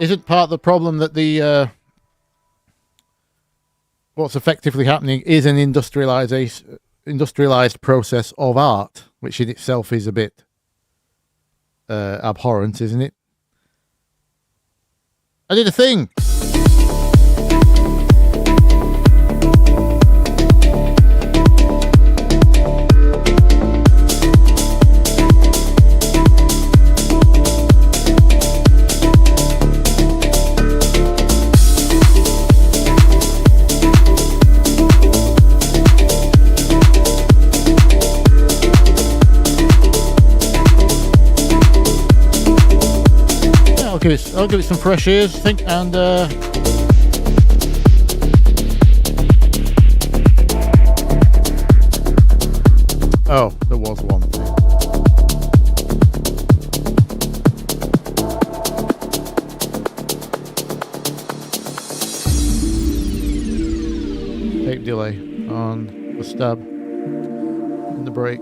Isn't part of the problem that the what's effectively happening is an industrialized process of art, which in itself is a bit abhorrent, isn't it? I did a thing. I'll give it some fresh ears, I think, and oh, there was one thing. Tape delay on the stab in the break.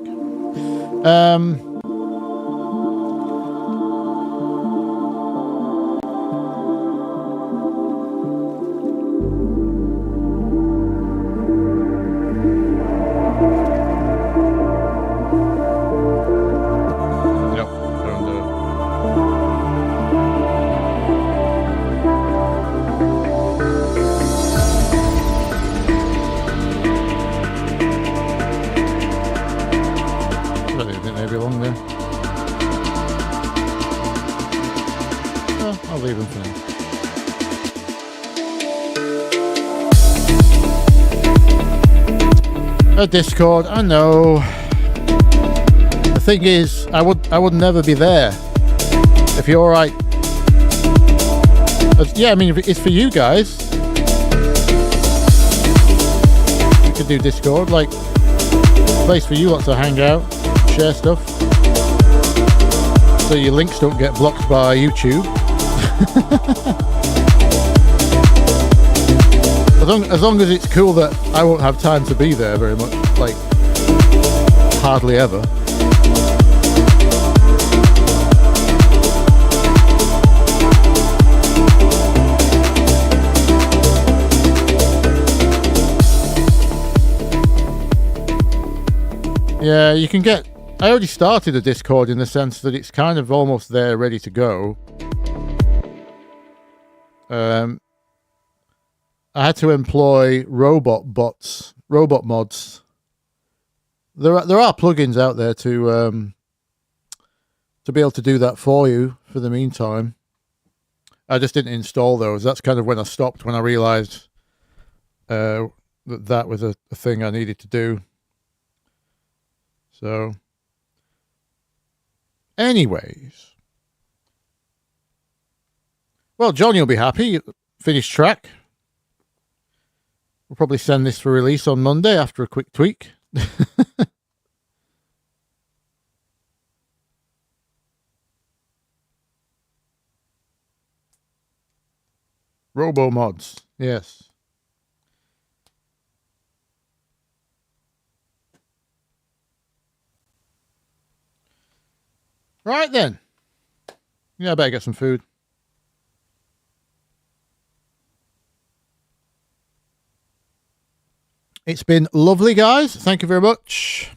Maybe along there. A Discord, I know. The thing is, I would never be there. If you're alright. Yeah, I mean, it's for you guys. You could do Discord, like, place for you lots to hang out, share stuff. So your links don't get blocked by YouTube. As long as it's cool that I won't have time to be there very much, like, hardly ever. Yeah, you can get... I already started a Discord in the sense that it's kind of almost there, ready to go. I had to employ robot mods. There are plugins out there to be able to do that for you for the meantime. I just didn't install those. That's kind of when I stopped, when I realized that was a thing I needed to do. So, anyways. Well, Johnny will be happy. Finished track. We'll probably send this for release on Monday after a quick tweak. Robo mods, yes. Right then. Yeah, I better get some food. It's been lovely, guys. Thank you very much.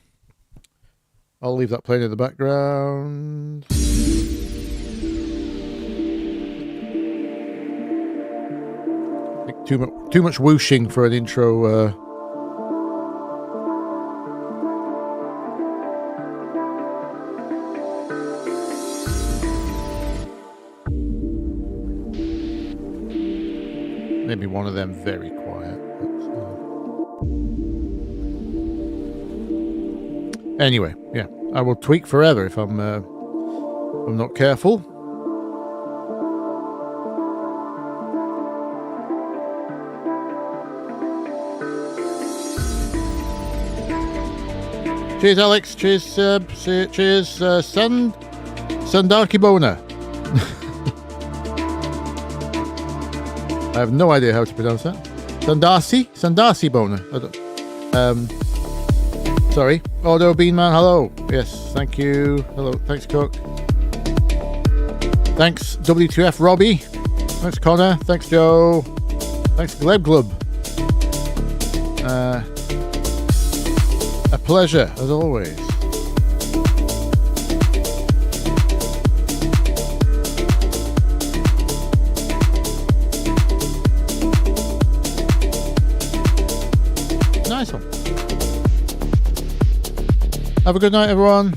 I'll leave that playing in the background. I think too much whooshing for an intro. Maybe one of them very quiet. Anyway, yeah, I will tweak forever if I'm not careful. Cheers, Alex. Cheers, cheers, Sandarki Bona. I have no idea how to pronounce that. Sandarsi Bona. Sorry. Auto Beanman, hello. Yes, thank you. Hello, thanks, Cook. Thanks, W2F Robbie. Thanks, Connor. Thanks, Joe. Thanks, Gleb Glub. A pleasure, as always. Nice one. Have a good night, everyone.